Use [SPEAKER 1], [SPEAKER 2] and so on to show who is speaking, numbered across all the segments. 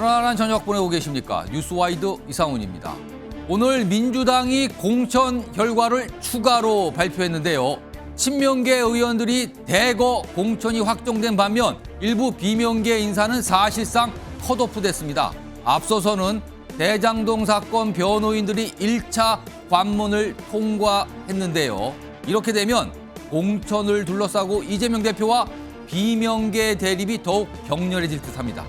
[SPEAKER 1] 편안한 저녁 보내고 계십니까? 뉴스와이드 이상훈입니다. 오늘 민주당이 공천 결과를 추가로 발표했는데요. 친명계 의원들이 대거 공천이 확정된 반면 일부 비명계 인사는 사실상 컷오프됐습니다. 앞서서는 대장동 사건 변호인들이 1차 관문을 통과했는데요. 이렇게 되면 공천을 둘러싸고 이재명 대표와 비명계 대립이 더욱 격렬해질 듯합니다.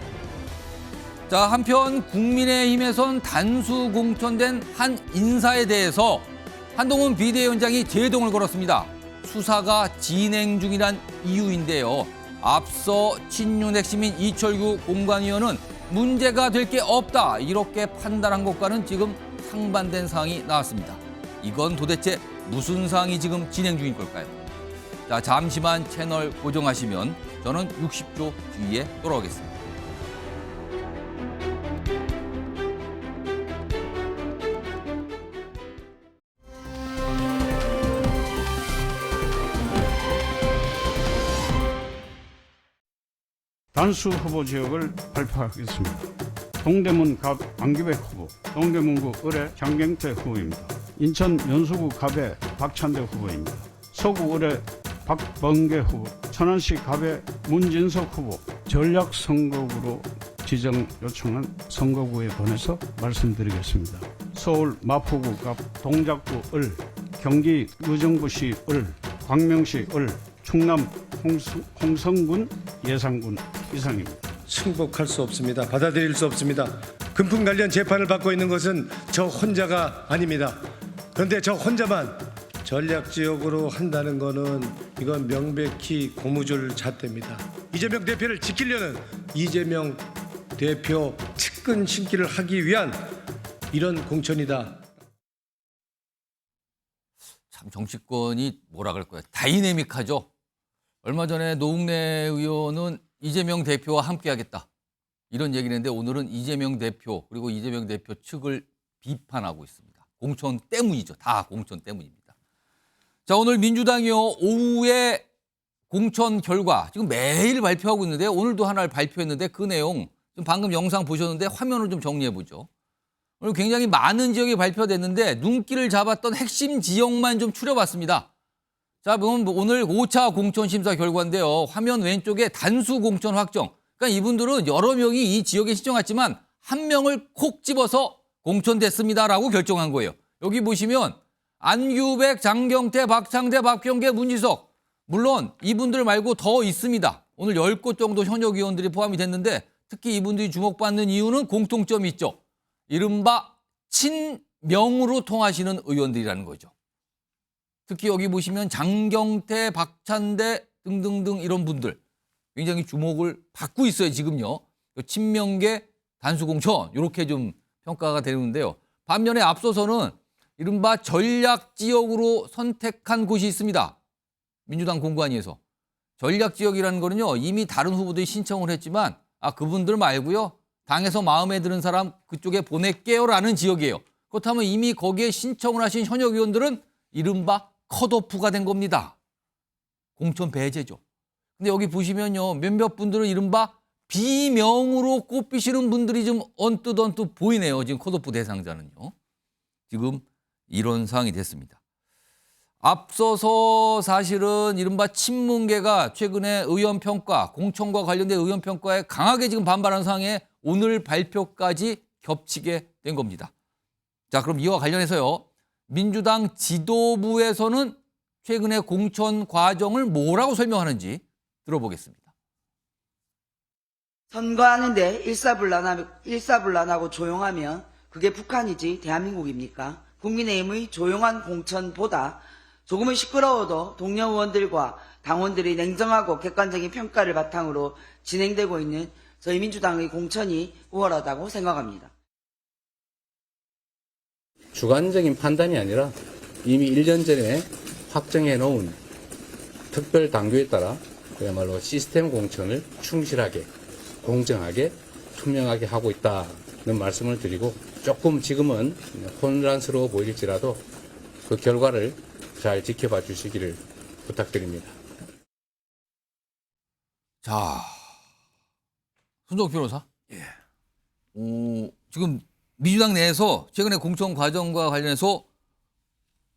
[SPEAKER 1] 자, 한편 국민의힘에선 단수 공천된 한 인사에 대해서 한동훈 비대위원장이 제동을 걸었습니다. 수사가 진행 중이란 이유인데요. 앞서 친윤 핵심인 이철규 공관위원은 문제가 될 게 없다 이렇게 판단한 것과는 지금 상반된 사항이 나왔습니다. 이건 도대체 무슨 사항이 지금 진행 중인 걸까요? 자, 잠시만 채널 고정하시면 저는 60초 뒤에 돌아오겠습니다.
[SPEAKER 2] 단수 후보 지역을 발표하겠습니다. 동대문 갑 안기백 후보, 동대문구 을의 장경태 후보입니다. 인천 연수구 갑의 박찬대 후보입니다. 서구 을의 박범계 후보, 천안시 갑의 문진석 후보, 전략선거구로 지정 요청한 선거구에 관해서 말씀드리겠습니다. 서울 마포구 갑 동작구 을, 경기 의정부시 을, 광명시 을, 충남 홍성군 예산군 이상입니다.
[SPEAKER 3] 승복할 수 없습니다. 받아들일 수 없습니다. 금품 관련 재판을 받고 있는 것은 저 혼자가 아닙니다. 그런데 저 혼자만 전략지역으로 한다는 거는 이건 명백히 고무줄 잣대입니다. 이재명 대표를 지키려는 이재명 대표 측근 신기를 하기 위한 이런 공천이다.
[SPEAKER 1] 참 정치권이 뭐라 그럴까요? 다이내믹하죠. 얼마 전에 노웅래 의원은 이재명 대표와 함께하겠다 이런 얘기를 했는데 오늘은 이재명 대표 그리고 이재명 대표 측을 비판하고 있습니다. 공천 때문이죠. 다 공천 때문입니다. 자, 오늘 민주당이요 오후에 공천 결과 지금 매일 발표하고 있는데 오늘도 하나를 발표했는데 그 내용 지금 방금 영상 보셨는데 화면을 좀 정리해 보죠. 오늘 굉장히 많은 지역이 발표됐는데 눈길을 잡았던 핵심 지역만 좀 추려봤습니다. 자, 그럼 오늘 5차 공천 심사 결과인데요. 화면 왼쪽에 단수 공천 확정. 그러니까 이분들은 여러 명이 이 지역에 신청했지만 한 명을 콕 집어서 공천됐습니다라고 결정한 거예요. 여기 보시면 안규백, 장경태, 박창대, 박병계, 문지석. 물론 이분들 말고 더 있습니다. 오늘 10곳 정도 현역 의원들이 포함이 됐는데 특히 이분들이 주목받는 이유는 공통점이 있죠. 이른바 친명으로 통하시는 의원들이라는 거죠. 특히 여기 보시면 장경태, 박찬대 등등등 이런 분들 굉장히 주목을 받고 있어요, 지금요. 친명계 단수공천 이렇게 좀 평가가 되는데요. 반면에 앞서서는 이른바 전략지역으로 선택한 곳이 있습니다. 민주당 공관위에서. 전략지역이라는 거는요, 이미 다른 후보들이 신청을 했지만 그분들 말고요. 당에서 마음에 드는 사람 그쪽에 보낼게요라는 지역이에요. 그렇다면 이미 거기에 신청을 하신 현역 의원들은 이른바 컷오프가 된 겁니다. 공천 배제죠. 근데 여기 보시면요. 몇몇 분들은 이른바 비명으로 꼽히시는 분들이 좀 언뜻 보이네요. 지금 컷오프 대상자는요. 지금 이런 상황이 됐습니다. 앞서서 사실은 이른바 친문계가 최근에 의원평가, 공천과 관련된 의원평가에 강하게 지금 반발하는 상황에 오늘 발표까지 겹치게 된 겁니다. 자, 그럼 이와 관련해서요. 민주당 지도부에서는 최근에 공천 과정을 뭐라고 설명하는지 들어보겠습니다.
[SPEAKER 4] 선거하는데 일사불란하고 조용하면 그게 북한이지 대한민국입니까? 국민의힘의 조용한 공천보다 조금은 시끄러워도 동료 의원들과 당원들이 냉정하고 객관적인 평가를 바탕으로 진행되고 있는 저희 민주당의 공천이 우월하다고 생각합니다.
[SPEAKER 5] 주관적인 판단이 아니라 이미 1년 전에 확정해 놓은 특별 당규에 따라 그야말로 시스템 공천을 충실하게, 공정하게, 투명하게 하고 있다는 말씀을 드리고 조금 지금은 혼란스러워 보일지라도 그 결과를 잘 지켜봐 주시기를 부탁드립니다.
[SPEAKER 1] 자, 손정욱 변호사.
[SPEAKER 6] 예.
[SPEAKER 1] 지금 민주당 내에서 최근에 공천 과정과 관련해서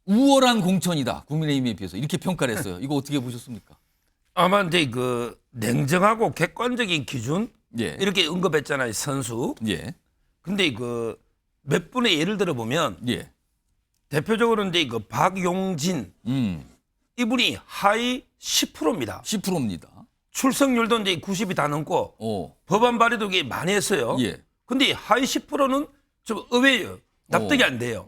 [SPEAKER 1] 우월한 공천이다. 국민의힘에 비해서 이렇게 평가를 했어요. 이거 어떻게 보셨습니까?
[SPEAKER 6] 아마 이제 그 냉정하고 객관적인 기준
[SPEAKER 1] 예.
[SPEAKER 6] 이렇게 언급했잖아요, 선수.
[SPEAKER 1] 예.
[SPEAKER 6] 근데 그 몇 분의 예를 들어 보면
[SPEAKER 1] 예.
[SPEAKER 6] 대표적으로 이제 그 박용진 이분이 하위 10%입니다.
[SPEAKER 1] 10%입니다.
[SPEAKER 6] 출석률도 이제 90이 다 넘고 법안 발의도 꽤 많이 했어요.
[SPEAKER 1] 예.
[SPEAKER 6] 근데 하위 10%는 좀 의외예요. 납득이 안 돼요.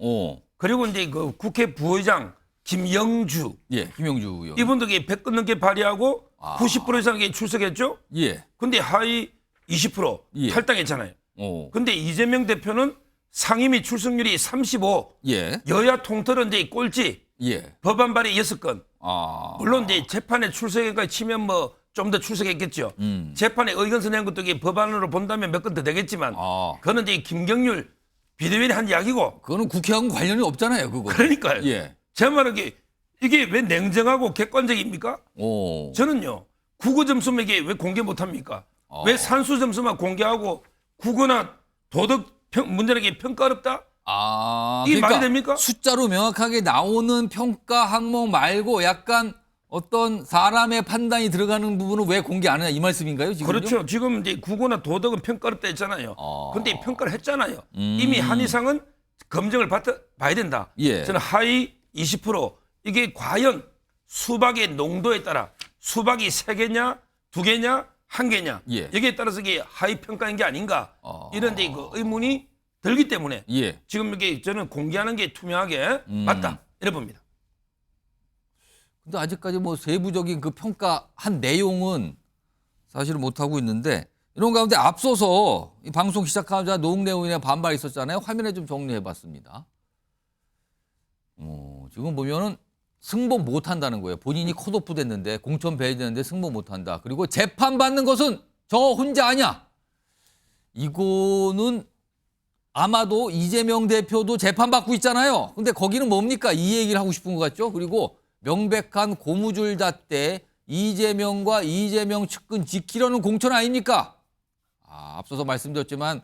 [SPEAKER 6] 그리고 이제 그 국회 부의장 김영주
[SPEAKER 1] 예. 김영주 의원.
[SPEAKER 6] 이분도 100건 넘게 발의하고
[SPEAKER 1] 아.
[SPEAKER 6] 90% 이상 출석했죠.
[SPEAKER 1] 예.
[SPEAKER 6] 근데 하위 20%
[SPEAKER 1] 예.
[SPEAKER 6] 탈당했잖아요. 근데 이재명 대표는 상임위 출석률이 35,
[SPEAKER 1] 예.
[SPEAKER 6] 여야 통틀은 이제 꼴찌,
[SPEAKER 1] 예.
[SPEAKER 6] 법안 발의 6건.
[SPEAKER 1] 아.
[SPEAKER 6] 물론 이제 재판에 출석까지 치면 뭐 좀 더 출석했겠죠. 재판에 의견 선회한 것도 이게 법안으로 본다면 몇 건 더 되겠지만
[SPEAKER 1] 아.
[SPEAKER 6] 그거는 이제 김경률 비대위원이 한 이야기고.
[SPEAKER 1] 그거는 국회하고는 관련이 없잖아요, 그거.
[SPEAKER 6] 그러니까요.
[SPEAKER 1] 예.
[SPEAKER 6] 제 말은 이게 왜 냉정하고 객관적입니까? 저는요, 국어 점수만 이게 왜 공개 못합니까? 왜 산수 점수만 공개하고 국어나 도덕 문제는 평가롭다? 이게 말이 됩니까?
[SPEAKER 1] 숫자로 명확하게 나오는 평가 항목 말고 약간 어떤 사람의 판단이 들어가는 부분은 왜 공개 안 하냐 이 말씀인가요, 지금?
[SPEAKER 6] 그렇죠. 지금 이제 국어나 도덕은 평가롭다 했잖아요. 근데 평가를 했잖아요. 이미 한 이상은 검증을 봐야 된다.
[SPEAKER 1] 예.
[SPEAKER 6] 저는 하위 20% 이게 과연 수박의 농도에 따라 수박이 3개냐, 2개냐, 1개냐
[SPEAKER 1] 예.
[SPEAKER 6] 여기에 따라서 이게 하위 평가인 게 아닌가 이런 데 그 의문이 들기 때문에
[SPEAKER 1] 예.
[SPEAKER 6] 지금 이게 저는 공개하는 게 투명하게 맞다 이래 봅니다.
[SPEAKER 1] 근데 아직까지 뭐 세부적인 그 평가한 내용은 사실은 못 하고 있는데 이런 가운데 앞서서 이 방송 시작하자 노웅래 의원의 반발이 있었잖아요. 화면에 좀 정리해 봤습니다. 지금 보면은 승복 못 한다는 거예요. 본인이 컷오프 됐는데 공천 배제됐는데 승복 못 한다. 그리고 재판 받는 것은 저 혼자 아니야. 이거는 아마도 이재명 대표도 재판 받고 있잖아요. 근데 거기는 뭡니까? 이 얘기를 하고 싶은 것 같죠? 그리고 명백한 고무줄 잣대 이재명과 이재명 측근 지키려는 공천 아닙니까? 앞서서 말씀드렸지만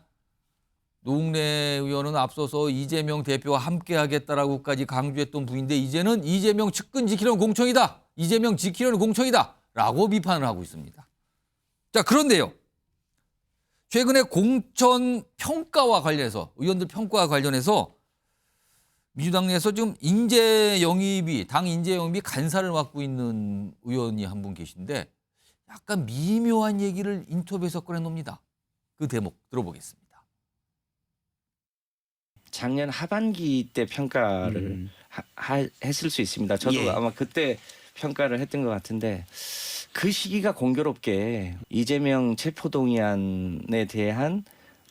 [SPEAKER 1] 노웅래 의원은 앞서서 이재명 대표와 함께 하겠다라고까지 강조했던 분인데 이제는 이재명 측근 지키려는 공천이다. 이재명 지키려는 공천이다. 라고 비판을 하고 있습니다. 자, 그런데요. 최근에 공천 평가와 관련해서 의원들 평가와 관련해서 민주당 내에서 지금 인재 영입이 당 인재 영입이 간사를 맡고 있는 의원이 한 분 계신데 약간 미묘한 얘기를 인터뷰에서 꺼내놉니다. 그 대목 들어보겠습니다.
[SPEAKER 7] 작년 하반기 때 평가를 했을 수 있습니다. 저도 아마 그때 평가를 했던 것 같은데 그 시기가 공교롭게 이재명 체포동의안에 대한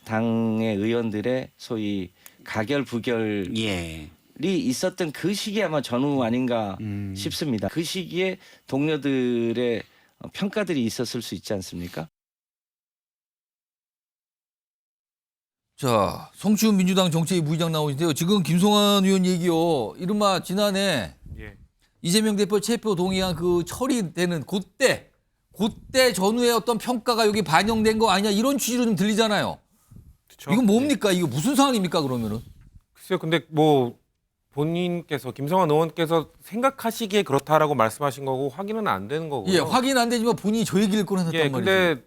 [SPEAKER 7] 당의 의원들의 소위 가결 부결이 있었던 그 시기 아마 전후 아닌가 싶습니다. 그 시기에 동료들의 평가들이 있었을 수 있지 않습니까?
[SPEAKER 1] 자, 성추운 민주당 정책위 부의장 나오신데요. 지금 김성환 의원 얘기요. 이른바 지난해 이재명 대표 체포 동의안 그 처리되는 그때 전후의 어떤 평가가 여기 반영된 거 아니냐 이런 취지로 좀 들리잖아요.
[SPEAKER 8] 그쵸?
[SPEAKER 1] 이건 뭡니까? 이거 무슨 상황입니까? 그러면은?
[SPEAKER 8] 글쎄요, 근데 뭐 본인께서 김성환 의원께서 생각하시기에 그렇다라고 말씀하신 거고 확인은 안 되는 거고요.
[SPEAKER 1] 예, 확인 안 되지만 본인이 저 얘기를 꺼내놨단
[SPEAKER 8] 예,
[SPEAKER 1] 말이죠.
[SPEAKER 8] 근데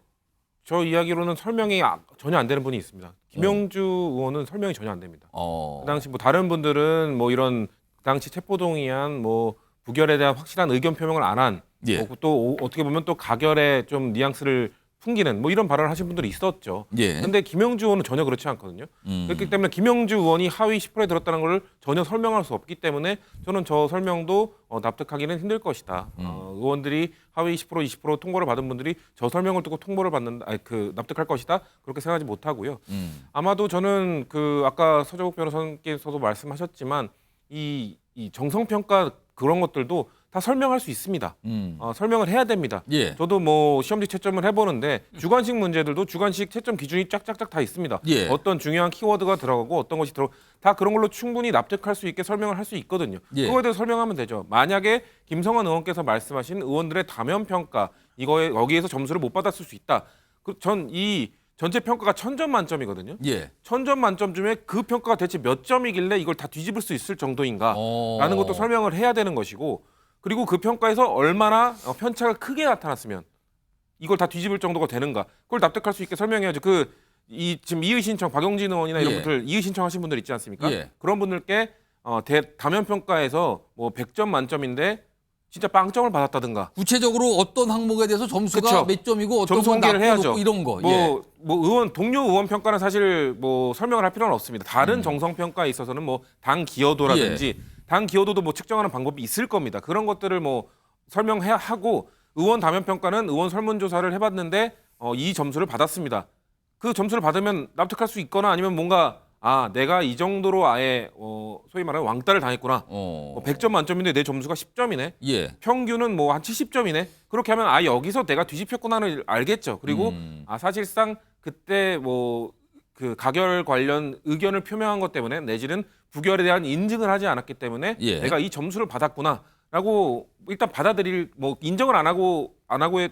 [SPEAKER 8] 저 이야기로는 설명이 전혀 안 되는 분이 있습니다. 김영주 의원은 설명이 전혀 안 됩니다. 그 당시 뭐 다른 분들은 뭐 이런 그 당시 체포동의안 뭐 부결에 대한 확실한 의견 표명을 안 한,
[SPEAKER 1] 예.
[SPEAKER 8] 또 어떻게 보면 또 가결에 좀 뉘앙스를 풍기는 뭐 이런 발언을 하신 분들이 있었죠.
[SPEAKER 1] 예.
[SPEAKER 8] 근데 김영주 의원은 전혀 그렇지 않거든요. 그렇기 때문에 김영주 의원이 하위 10%에 들었다는 걸 전혀 설명할 수 없기 때문에 저는 저 설명도 납득하기는 힘들 것이다. 의원들이 하위 10%, 20% 통보를 받은 분들이 저 설명을 듣고 통보를 납득할 것이다. 그렇게 생각하지 못하고요. 아마도 저는 그 아까 서정욱 변호사님께서도 말씀하셨지만 이 정성평가 그런 것들도 다 설명할 수 있습니다. 설명을 해야 됩니다.
[SPEAKER 1] 예.
[SPEAKER 8] 저도 뭐 시험지 채점을 해보는데 주관식 문제들도 주관식 채점 기준이 쫙쫙쫙 다 있습니다.
[SPEAKER 1] 예.
[SPEAKER 8] 어떤 중요한 키워드가 들어가고 어떤 것이 다 그런 걸로 충분히 납득할 수 있게 설명을 할 수 있거든요.
[SPEAKER 1] 예.
[SPEAKER 8] 그거에 대해서 설명하면 되죠. 만약에 김성환 의원께서 말씀하신 의원들의 다면 평가 여기에서 점수를 못 받았을 수 있다. 전 이 전체 평가가 1000점 만점이거든요.
[SPEAKER 1] 예.
[SPEAKER 8] 1000점 만점 중에 그 평가가 대체 몇 점이길래 이걸 다 뒤집을 수 있을 정도인가라는 것도 설명을 해야 되는 것이고, 그리고 그 평가에서 얼마나 편차가 크게 나타났으면 이걸 다 뒤집을 정도가 되는가, 그걸 납득할 수 있게 설명해야죠. 지금 이의 신청, 박용진 의원이나 이런
[SPEAKER 1] 예.
[SPEAKER 8] 분들 이의 신청하신 분들 있지 않습니까?
[SPEAKER 1] 예.
[SPEAKER 8] 그런 분들께 다면 평가에서 뭐 100점 만점인데 진짜 빵점을 받았다든가.
[SPEAKER 1] 구체적으로 어떤 항목에 대해서 점수가
[SPEAKER 8] 그쵸.
[SPEAKER 1] 몇 점이고 어떤
[SPEAKER 8] 점수
[SPEAKER 1] 건
[SPEAKER 8] 공개를
[SPEAKER 1] 낮고
[SPEAKER 8] 해야죠.
[SPEAKER 1] 높고 이런 거.
[SPEAKER 8] 동료 의원 평가는 사실 뭐 설명을 할 필요는 없습니다. 다른 정성 평가에 있어서는 뭐 당 기여도라든지 당 기여도도 뭐 측정하는 방법이 있을 겁니다. 그런 것들을 뭐 설명해야 하고, 의원 다면 평가는 의원 설문조사를 해봤는데 이 점수를 받았습니다. 그 점수를 받으면 납득할 수 있거나, 아니면 뭔가 내가 이 정도로 아예 소위 말하는 왕따를 당했구나. 100점 만점인데 내 점수가 10점이네.
[SPEAKER 1] 예.
[SPEAKER 8] 평균은 뭐 한 70점이네. 그렇게 하면 여기서 내가 뒤집혔구나를 알겠죠. 그리고 사실상 그때 뭐 그 가결 관련 의견을 표명한 것 때문에, 내지는 부결에 대한 인증을 하지 않았기 때문에
[SPEAKER 1] 예.
[SPEAKER 8] 내가 이 점수를 받았구나라고 일단 받아들일, 뭐 인정을 안 하고의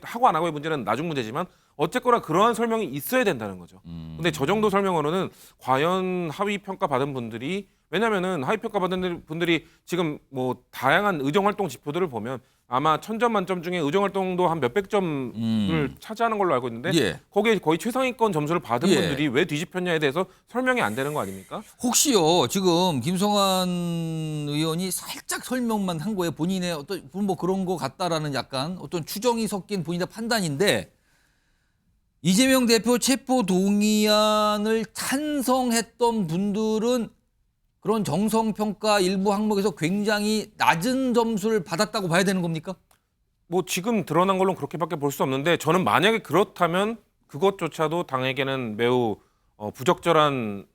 [SPEAKER 8] 문제는 나중 문제지만 어쨌거나 그러한 설명이 있어야 된다는 거죠. 근데 저 정도 설명으로는 과연 하위 평가 받은 분들이, 왜냐면은 하위 평가 받은 분들이 지금 뭐 다양한 의정 활동 지표들을 보면 아마 1000점 만점 중에 의정 활동도 한 몇백 점을 차지하는 걸로 알고 있는데,
[SPEAKER 1] 예.
[SPEAKER 8] 거기에 거의 최상위권 점수를 받은
[SPEAKER 1] 예.
[SPEAKER 8] 분들이 왜 뒤집혔냐에 대해서 설명이 안 되는 거 아닙니까?
[SPEAKER 1] 혹시요, 지금 김성환 의원이 살짝 설명만 한 거예요. 본인의 어떤 뭐 그런 거 같다라는 약간 어떤 추정이 섞인 본인의 판단인데, 이재명 대표 체포 동의안을 찬성했던 분들은 그런 정성평가 일부 항목에서 굉장히 낮은 점수를 받았다고 봐야 되는 겁니까?
[SPEAKER 8] 뭐 지금 드러난 걸로는 그렇게밖에 볼 수 없는데, 저는 만약에 그렇다면 그것조차도 당에게는 매우 부적절한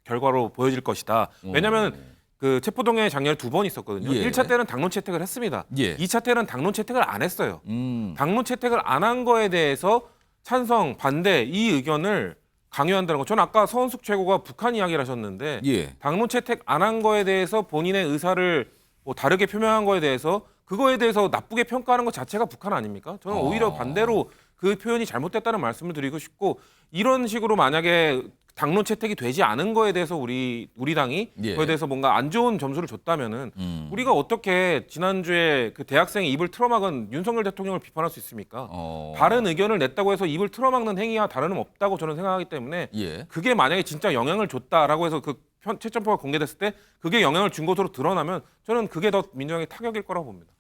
[SPEAKER 8] 결과로 보여질 것이다. 왜냐하면 그 체포동의안이 작년에 2번 있었거든요.
[SPEAKER 1] 예.
[SPEAKER 8] 1차 때는 당론 채택을 했습니다.
[SPEAKER 1] 예.
[SPEAKER 8] 2차 때는 당론 채택을 안 했어요. 당론 채택을 안 한 거에 대해서 찬성, 반대 이 의견을 강요한다는 거. 저는 아까 서원숙 최고가 북한 이야기를 하셨는데,
[SPEAKER 1] 예.
[SPEAKER 8] 당론 채택 안 한 거에 대해서 본인의 의사를 뭐 다르게 표명한 거에 대해서, 그거에 대해서 나쁘게 평가하는 것 자체가 북한 아닙니까? 저는 오히려 반대로 그 표현이 잘못됐다는 말씀을 드리고 싶고, 이런 식으로 만약에 당론 채택이 되지 않은 거에 대해서 우리 당이
[SPEAKER 1] 예.
[SPEAKER 8] 그거에 대해서 뭔가 안 좋은 점수를 줬다면은 우리가 어떻게 지난주에 그 대학생의 입을 틀어막은 윤석열 대통령을 비판할 수 있습니까? 다른 의견을 냈다고 해서 입을 틀어막는 행위와 다름은 없다고 저는 생각하기 때문에,
[SPEAKER 1] 예.
[SPEAKER 8] 그게 만약에 진짜 영향을 줬다라고 해서 그 채점표가 공개됐을 때 그게 영향을 준 것으로 드러나면 저는 그게 더 민주당의 타격일 거라고 봅니다.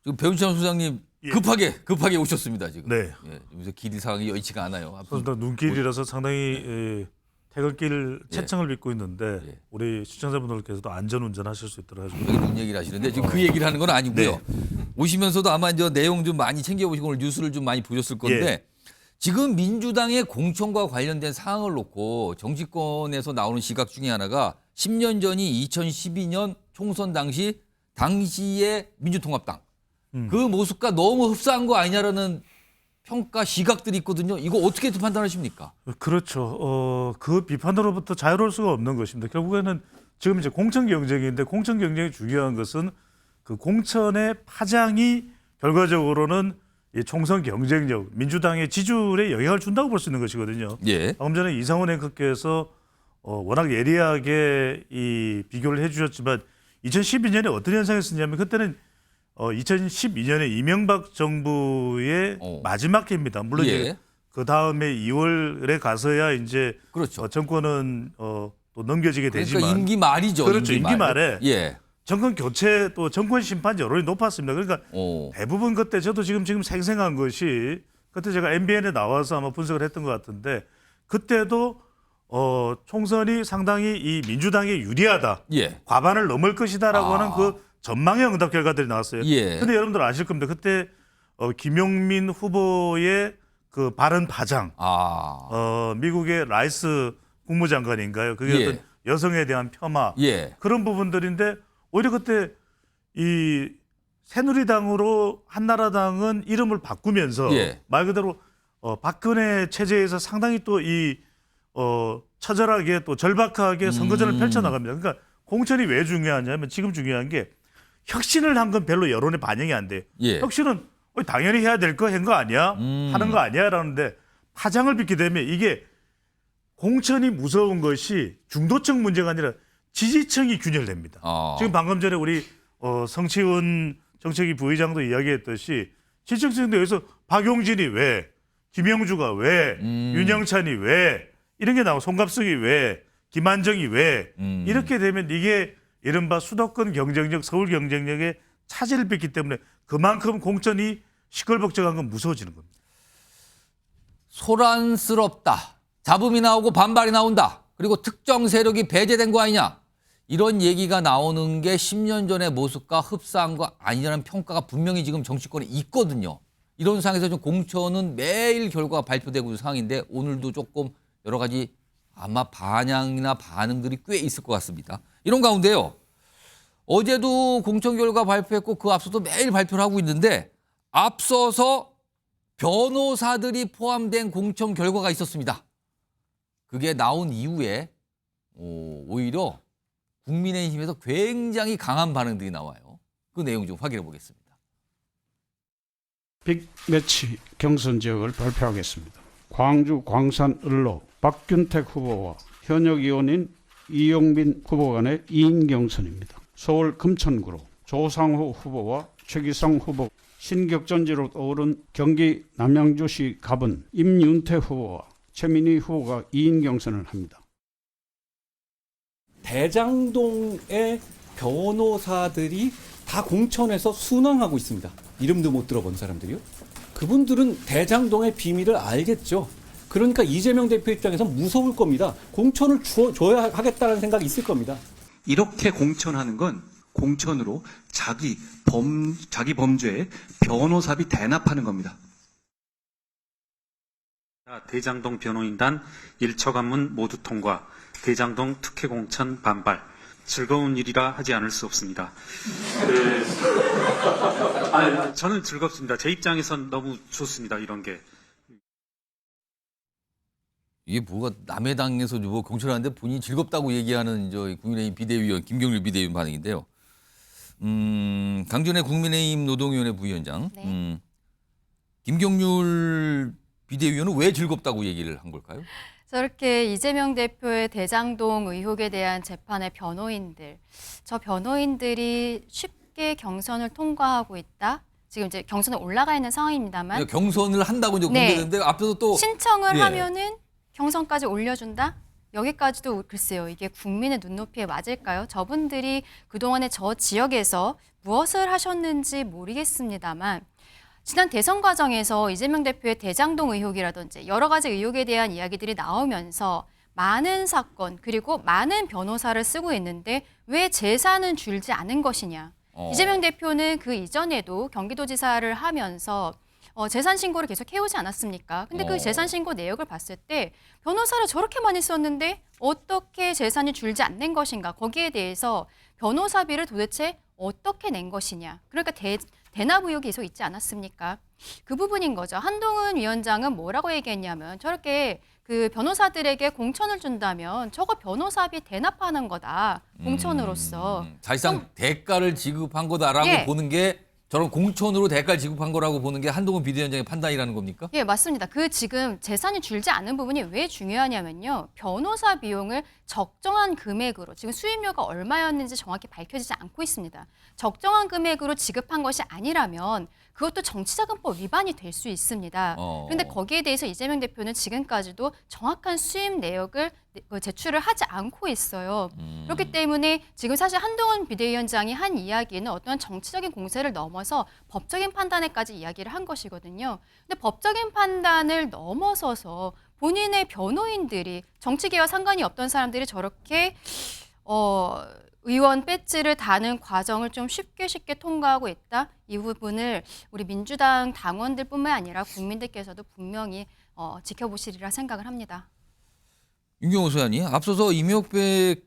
[SPEAKER 1] 지금 배훈찬 소장님 급하게 오셨습니다 지금.
[SPEAKER 9] 네.
[SPEAKER 1] 예, 요새 길 상황이 여의치가 않아요. 앞으로
[SPEAKER 9] 선수 눈길이라서 상당히 퇴근길 채청을 빚고 있는데
[SPEAKER 1] 예.
[SPEAKER 9] 우리 시청자분들께서도 안전 운전하실 수 있도록 해주고.
[SPEAKER 1] 여기 눈 얘기를 하시는데 지금 그 얘기를 하는 건 아니고요. 오시면서도 아마 이제 내용 좀 많이 챙겨보시고 오늘 뉴스를 좀 많이 보셨을 건데,
[SPEAKER 9] 예.
[SPEAKER 1] 지금 민주당의 공천과 관련된 사항을 놓고 정치권에서 나오는 시각 중에 하나가 10년 전이 2012년 총선 당시의 민주통합당 그 모습과 너무 흡사한 거 아니냐라는 평가 시각들이 있거든요. 이거 어떻게 판단하십니까?
[SPEAKER 9] 그렇죠. 그 비판으로부터 자유로울 수가 없는 것입니다. 결국에는 지금 이제 공천 경쟁인데, 공천 경쟁이 중요한 것은 그 공천의 파장이 결과적으로는 이 총선 경쟁력, 민주당의 지지율에 영향을 준다고 볼 수 있는 것이거든요.
[SPEAKER 1] 예.
[SPEAKER 9] 방금 전에 이상원 앵커께서 워낙 예리하게 이 비교를 해주셨지만, 2012년에 어떤 현상이 있었냐면, 그때는 2012년에 이명박 정부의 마지막 해입니다. 물론
[SPEAKER 1] 예.
[SPEAKER 9] 이제 그 다음에 2월에 가서야 이제
[SPEAKER 1] 그렇죠.
[SPEAKER 9] 정권은 또 넘겨지게
[SPEAKER 1] 그러니까
[SPEAKER 9] 되지만,
[SPEAKER 1] 임기 말이죠.
[SPEAKER 9] 그렇죠. 임기 말에
[SPEAKER 1] 예.
[SPEAKER 9] 정권 교체 또 정권 심판 여론이 높았습니다. 그러니까 대부분 그때 저도 지금 생생한 것이, 그때 제가 MBN에 나와서 아마 분석을 했던 것 같은데, 그때도 총선이 상당히 이 민주당에 유리하다,
[SPEAKER 1] 예.
[SPEAKER 9] 과반을 넘을 것이다라고 하는 그 전망의 응답 결과들이 나왔어요.
[SPEAKER 1] 예.
[SPEAKER 9] 근데 여러분들 아실 겁니다. 그때 김용민 후보의 그 발언 파장, 미국의 라이스 국무장관인가요? 그게
[SPEAKER 1] 예.
[SPEAKER 9] 어떤 여성에 대한 폄하,
[SPEAKER 1] 예.
[SPEAKER 9] 그런 부분들인데, 오히려 그때 이 새누리당으로 한나라당은 이름을 바꾸면서
[SPEAKER 1] 예.
[SPEAKER 9] 말 그대로 박근혜 체제에서 상당히 또 이 처절하게 또 절박하게 선거전을 펼쳐나갑니다. 그러니까 공천이 왜 중요하냐면, 지금 중요한 게 혁신을 한 건 별로 여론에 반영이 안 돼요.
[SPEAKER 1] 예.
[SPEAKER 9] 혁신은 당연히 해야 될 거 한 거 아니야? 하는 거 아니야? 라는데 파장을 빚게 되면 이게 공천이 무서운 것이 중도층 문제가 아니라 지지층이 균열됩니다. 지금 방금 전에 우리 성치훈 정책위 부의장도 이야기했듯이 지지층도 여기서 박용진이 왜, 김영주가 왜, 윤영찬이 왜, 이런 게 나오고 송갑석이 왜, 김한정이 왜, 이렇게 되면 이게 이른바 수도권 경쟁력, 서울 경쟁력에 차질을 빚기 때문에 그만큼 공천이 시끌벅적한 건 무서워지는 겁니다.
[SPEAKER 1] 소란스럽다. 잡음이 나오고 반발이 나온다. 그리고 특정 세력이 배제된 거 아니냐. 이런 얘기가 나오는 게 10년 전의 모습과 흡사한 거 아니냐는 평가가 분명히 지금 정치권에 있거든요. 이런 상황에서 좀 공천은 매일 결과가 발표되고 있는 상황인데 오늘도 조금 여러 가지 아마 반향이나 반응들이 꽤 있을 것 같습니다. 이런 가운데요. 어제도 공천 결과 발표했고 그 앞서도 매일 발표를 하고 있는데 앞서서 변호사들이 포함된 공천 결과가 있었습니다. 그게 나온 이후에 오히려 국민의힘에서 굉장히 강한 반응들이 나와요. 그 내용 좀 확인해 보겠습니다.
[SPEAKER 2] 빅매치 경선 지역을 발표하겠습니다. 광주 광산 을로 박균택 후보와 현역 의원인 이용빈 후보 간의 2인 경선입니다. 서울 금천구로 조상호 후보와 최기성 후보, 신격전지로 떠오른 경기 남양주시 갑은 임윤태 후보와 최민희 후보가 2인 경선을 합니다.
[SPEAKER 10] 대장동의 변호사들이 다 공천에서 순항하고 있습니다. 이름도 못 들어본 사람들이요. 그분들은 대장동의 비밀을 알겠죠. 그러니까 이재명 대표 입장에서 무서울 겁니다. 공천을 줘야 하겠다는 생각이 있을 겁니다.
[SPEAKER 11] 이렇게 공천하는 건 공천으로 자기 범죄에 변호사비 대납하는 겁니다.
[SPEAKER 12] 대장동 변호인단 1차 관문 모두 통과, 대장동 특혜 공천 반발, 즐거운 일이라 하지 않을 수 없습니다. 저는 즐겁습니다. 제 입장에선 너무 좋습니다. 이런 게.
[SPEAKER 1] 이게 뭐가 남의 당에서 뭐 공천하는데 본인이 즐겁다고 얘기하는 저 국민의힘 비대위원 김경률 비대위원 반응인데요. 강준의 국민의힘 노동위원회 부위원장.
[SPEAKER 13] 네.
[SPEAKER 1] 김경률 비대위원은 왜 즐겁다고 얘기를 한 걸까요?
[SPEAKER 13] 저렇게 이재명 대표의 대장동 의혹에 대한 재판의 저 변호인들이 쉽게 경선을 통과하고 있다. 지금 이제 경선에 올라가 있는 상황입니다만
[SPEAKER 1] 경선을 한다고 이제 공개되는데 앞서서 또
[SPEAKER 13] 신청을 하면은 경선까지 올려준다? 여기까지도 글쎄요. 이게 국민의 눈높이에 맞을까요? 저분들이 그동안에 저 지역에서 무엇을 하셨는지 모르겠습니다만 지난 대선 과정에서 이재명 대표의 대장동 의혹이라든지 여러 가지 의혹에 대한 이야기들이 나오면서 많은 사건 그리고 많은 변호사를 쓰고 있는데 왜 재산은 줄지 않은 것이냐. 이재명 대표는 그 이전에도 경기도지사를 하면서 재산 신고를 계속 해오지 않았습니까? 근데 그 재산 신고 내역을 봤을 때 변호사를 저렇게 많이 썼는데 어떻게 재산이 줄지 않는 것인가? 거기에 대해서 변호사비를 도대체 어떻게 낸 것이냐? 그러니까 대납 의혹이 계속 있지 않았습니까? 그 부분인 거죠. 한동훈 위원장은 뭐라고 얘기했냐면 저렇게 그 변호사들에게 공천을 준다면 저거 변호사비 대납하는 거다. 공천으로서.
[SPEAKER 1] 사실상 대가를 지급한 거다라고 보는 게 저런 공천으로 대가를 지급한 거라고 보는 게 한동훈 비대위원장의 판단이라는 겁니까?
[SPEAKER 13] 예, 맞습니다. 그 지금 재산이 줄지 않은 부분이 왜 중요하냐면요. 변호사 비용을 적정한 금액으로 지금 수임료가 얼마였는지 정확히 밝혀지지 않고 있습니다. 적정한 금액으로 지급한 것이 아니라면 그것도 정치자금법 위반이 될 수 있습니다. 그런데 거기에 대해서 이재명 대표는 지금까지도 정확한 수임 내역을 제출을 하지 않고 있어요. 그렇기 때문에 지금 사실 한동훈 비대위원장이 한 이야기는 어떤 정치적인 공세를 넘어서 법적인 판단에까지 이야기를 한 것이거든요. 근데 법적인 판단을 넘어서서 본인의 변호인들이 정치계와 상관이 없던 사람들이 저렇게 의원 배지를 다는 과정을 좀 쉽게 통과하고 있다. 이 부분을 우리 민주당 당원들뿐만 아니라 국민들께서도 분명히 지켜보시리라 생각을 합니다.
[SPEAKER 1] 윤경호 소장님, 앞서서 이명백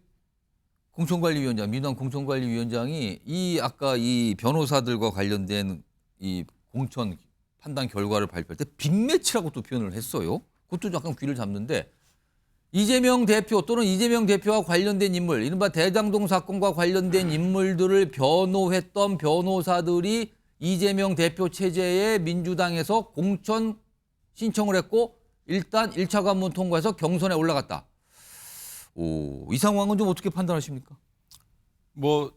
[SPEAKER 1] 공천관리위원장, 민주당 공천관리위원장이 아까 이 변호사들과 관련된 이 공천 판단 결과를 발표할 때 빅매치라고 또 표현을 했어요. 그것도 약간 귀를 잡는데 이재명 대표 또는 이재명 대표와 관련된 인물, 이른바 대장동 사건과 관련된 인물들을 변호했던 변호사들이 이재명 대표 체제의 민주당에서 공천 신청을 했고 일단 1차 관문 통과해서 경선에 올라갔다. 이 상황은 좀 어떻게 판단하십니까?
[SPEAKER 14] 뭐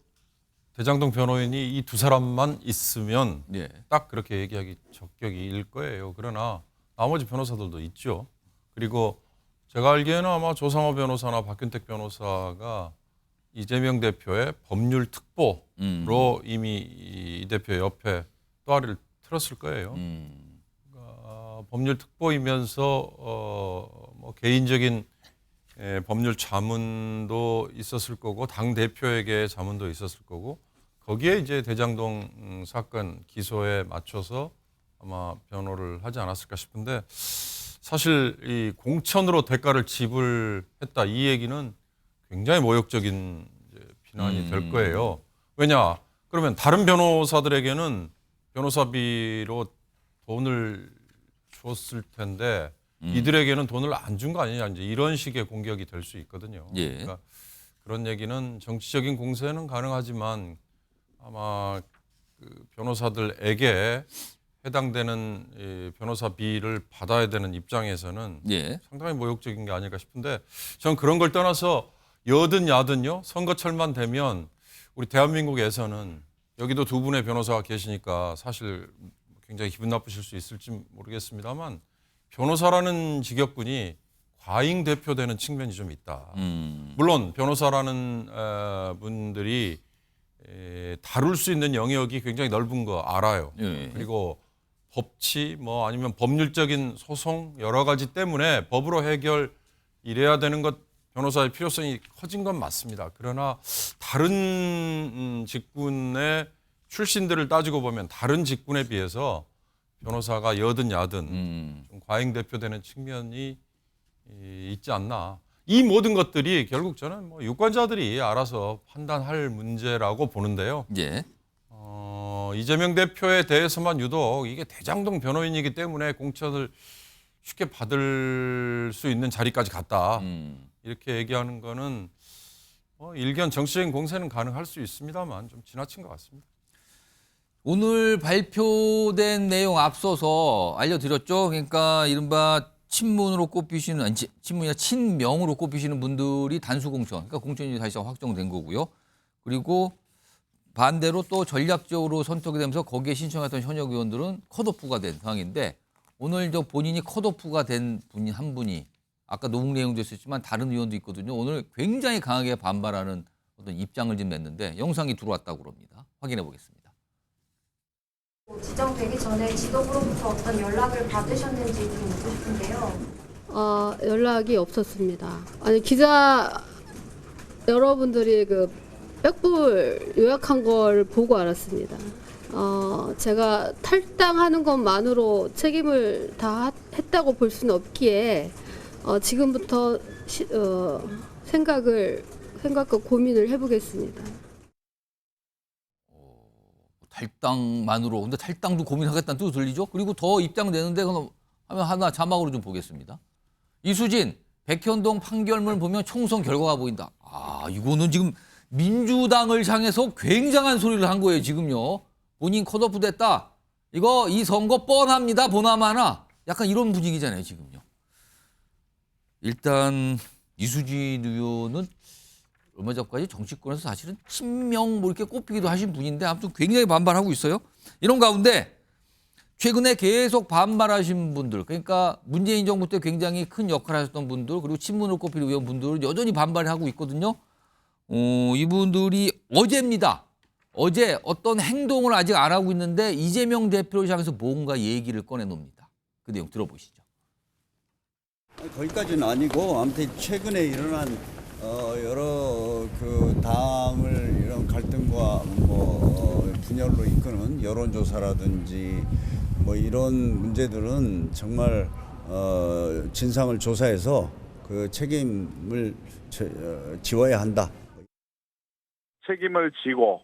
[SPEAKER 14] 대장동 변호인이 이 두 사람만 있으면
[SPEAKER 1] 예.
[SPEAKER 14] 딱 그렇게 얘기하기 적격일 거예요. 그러나 나머지 변호사들도 있죠. 그리고 제가 알기에는 아마 조상호 변호사나 박균택 변호사가 이재명 대표의 법률 특보로 이미 이 대표 옆에 또아리를 틀었을 거예요. 그러니까 법률 특보이면서 뭐 개인적인 법률 자문도 있었을 거고 당 대표에게 자문도 있었을 거고 거기에 이제 대장동 사건 기소에 맞춰서 아마 변호를 하지 않았을까 싶은데 사실 이 공천으로 대가를 지불했다 이 얘기는 굉장히 모욕적인 이제 비난이 될 거예요. 왜냐? 그러면 다른 변호사들에게는 변호사비로 돈을 줬을 텐데 이들에게는 돈을 안 준 거 아니냐 이제 이런 식의 공격이 될 수 있거든요.
[SPEAKER 1] 예.
[SPEAKER 14] 그러니까 그런 얘기는 정치적인 공세는 가능하지만 아마 그 변호사들에게 해당되는 이 변호사비를 받아야 되는 입장에서는
[SPEAKER 1] 예.
[SPEAKER 14] 상당히 모욕적인 게 아닐까 싶은데 저는 그런 걸 떠나서 여든 야든요 선거철만 되면 우리 대한민국에서는 여기도 두 분의 변호사가 계시니까 사실 굉장히 기분 나쁘실 수 있을지 모르겠습니다만 변호사라는 직업군이 과잉 대표되는 측면이 좀 있다. 물론 변호사라는 분들이 다룰 수 있는 영역이 굉장히 넓은 거 알아요.
[SPEAKER 1] 예.
[SPEAKER 14] 그리고 법치 뭐 아니면 법률적인 소송 여러 가지 때문에 법으로 해결 이래야 되는 것 변호사의 필요성이 커진 건 맞습니다. 그러나 다른 직군의 출신들을 따지고 보면 다른 직군에 비해서 변호사가 여든 야든 좀 과잉 대표되는 측면이 있지 않나. 이 모든 것들이 결국 저는 뭐 유권자들이 알아서 판단할 문제라고 보는데요.
[SPEAKER 1] 예.
[SPEAKER 14] 이재명 대표에 대해서만 유독 이게 대장동 변호인이기 때문에 공천을 쉽게 받을 수 있는 자리까지 갔다. 이렇게 얘기하는 거는 일견 정치적인 공세는 가능할 수 있습니다만 좀 지나친 것 같습니다.
[SPEAKER 1] 오늘 발표된 내용 앞서서 알려드렸죠. 그러니까 이른바 친문으로 꼽히시는, 아니, 친문이나 친명으로 꼽히시는 분들이 단수 공천, 그러니까 공천이 사실상 확정된 거고요. 그리고 반대로 또 전략적으로 선택이 되면서 거기에 신청했던 현역 의원들은 컷오프가 된 상황인데 오늘 저 본인이 컷오프가 된 분 한 분이 아까 노웅 내용도 있었지만 다른 의원도 있거든요. 오늘 굉장히 강하게 반발하는 어떤 입장을 좀 냈는데 영상이 들어왔다고 그럽니다. 확인해 보겠습니다.
[SPEAKER 15] 지정되기 전에 지도부로부터 어떤 연락을 받으셨는지 좀 묻고 싶은데요.
[SPEAKER 16] 연락이 없었습니다. 아니 기자 여러분들이 그 백불 요약한 걸 보고 알았습니다. 제가 탈당하는 것만으로 책임을 다 했다고 볼 수는 없기에 지금부터 생각과 고민을 해보겠습니다.
[SPEAKER 1] 탈당만으로. 근데 탈당도 고민하겠다는 뜻 들리죠? 그리고 더 입장 내는데 그럼 하면 하나 자막으로 좀 보겠습니다. 이수진, 백현동 판결문 보면 총선 결과가 보인다. 이거는 지금 민주당을 향해서 굉장한 소리를 한 거예요, 지금요. 본인 컷오프 됐다. 이 선거 뻔합니다, 보나마나. 약간 이런 분위기잖아요, 지금요. 일단 이수진 의원은 얼마 전까지 정치권에서 사실은 친명 뭐 이렇게 꼽히기도 하신 분인데 아무튼 굉장히 반발하고 있어요. 이런 가운데 최근에 계속 반발하신 분들, 그러니까 문재인 정부 때 굉장히 큰 역할을 하셨던 분들, 그리고 친문으로 꼽히는 의원분들은 여전히 반발하고 있거든요. 이분들이 어제입니다. 어제 어떤 행동을 아직 안 하고 있는데 이재명 대표를 향해서 뭔가 얘기를 꺼내놉니다. 그 내용 들어보시죠.
[SPEAKER 17] 거기까지는 아니고 아무튼 최근에 일어난 여러 그 당을 이런 갈등과 분열로 이끄는 여론조사라든지 이런 문제들은 정말 진상을 조사해서 그 책임을 지워야 한다.
[SPEAKER 18] 책임을 지고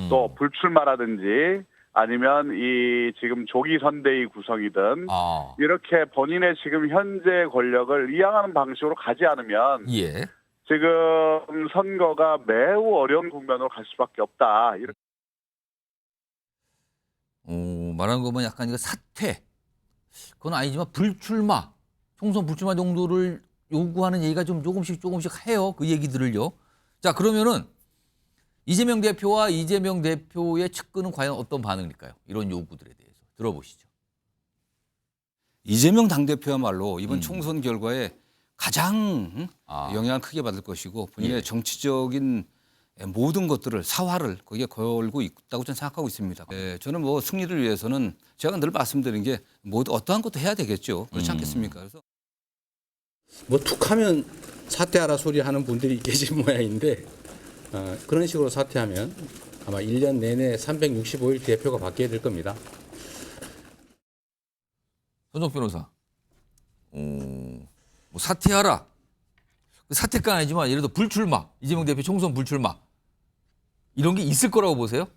[SPEAKER 18] 또 불출마라든지 아니면 이 지금 조기 선대위 구성이든 이렇게 본인의 지금 현재 권력을 이양하는 방식으로 가지 않으면
[SPEAKER 1] 예.
[SPEAKER 18] 지금 선거가 매우 어려운 국면으로 갈 수밖에 없다. 이렇게.
[SPEAKER 1] 말하는 거 보면 약간 이거 사퇴, 그건 아니지만 불출마, 총선 불출마 정도를 요구하는 얘기가 좀 조금씩 해요. 그 얘기들을요. 자, 그러면은 이재명 대표와 이재명 대표의 측근은 과연 어떤 반응일까요? 이런 요구들에 대해서 들어보시죠.
[SPEAKER 19] 이재명 당대표야말로 이번 총선 결과에 가장 영향을 크게 받을 것이고 본인의 정치적인 모든 것들을 사활을 거기에 걸고 있다고 저는 생각하고 있습니다. 저는 뭐 승리를 위해서는 제가 늘 말씀드린 게 모두 어떠한 것도 해야 되겠죠. 그렇지 않겠습니까? 그래서 뭐 툭하면 사퇴하라 소리 하는 분들이 계신 모양인데 그런 식으로 사퇴하면 아마 1년 내내 365일 대표가 바뀌어야 될 겁니다.
[SPEAKER 1] 손정 변호사, 뭐 사퇴하라. 사퇴가 아니지만 예를 들어 불출마, 이재명 대표 총선 불출마 이런 게 있을 거라고 보세요?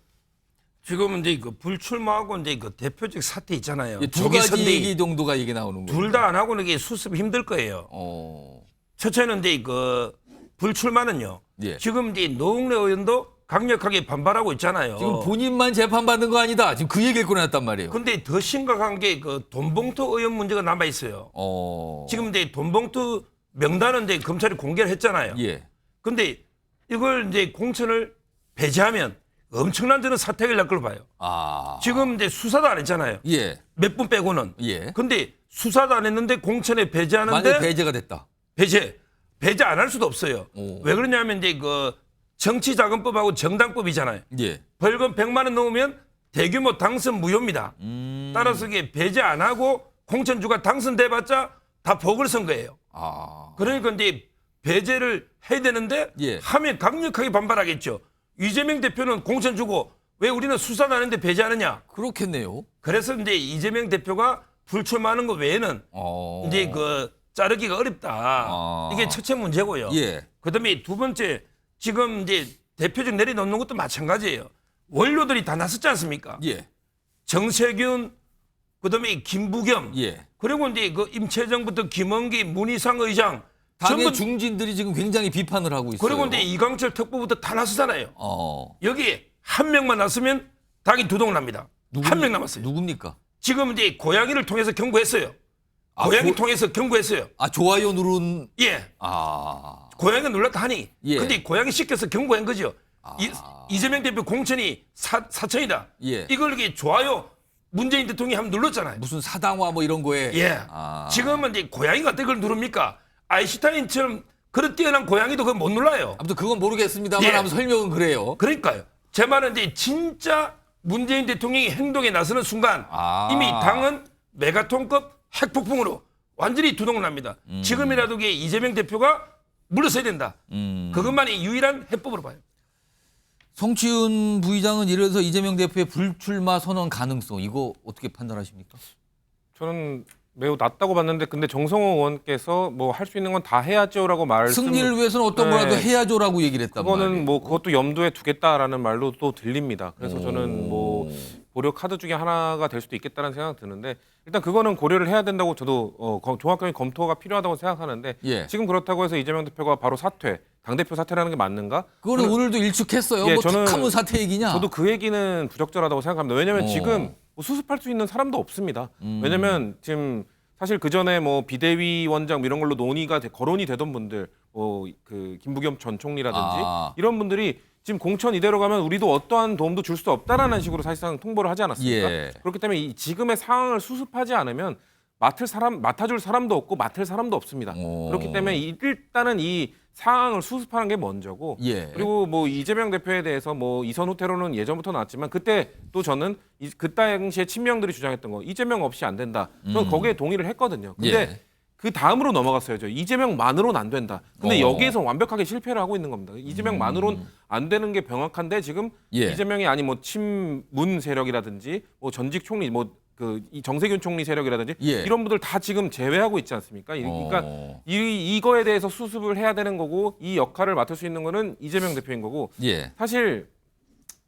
[SPEAKER 6] 지금은 이제 그 불출마하고 이제 그 대표적 사태 있잖아요.
[SPEAKER 1] 두 가지 얘기 정도가 이게 나오는 거예요.
[SPEAKER 6] 둘 다 안 하고는 이게 수습 힘들 거예요. 첫째는 이제 그 불출마는요.
[SPEAKER 1] 예.
[SPEAKER 6] 지금 이제 노웅래 의원도 강력하게 반발하고 있잖아요.
[SPEAKER 1] 지금 본인만 재판받는 거 아니다. 지금 그 얘기를 꺼내놨단 말이에요.
[SPEAKER 6] 근데 더 심각한 게 그 돈봉투 의원 문제가 남아 있어요. 지금 이제 돈봉투 명단은 이제 검찰이 공개를 했잖아요.
[SPEAKER 1] 예.
[SPEAKER 6] 근데 이걸 이제 공천을 배제하면 엄청난 저는 사태가 날 걸로 봐요. 지금 이제 수사도 안 했잖아요.
[SPEAKER 1] 예.
[SPEAKER 6] 몇 분 빼고는.
[SPEAKER 1] 예.
[SPEAKER 6] 근데 수사도 안 했는데 공천에 배제하는데
[SPEAKER 1] 만약 배제가 됐다.
[SPEAKER 6] 배제 안 할 수도 없어요. 왜 그러냐면 이제 그 정치자금법하고 정당법이잖아요.
[SPEAKER 1] 예.
[SPEAKER 6] 벌금 100만 원 넘으면 대규모 당선 무효입니다. 따라서 이게 배제 안 하고 공천주가 당선돼봤자 다 보궐선거예요. 그러니까 이제 배제를 해야 되는데 하면 강력하게 반발하겠죠. 이재명 대표는 공천 주고 왜 우리는 수사도 안 했는데 배제하느냐?
[SPEAKER 1] 그렇겠네요.
[SPEAKER 6] 그래서 이제 이재명 대표가 불출마하는 것 외에는 이제 그 자르기가 어렵다. 이게 첫째 문제고요.
[SPEAKER 1] 예.
[SPEAKER 6] 그다음에 두 번째 지금 이제 대표직 내려놓는 것도 마찬가지예요. 원료들이 다 나섰지 않습니까?
[SPEAKER 1] 예.
[SPEAKER 6] 정세균, 그다음에 김부겸,
[SPEAKER 1] 예.
[SPEAKER 6] 그리고 이제 그 임채정부터 김원기, 문희상 의장,
[SPEAKER 1] 당의
[SPEAKER 6] 전부
[SPEAKER 1] 중진들이 지금 굉장히 비판을 하고 있어요.
[SPEAKER 6] 그리고 이제 이광철 특보부터 다 나서잖아요. 여기 한 명만 났으면 당이 두동 납니다. 한 명 남았어요.
[SPEAKER 1] 누굽니까?
[SPEAKER 6] 지금 이제 고양이를 통해서 경고했어요. 고양이 통해서 경고했어요.
[SPEAKER 1] 좋아요 누른.
[SPEAKER 6] 예. 고양이가 눌렀다 하니.
[SPEAKER 1] 예.
[SPEAKER 6] 근데 고양이 시켜서 경고한 거죠. 이재명 대표 공천이 사천이다.
[SPEAKER 1] 예.
[SPEAKER 6] 이걸 이게 좋아요. 문재인 대통령이 한번 눌렀잖아요.
[SPEAKER 1] 무슨 사당화 뭐 이런 거에.
[SPEAKER 6] 예. 지금은 이제 고양이가 어떻게 그걸 누릅니까? 아인슈타인처럼 그런 뛰어난 고양이도 그걸 못 눌러요.
[SPEAKER 1] 아무튼 그건 모르겠습니다만
[SPEAKER 6] 예.
[SPEAKER 1] 아무튼 설명은 그래요.
[SPEAKER 6] 그러니까요. 제 말은 이제 진짜 문재인 대통령이 행동에 나서는 순간 이미 당은 메가톤급 핵폭풍으로 완전히 두동을 납니다. 지금이라도 이게 이재명 대표가 물러서야 된다. 그것만이 유일한 해법으로 봐요.
[SPEAKER 1] 성취윤 부의장은 이래서 이재명 대표의 불출마 선언 가능성 이거 어떻게 판단하십니까?
[SPEAKER 8] 저는 매우 낮다고 봤는데 근데 정성호 의원께서 뭐 할 수 있는 건 다 해야죠라고 말씀.
[SPEAKER 1] 승리를 위해서는 어떤 거라도 해야죠라고 얘기를 했단 말이에요.
[SPEAKER 8] 그거는 뭐 그것도 염두에 두겠다라는 말로 또 들립니다. 그래서 저는 뭐 고려 카드 중에 하나가 될 수도 있겠다는 생각 드는데 일단 그거는 고려를 해야 된다고 저도 종합적인 검토가 필요하다고 생각하는데
[SPEAKER 1] 예.
[SPEAKER 8] 지금 그렇다고 해서 이재명 대표가 바로 사퇴, 당대표 사퇴라는 게 맞는가?
[SPEAKER 1] 그거는 오늘도 일축했어요. 뭐 툭하면 사퇴 얘기냐?
[SPEAKER 8] 저도 그 얘기는 부적절하다고 생각합니다. 왜냐하면 지금 뭐 수습할 수 있는 사람도 없습니다. 왜냐하면 지금 사실 그 전에 뭐 비대위 원장 이런 걸로 논의가 거론이 되던 분들, 뭐 그 김부겸 전 총리라든지 이런 분들이 지금 공천 이대로 가면 우리도 어떠한 도움도 줄 수 없다라는 식으로 사실상 통보를 하지 않았습니까?
[SPEAKER 1] 예.
[SPEAKER 8] 그렇기 때문에 이 지금의 상황을 수습하지 않으면 맡아줄 사람도 없고 맡을 사람도 없습니다. 그렇기 때문에 일단은 이 상황을 수습하는 게 먼저고
[SPEAKER 1] 예.
[SPEAKER 8] 그리고 뭐 이재명 대표에 대해서 뭐 이선 후퇴로는 예전부터 나왔지만 그때 또 저는 그 당시에 친명들이 주장했던 거 이재명 없이 안 된다. 저는 거기에 동의를 했거든요. 근데
[SPEAKER 1] 예.
[SPEAKER 8] 그 다음으로 넘어갔어요. 저 이재명만으로는 안 된다. 근데 여기에서 완벽하게 실패를 하고 있는 겁니다. 이재명만으로는 안 되는 게 명확한데 지금 이재명이 아니 뭐 친문 세력이라든지 뭐 전직 총리 뭐 그 정세균 총리 세력이라든지 이런 분들 다 지금 제외하고 있지 않습니까? 그러니까 이거에 대해서 수습을 해야 되는 거고 이 역할을 맡을 수 있는 거는 이재명 대표인 거고 사실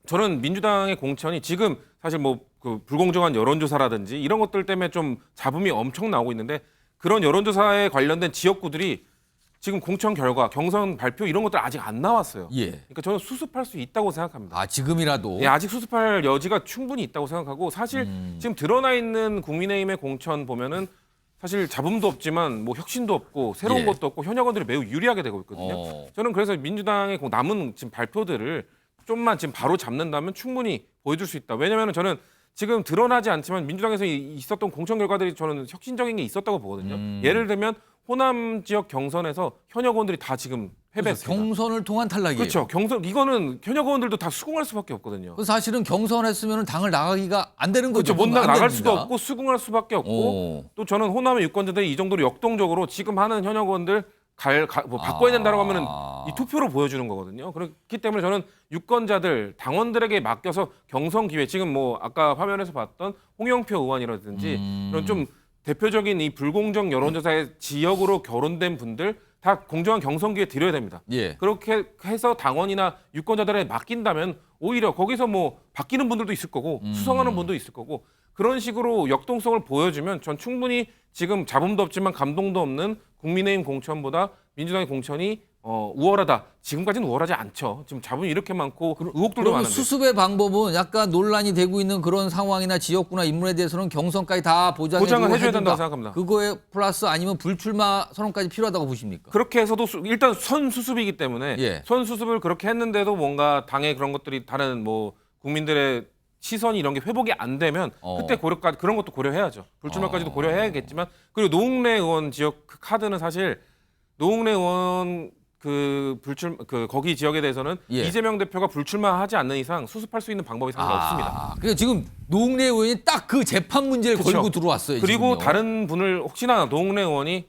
[SPEAKER 8] 저는 민주당의 공천이 지금 사실 뭐 그 불공정한 여론조사라든지 이런 것들 때문에 좀 잡음이 엄청 나오고 있는데 그런 여론조사에 관련된 지역구들이 지금 공천 결과, 경선 발표 이런 것들 아직 안 나왔어요. 그러니까 저는 수습할 수 있다고 생각합니다.
[SPEAKER 1] 지금이라도?
[SPEAKER 8] 예, 아직 수습할 여지가 충분히 있다고 생각하고 사실 지금 드러나 있는 국민의힘의 공천 보면은 사실 잡음도 없지만 뭐 혁신도 없고 새로운
[SPEAKER 1] 예.
[SPEAKER 8] 것도 없고 현역원들이 매우 유리하게 되고 있거든요. 저는 그래서 민주당의 그 남은 지금 발표들을 좀만 지금 바로 잡는다면 충분히 보여줄 수 있다. 왜냐하면 저는 지금 드러나지 않지만 민주당에서 있었던 공천 결과들이 저는 혁신적인 게 있었다고 보거든요. 예를 들면 호남 지역 경선에서 현역 의원들이 다 지금 패배했습니다.
[SPEAKER 1] 경선을 통한 탈락이에요.
[SPEAKER 8] 그렇죠. 경선 이거는 현역 의원들도 다 수긍할 수밖에 없거든요.
[SPEAKER 1] 그 사실은 경선했으면 당을 나가기가 안 되는 거죠.
[SPEAKER 8] 그렇죠. 못
[SPEAKER 1] 안
[SPEAKER 8] 나갈
[SPEAKER 1] 됩니다.
[SPEAKER 8] 수도 없고 수긍할 수밖에 없고 또 저는 호남의 유권자들이 이 정도로 역동적으로 지금 하는 현역 의원들 뭐 바꿔야 된다고 하면은 이 투표로 보여주는 거거든요. 그렇기 때문에 저는 유권자들, 당원들에게 맡겨서 경선 기회, 지금 뭐 아까 화면에서 봤던 홍영표 의원이라든지 이런 좀 대표적인 이 불공정 여론조사의 지역으로 거론된 분들 다 공정한 경선 기회 드려야 됩니다.
[SPEAKER 1] 예.
[SPEAKER 8] 그렇게 해서 당원이나 유권자들에게 맡긴다면 오히려 거기서 뭐 바뀌는 분들도 있을 거고 수성하는 분도 있을 거고 그런 식으로 역동성을 보여주면 전 충분히 지금 잡음도 없지만 감동도 없는 국민의힘 공천보다 민주당의 공천이 우월하다. 지금까지는 우월하지 않죠. 지금 잡음이 이렇게 많고 의혹들도
[SPEAKER 1] 그럼
[SPEAKER 8] 많은데.
[SPEAKER 1] 수습의 방법은 약간 논란이 되고 있는 그런 상황이나 지역구나 인물에 대해서는 경선까지 다
[SPEAKER 8] 보장을 해줘야 된다고 생각합니다.
[SPEAKER 1] 그거에 플러스 아니면 불출마 선언까지 필요하다고 보십니까?
[SPEAKER 8] 그렇게 해서도 일단 선수습이기 때문에
[SPEAKER 1] 예.
[SPEAKER 8] 선수습을 그렇게 했는데도 뭔가 당의 그런 것들이 다른 뭐 국민들의 시선이 이런 게 회복이 안 되면 그때 고려까지 그런 것도 고려해야죠. 불출마까지도 고려해야겠지만 그리고 노웅래 의원 지역 그 카드는 사실 노웅래 의원 거기 지역에 대해서는
[SPEAKER 1] 예.
[SPEAKER 8] 이재명 대표가 불출마하지 않는 이상 수습할 수 있는 방법이 상당히 없습니다.
[SPEAKER 1] 그러니까 지금 노웅래 의원이 딱 그 재판 문제를
[SPEAKER 8] 그쵸.
[SPEAKER 1] 걸고 들어왔어요.
[SPEAKER 8] 그리고
[SPEAKER 1] 지금요.
[SPEAKER 8] 다른 분을 혹시나 노웅래 의원이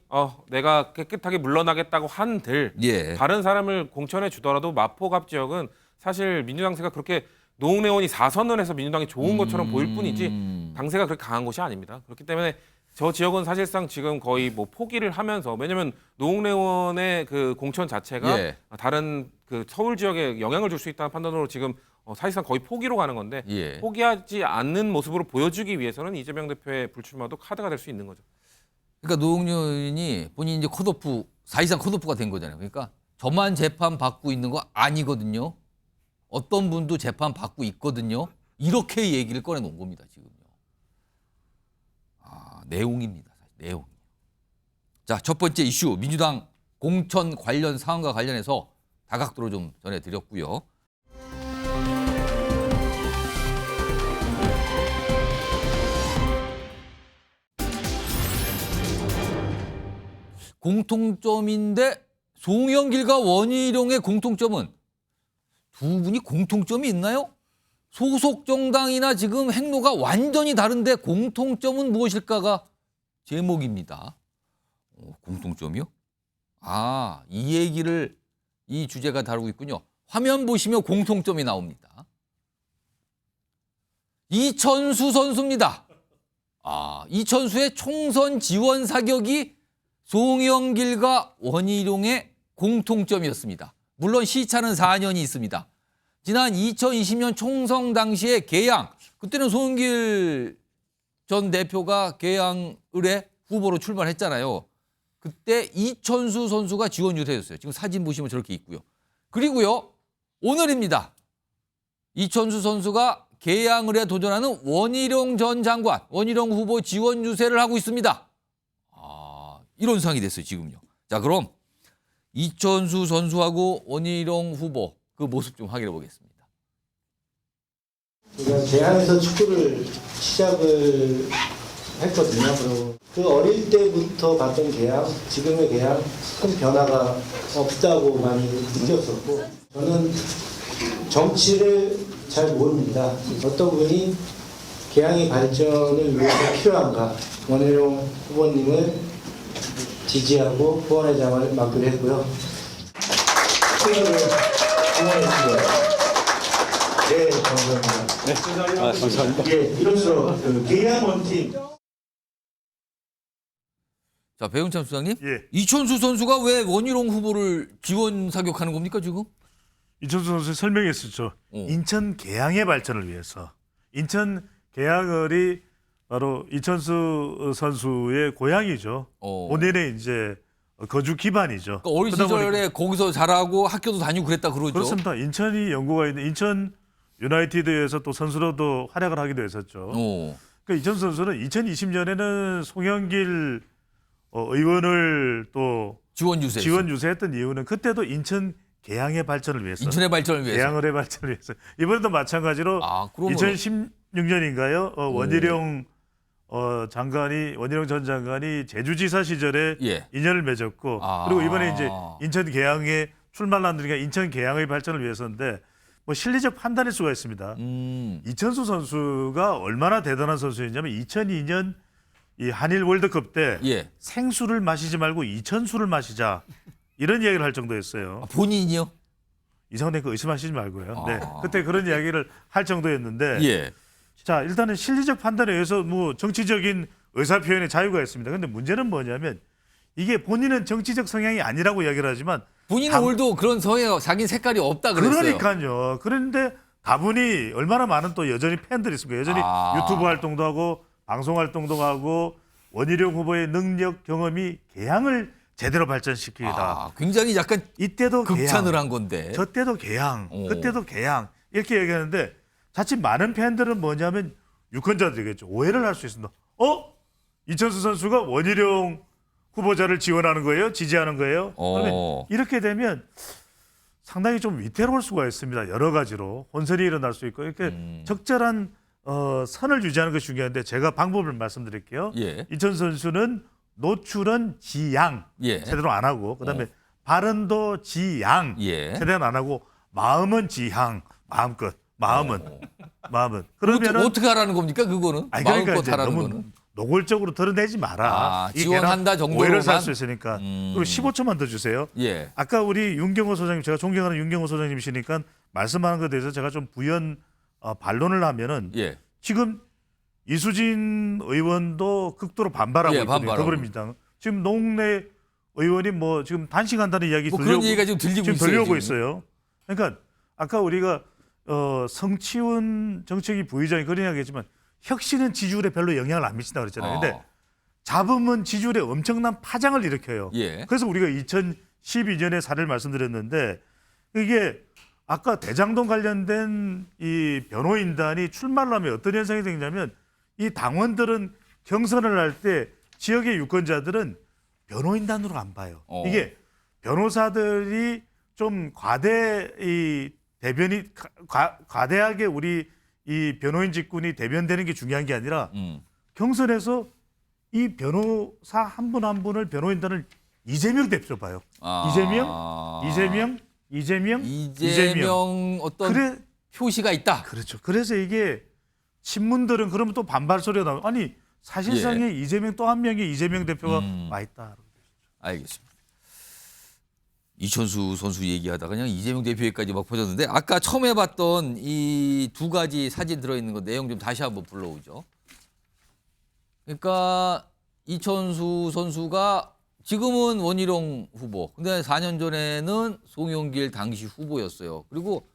[SPEAKER 8] 내가 깨끗하게 물러나겠다고 한들
[SPEAKER 1] 예.
[SPEAKER 8] 다른 사람을 공천해 주더라도 마포갑 지역은 사실 민주당세가 그렇게 노웅래 의원이 4선을 해서 민주당이 좋은 것처럼 보일 뿐이지 당세가 그렇게 강한 곳이 아닙니다. 그렇기 때문에 저 지역은 사실상 지금 거의 뭐 포기를 하면서 왜냐하면 노웅래 의원의 그 공천 자체가
[SPEAKER 1] 예.
[SPEAKER 8] 다른 그 서울 지역에 영향을 줄 수 있다는 판단으로 지금 사실상 거의 포기로 가는 건데
[SPEAKER 1] 예.
[SPEAKER 8] 포기하지 않는 모습으로 보여주기 위해서는 이재명 대표의 불출마도 카드가 될 수 있는 거죠.
[SPEAKER 1] 그러니까 노웅래 의원이 본인이 이제 컷오프 사실상 컷오프가 된 거잖아요. 그러니까 저만 재판 받고 있는 거 아니거든요. 어떤 분도 재판 받고 있거든요. 이렇게 얘기를 꺼내놓은 겁니다. 지금요. 내용입니다. 내용. 자, 첫 번째 이슈 민주당 공천 관련 사안과 관련해서 다각도로 좀 전해드렸고요. 공통점인데 송영길과 원희룡의 공통점은 두 분이 공통점이 있나요? 소속 정당이나 지금 행로가 완전히 다른데 공통점은 무엇일까가 제목입니다. 공통점이요? 이 얘기를 이 주제가 다루고 있군요. 화면 보시면 공통점이 나옵니다. 이천수 선수입니다. 이천수의 총선 지원 사격이 송영길과 원희룡의 공통점이었습니다. 물론 시차는 4년이 있습니다. 지난 2020년 총선 당시에 계양, 그때는 송영길 전 대표가 계양을에 후보로 출마했잖아요. 그때 이천수 선수가 지원 유세였어요. 지금 사진 보시면 저렇게 있고요. 그리고요, 오늘입니다. 이천수 선수가 계양을에 도전하는 원희룡 전 장관, 원희룡 후보 지원 유세를 하고 있습니다. 이런 상황이 됐어요, 지금요. 자, 그럼 이천수 선수하고 원희룡 후보 그 모습 좀 확인해 보겠습니다.
[SPEAKER 20] 제가 계양에서 축구를 시작을 했거든요. 그리고 그 어릴 때부터 봤던 계양, 지금의 계양 큰 변화가 없다고 많이 느꼈었고 저는 정치를 잘 모릅니다. 어떤 분이 계양의 발전을 위해서 필요한가 원희룡 후보님을 지지하고 후원회장을 맡기로 했고요. 네, 감사합니다. 감사합니다. 예, 이로써 계양 원팀.
[SPEAKER 1] 자, 배은참 수장님, 이천수 선수가 왜 원희룡 후보를 지원 사격하는 겁니까 지금?
[SPEAKER 9] 이천수 선수 설명했었죠. 인천 계양의 발전을 위해서. 인천 계양을이 바로 이천수 선수의 고향이죠. 본인의 이제 거주 기반이죠.
[SPEAKER 1] 그러니까 어린 시절에 거기서 자라고 학교도 다니고 그랬다 그러죠.
[SPEAKER 9] 그렇습니다. 인천이 연고가 있는 인천 유나이티드에서 또 선수로도 활약을 하기도 했었죠. 그러니까 이천수 선수는 2020년에는 송영길 의원을 또
[SPEAKER 1] 지원
[SPEAKER 9] 유세했던 이유는 그때도 인천 계양의 발전을 위해서.
[SPEAKER 1] 인천의 발전을 위해서.
[SPEAKER 9] 계양을의 발전을 위해서. 이번에도 마찬가지로 2016년인가요? 원희룡 전 장관이 제주지사 시절에 인연을 맺었고 그리고 이번에 이제 인천 계양에 출마를 한다니까 인천 계양의 발전을 위해서인데 뭐 실리적 판단일 수가 있습니다. 이천수 선수가 얼마나 대단한 선수였냐면 2002년 이 한일 월드컵 때 생수를 마시지 말고 이천수를 마시자 이런 이야기를 할 정도였어요.
[SPEAKER 1] 본인이요?
[SPEAKER 9] 이상한 거 의심하시지 말고요. 네, 그때 그런 이야기를 할 정도였는데 자 일단은 실리적 판단에 의해서 뭐 정치적인 의사 표현의 자유가 있습니다. 그런데 문제는 뭐냐면 이게 본인은 정치적 성향이 아니라고 이야기를 하지만
[SPEAKER 1] 본인은 올도 그런 성향, 자기 색깔이 없다 그랬어요.
[SPEAKER 9] 그러니까요. 그런데 다분히 얼마나 많은 또 여전히 팬들이 있습니까? 여전히 유튜브 활동도 하고 방송 활동도 하고 원희룡 후보의 능력 경험이 계양을 제대로 발전시키다.
[SPEAKER 1] 굉장히 약간
[SPEAKER 9] 이때도
[SPEAKER 1] 극찬을
[SPEAKER 9] 계양,
[SPEAKER 1] 한 건데.
[SPEAKER 9] 저 때도 계양, 그때도 계양 이렇게 얘기하는데 자칫 많은 팬들은 뭐냐면 유권자들이겠죠. 오해를 할 수 있습니다. 이천수 선수가 원희룡 후보자를 지원하는 거예요? 지지하는 거예요? 그러면 이렇게 되면 상당히 좀 위태로울 수가 있습니다. 여러 가지로 혼선이 일어날 수 있고 이렇게 적절한 선을 유지하는 것이 중요한데 제가 방법을 말씀드릴게요. 이천수 선수는 노출은 지양 제대로 안 하고 그다음에 발언도 지양 제대로 안 하고 마음은 지향 마음껏 마음은 그러면은
[SPEAKER 1] 어떻게 하라는 겁니까 그거는?
[SPEAKER 9] 그러니까
[SPEAKER 1] 마음껏 하라는
[SPEAKER 9] 너무
[SPEAKER 1] 거는?
[SPEAKER 9] 노골적으로 드러내지 마라.
[SPEAKER 1] 지원한다 정도로만
[SPEAKER 9] 오해를 살 수 있으니까. 그리고 15초만 더 주세요. 아까 우리 윤경호 소장님 제가 존경하는 윤경호 소장님이시니까 말씀하는 것에 대해서 제가 좀 부연 반론을 하면은 지금 이수진 의원도 극도로 반발하고 있거든요. 더불어민주당. 지금 노웅래 의원이 뭐 지금 단식한다는 이야기
[SPEAKER 1] 그런 얘기가 지금 들리고
[SPEAKER 9] 있어요. 그러니까 아까 우리가 성치훈 정책위 부의장이 그런 이야기했지만 혁신은 지지율에 별로 영향을 안 미친다고 그랬잖아요. 근데 잡음은 지지율에 엄청난 파장을 일으켜요. 그래서 우리가 2012년에 사례를 말씀드렸는데 이게 아까 대장동 관련된 이 변호인단이 출마를 하면 어떤 현상이 생기냐면 이 당원들은 경선을 할 때 지역의 유권자들은 변호인단으로 안 봐요. 이게 변호사들이 좀 과대하게 우리 이 변호인 직군이 대변되는 게 중요한 게 아니라 경선에서 이 변호사 한 분 한 분을 변호인단을 이재명 대표 봐요. 이재명
[SPEAKER 1] 어떤 표시가 있다.
[SPEAKER 9] 그렇죠. 그래서 이게 신문들은 그러면 또 반발 소리가 나오고 아니 사실상의 이재명 또 한 명의 이재명 대표가 와 있다.
[SPEAKER 1] 알겠습니다. 이천수 선수 얘기하다가 그냥 이재명 대표에까지 막 퍼졌는데 아까 처음에 봤던 이 두 가지 사진 들어있는 거 내용 좀 다시 한번 불러오죠. 그러니까 이천수 선수가 지금은 원희룡 후보, 근데 4년 전에는 송영길 당시 후보였어요. 그리고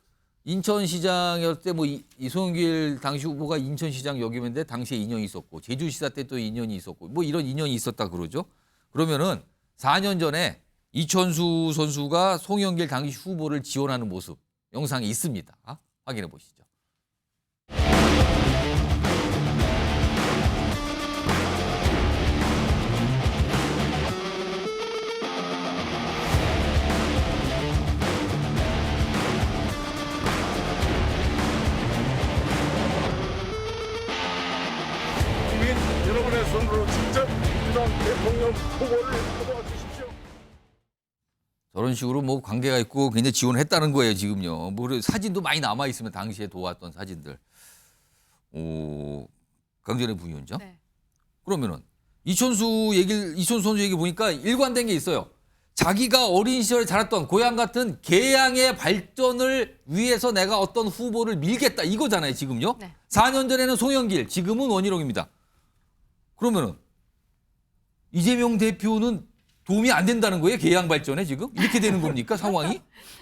[SPEAKER 1] 인천시장이었을 때 뭐 이 송영길 당시 후보가 인천시장 역임인데 당시에 인연이 있었고 제주시사 때 또 인연이 있었고 뭐 이런 인연이 있었다 그러죠. 그러면은 4년 전에 이천수 선수가 송영길 당시 후보를 지원하는 모습 영상이 있습니다. 확인해 보시죠.
[SPEAKER 21] 여러분의 손으로 직접 민주당 대통령 후보를 뽑아 주십시오.
[SPEAKER 1] 저런 식으로 뭐 관계가 있고 굉장히 지원했다는 거예요 지금요. 뭐 사진도 많이 남아 있으면 당시에 도왔던 사진들. 강전의 부위원장. 그러면은 이천수 선수 얘기 보니까 일관된 게 있어요. 자기가 어린 시절에 자랐던 고향 같은 계양의 발전을 위해서 내가 어떤 후보를 밀겠다 이거잖아요 지금요. 4년 전에는 송영길, 지금은 원희룡입니다. 그러면은 이재명 대표는 도움이 안 된다는 거예요? 개항 발전에 지금? 이렇게 되는 겁니까? 상황이?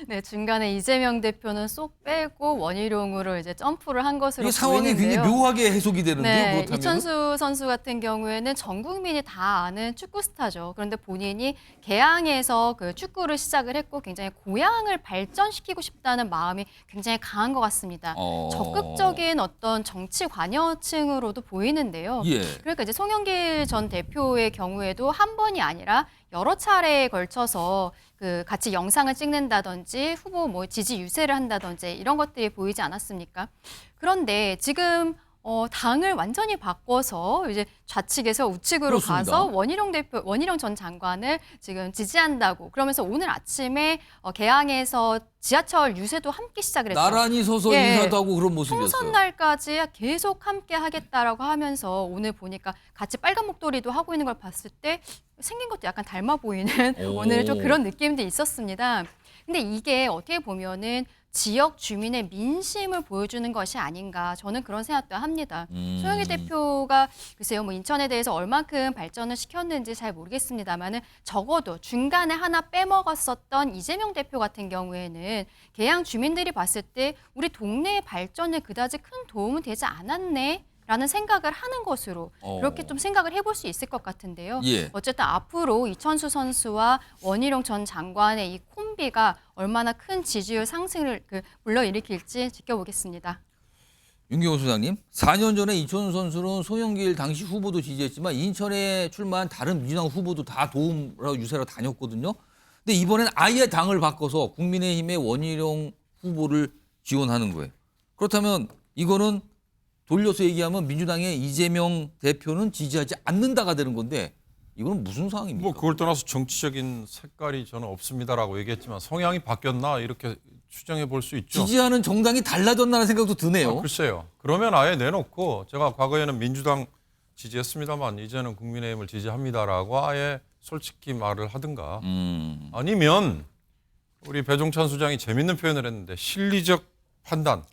[SPEAKER 13] 네, 중간에 이재명 대표는 쏙 빼고 원희룡으로 이제 점프를 한 것으로
[SPEAKER 1] 이 상황이
[SPEAKER 13] 보이는데요.
[SPEAKER 1] 굉장히 묘하게 해석이 되는데요.
[SPEAKER 13] 네,
[SPEAKER 1] 그렇다면
[SPEAKER 13] 이천수 선수 같은 경우에는 전 국민이 다 아는 축구 스타죠. 그런데 본인이 개항에서 그 축구를 시작을 했고 굉장히 고향을 발전시키고 싶다는 마음이 굉장히 강한 것 같습니다. 적극적인 어떤 정치 관여층으로도 보이는데요.
[SPEAKER 1] 예.
[SPEAKER 13] 그러니까 이제 송영길 전 대표의 경우에도 한 번이 아니라 여러 차례에 걸쳐서 그 같이 영상을 찍는다든지 후보 뭐 지지 유세를 한다든지 이런 것들이 보이지 않았습니까? 그런데 지금 당을 완전히 바꿔서 이제 좌측에서 우측으로
[SPEAKER 1] 그렇습니다.
[SPEAKER 13] 가서 원희룡 전 장관을 지금 지지한다고 그러면서 오늘 아침에 개항에서 지하철 유세도 함께 시작을 했어요.
[SPEAKER 1] 나란히 서서 인사도 하고 그런 모습이었어요.
[SPEAKER 13] 총선 날까지 계속 함께 하겠다라고 하면서 오늘 보니까 같이 빨간 목도리도 하고 있는 걸 봤을 때 생긴 것도 약간 닮아 보이는 오늘 좀 그런 느낌도 있었습니다. 근데 이게 어떻게 보면은 지역 주민의 민심을 보여주는 것이 아닌가 저는 그런 생각도 합니다. 송영길 대표가 글쎄요 뭐 인천에 대해서 얼만큼 발전을 시켰는지 잘 모르겠습니다만은 적어도 중간에 하나 빼먹었었던 이재명 대표 같은 경우에는 개항 주민들이 봤을 때 우리 동네의 발전에 그다지 큰 도움은 되지 않았네. 라는 생각을 하는 것으로 그렇게 좀 생각을 해볼 수 있을 것 같은데요.
[SPEAKER 1] 예.
[SPEAKER 13] 어쨌든 앞으로 이천수 선수와 원희룡 전 장관의 이 콤비가 얼마나 큰 지지율 상승을 불러일으킬지 지켜보겠습니다.
[SPEAKER 1] 윤경호 소장님, 4년 전에 이천수 선수는 송영길 당시 후보도 지지했지만 인천에 출마한 다른 민주당 후보도 다 도움으로 유세로 다녔거든요. 근데 이번엔 아예 당을 바꿔서 국민의힘의 원희룡 후보를 지원하는 거예요. 그렇다면 이거는 돌려서 얘기하면 민주당의 이재명 대표는 지지하지 않는다가 되는 건데 이거는 무슨 상황입니까?
[SPEAKER 14] 뭐 그걸 떠나서 정치적인 색깔이 저는 없습니다라고 얘기했지만 성향이 바뀌었나 이렇게 추정해 볼 수 있죠.
[SPEAKER 1] 지지하는 정당이 달라졌나라는 생각도 드네요.
[SPEAKER 14] 글쎄요. 그러면 아예 내놓고 제가 과거에는 민주당 지지했습니다만 이제는 국민의힘을 지지합니다라고 아예 솔직히 말을 하든가 아니면 우리 배종찬 소장이 재밌는 표현을 했는데 실리적 판단.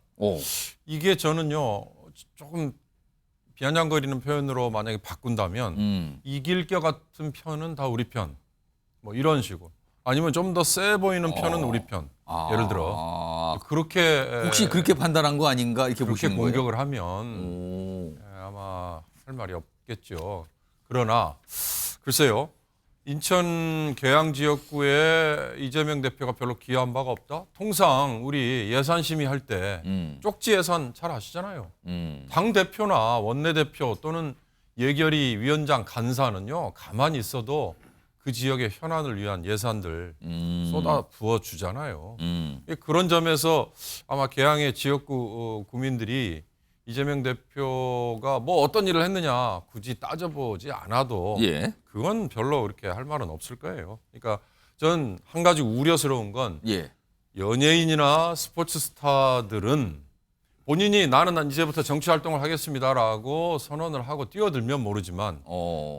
[SPEAKER 14] 이게 저는요. 조금 비아냥거리는 표현으로 만약에 바꾼다면 이길 것 같은 편은 다 우리 편. 뭐 이런 식으로. 아니면 좀 더 세 보이는 편은 우리 편. 예를 들어. 그렇게
[SPEAKER 1] 혹시 그렇게 판단한 거 아닌가 이렇게 보시는 거예요?
[SPEAKER 14] 공격을 하면 아마 할 말이 없겠죠. 그러나 글쎄요. 인천 계양 지역구에 이재명 대표가 별로 기여한 바가 없다? 통상 우리 예산 심의할 때 쪽지 예산 잘 아시잖아요. 당 대표나 원내대표 또는 예결위 위원장 간사는요. 가만히 있어도 그 지역의 현안을 위한 예산들 쏟아 부어주잖아요. 그런 점에서 아마 계양의 지역구 구민들이 이재명 대표가 뭐 어떤 일을 했느냐 굳이 따져보지 않아도 그건 별로 그렇게 할 말은 없을 거예요. 그러니까 전 한 가지 우려스러운 건 연예인이나 스포츠 스타들은 본인이 나는 이제부터 정치 활동을 하겠습니다라고 선언을 하고 뛰어들면 모르지만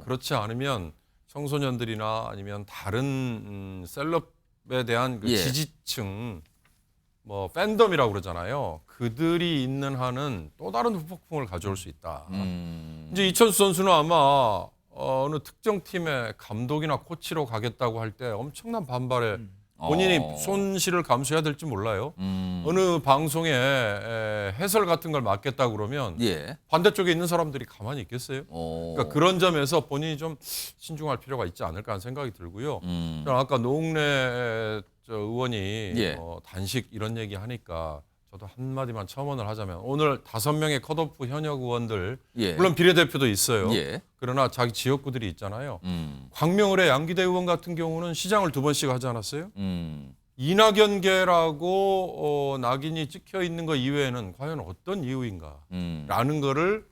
[SPEAKER 14] 그렇지 않으면 청소년들이나 아니면 다른 셀럽에 대한 그 지지층 뭐 팬덤이라고 그러잖아요. 그들이 있는 한은 또 다른 후폭풍을 가져올 수 있다. 이제 이천수 선수는 아마 어느 특정 팀의 감독이나 코치로 가겠다고 할 때 엄청난 반발에 본인이 손실을 감수해야 될지 몰라요. 어느 방송에 해설 같은 걸 맡겠다고 그러면 반대쪽에 있는 사람들이 가만히 있겠어요? 그러니까 그런 점에서 본인이 좀 신중할 필요가 있지 않을까 하는 생각이 들고요. 아까 노웅래 의원이 단식 이런 얘기 하니까 저도 한마디만 첨언을 하자면 오늘 5명의 컷오프 현역 의원들 물론 비례대표도 있어요. 그러나 자기 지역구들이 있잖아요. 광명을의 양기대 의원 같은 경우는 시장을 2번씩 하지 않았어요? 이낙연계라고 낙인이 찍혀 있는 거 이외에는 과연 어떤 이유인가 라는 거를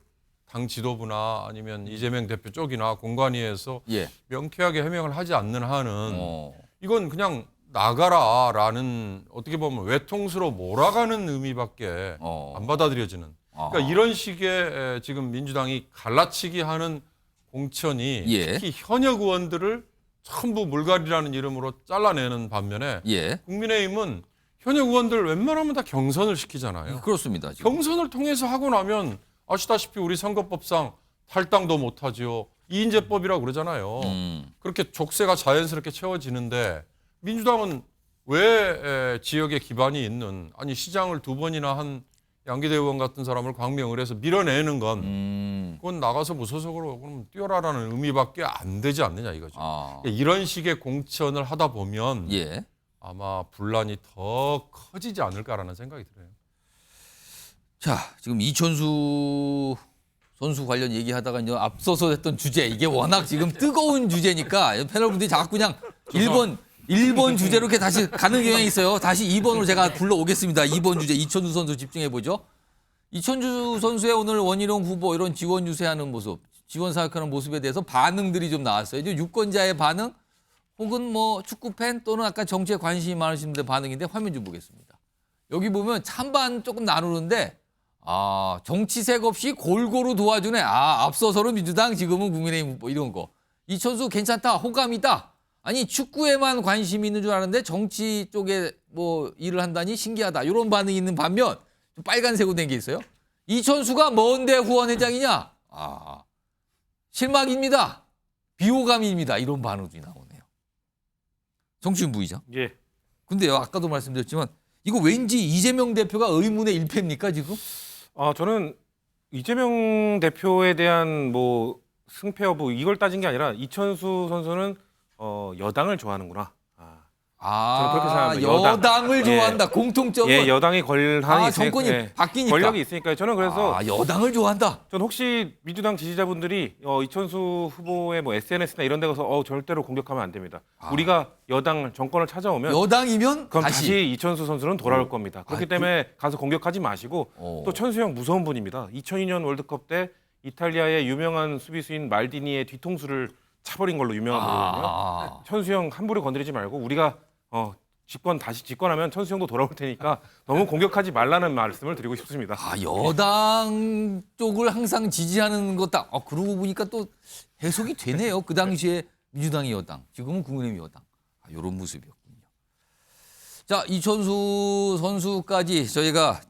[SPEAKER 14] 당 지도부나 아니면 이재명 대표 쪽이나 공관위에서 명쾌하게 해명을 하지 않는 한은 이건 그냥 나가라라는 어떻게 보면 외통수로 몰아가는 의미밖에 안 받아들여지는. 그러니까 이런 식의 지금 민주당이 갈라치기 하는 공천이 특히 현역 의원들을 전부 물갈이라는 이름으로 잘라내는 반면에 국민의힘은 현역 의원들 웬만하면 다 경선을 시키잖아요.
[SPEAKER 1] 그렇습니다. 지금.
[SPEAKER 14] 경선을 통해서 하고 나면 아시다시피 우리 선거법상 탈당도 못하지요. 이인제법이라고 그러잖아요. 그렇게 족쇄가 자연스럽게 채워지는데 민주당은 왜 지역에 기반이 있는 아니 시장을 2번이나 한 양기대 의원 같은 사람을 광명을 해서 밀어내는 건 그건 나가서 무소속으로 그럼 뛰어라라는 의미밖에 안 되지 않느냐 이거죠. 이런 식의 공천을 하다 보면 아마 분란이 더 커지지 않을까라는 생각이 들어요.
[SPEAKER 1] 자, 지금 이천수 선수 관련 얘기하다가 이제 앞서서 했던 주제 이게 워낙 지금 뜨거운 주제니까 패널분들이 자꾸 그냥 1번 주제로 이렇게 다시 가는 경향이 있어요. 다시 2번으로 제가 불러오겠습니다. 2번 주제 이천수 선수 집중해 보죠. 이천수 선수의 오늘 원희룡 후보 이런 지원 유세하는 모습, 지원 사역하는 모습에 대해서 반응들이 좀 나왔어요. 이제 유권자의 반응 혹은 뭐 축구 팬 또는 아까 정치에 관심이 많으신 분들 반응인데 화면 좀 보겠습니다. 여기 보면 찬반 조금 나누는데 정치색 없이 골고루 도와주네. 앞서서는 민주당, 지금은 국민의힘 후보 이런 거. 이천수 괜찮다, 호감이다. 아니 축구에만 관심이 있는 줄 알았는데 정치 쪽에 뭐 일을 한다니 신기하다. 이런 반응이 있는 반면 좀 빨간색으로 된 게 있어요. 이천수가 뭔데 후원회장이냐? 실망입니다. 비호감입니다. 이런 반응이 나오네요. 정치인 부의장.
[SPEAKER 8] 예.
[SPEAKER 1] 근데요, 아까도 말씀드렸지만 이거 왠지 이재명 대표가 의문의 일패입니까 지금?
[SPEAKER 8] 저는 이재명 대표에 대한 뭐 승패 여부 이걸 따진 게 아니라 이천수 선수는 여당을 좋아하는구나. 저는 그렇게 생각합니다.
[SPEAKER 1] 여당을 좋아한다. 공통점은
[SPEAKER 8] 여당이
[SPEAKER 1] 정권이 바뀌니까
[SPEAKER 8] 권력이 있으니까요. 저는 그래서
[SPEAKER 1] 여당을 좋아한다.
[SPEAKER 8] 저는 혹시 민주당 지지자분들이 이천수 후보의 뭐 SNS나 이런 데 가서 절대로 공격하면 안 됩니다. 우리가 여당 정권을 찾아오면
[SPEAKER 1] 여당이면
[SPEAKER 8] 그럼 다시 이천수 선수는 돌아올 겁니다. 그렇기 때문에 가서 공격하지 마시고 또 천수형 무서운 분입니다. 2002년 월드컵 때 이탈리아의 유명한 수비수인 말디니의 뒤통수를 차버린 걸로 유명하거든요. 천수형 함부로 건드리지 말고 우리가 다시 집권하면 천수형도 돌아올 테니까 너무 공격하지 말라는 말씀을 드리고 싶습니다.
[SPEAKER 1] 여당 쪽을 항상 지지하는 것다. 그러고 보니까 또 해석이 되네요. 그 당시에 민주당이 여당, 지금은 국민의힘이 여당. 이런 모습이었군요. 자, 이천수 선수까지 저희가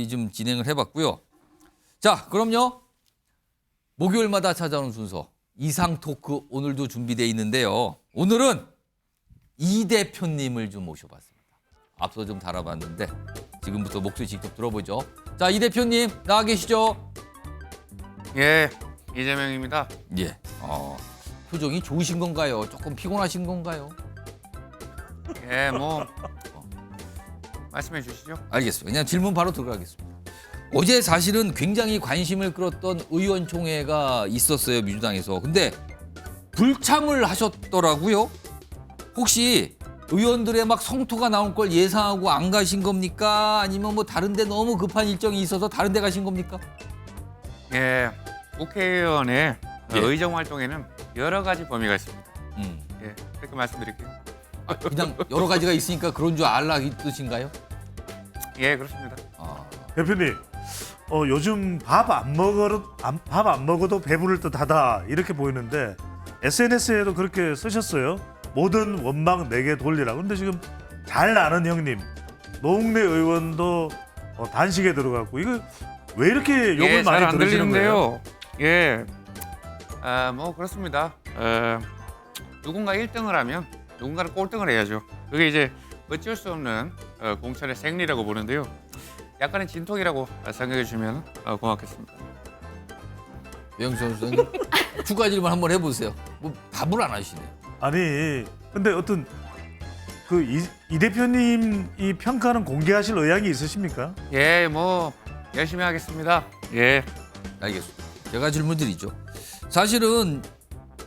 [SPEAKER 1] 좀 진행을 해봤고요. 자, 그럼요. 목요일마다 찾아오는 순서 이상 토크 오늘도 준비되어 있는데요. 오늘은 이 대표님을 좀 모셔봤습니다. 앞서 좀 다뤄봤는데 지금부터 목소리 직접 들어보죠. 자, 이 대표님 나와 계시죠?
[SPEAKER 3] 예, 이재명입니다.
[SPEAKER 1] 예. 표정이 좋으신 건가요? 조금 피곤하신 건가요?
[SPEAKER 3] 예, 뭐 말씀해 주시죠.
[SPEAKER 1] 알겠습니다. 그냥 질문 바로 들어가겠습니다. 어제 사실은 굉장히 관심을 끌었던 의원총회가 있었어요, 민주당에서. 근데 불참을 하셨더라고요. 혹시 의원들의 막 성토가 나올 걸 예상하고 안 가신 겁니까? 아니면 뭐 다른 데 너무 급한 일정이 있어서 다른 데 가신 겁니까?
[SPEAKER 3] 예, 국회의원의 의정 활동에는 여러 가지 범위가 있습니다. 예, 그렇게 말씀드릴게요.
[SPEAKER 1] 그냥 여러 가지가 있으니까 그런 줄 알라 이 뜻인가요?
[SPEAKER 3] 예, 그렇습니다.
[SPEAKER 9] 대표님, 요즘 밥 안 먹어도 배부를 듯하다 이렇게 보이는데 SNS에도 그렇게 쓰셨어요. 모든 원망 내게 돌리라. 근데 지금 잘 아는 형님 노웅래 의원도 단식에 들어갔고 이거 왜 이렇게 욕을 많이 들으시는 거예요?
[SPEAKER 3] 예, 뭐 그렇습니다. 누군가 1등을 하면 누군가는 꼴등을 해야죠. 그게 이제 어쩔 수 없는 공천의 생리라고 보는데요. 약간의 진통이라고 생각해 주시면 고맙겠습니다.
[SPEAKER 1] 배영수 선수님 추가 질문 한번 해보세요. 뭐 답을 안 하시네요.
[SPEAKER 9] 아니 근데 어떤 이 대표님 이 평가는 공개하실 의향이 있으십니까?
[SPEAKER 3] 예, 뭐 열심히 하겠습니다. 예,
[SPEAKER 1] 알겠습니다. 제가 질문 드리죠. 사실은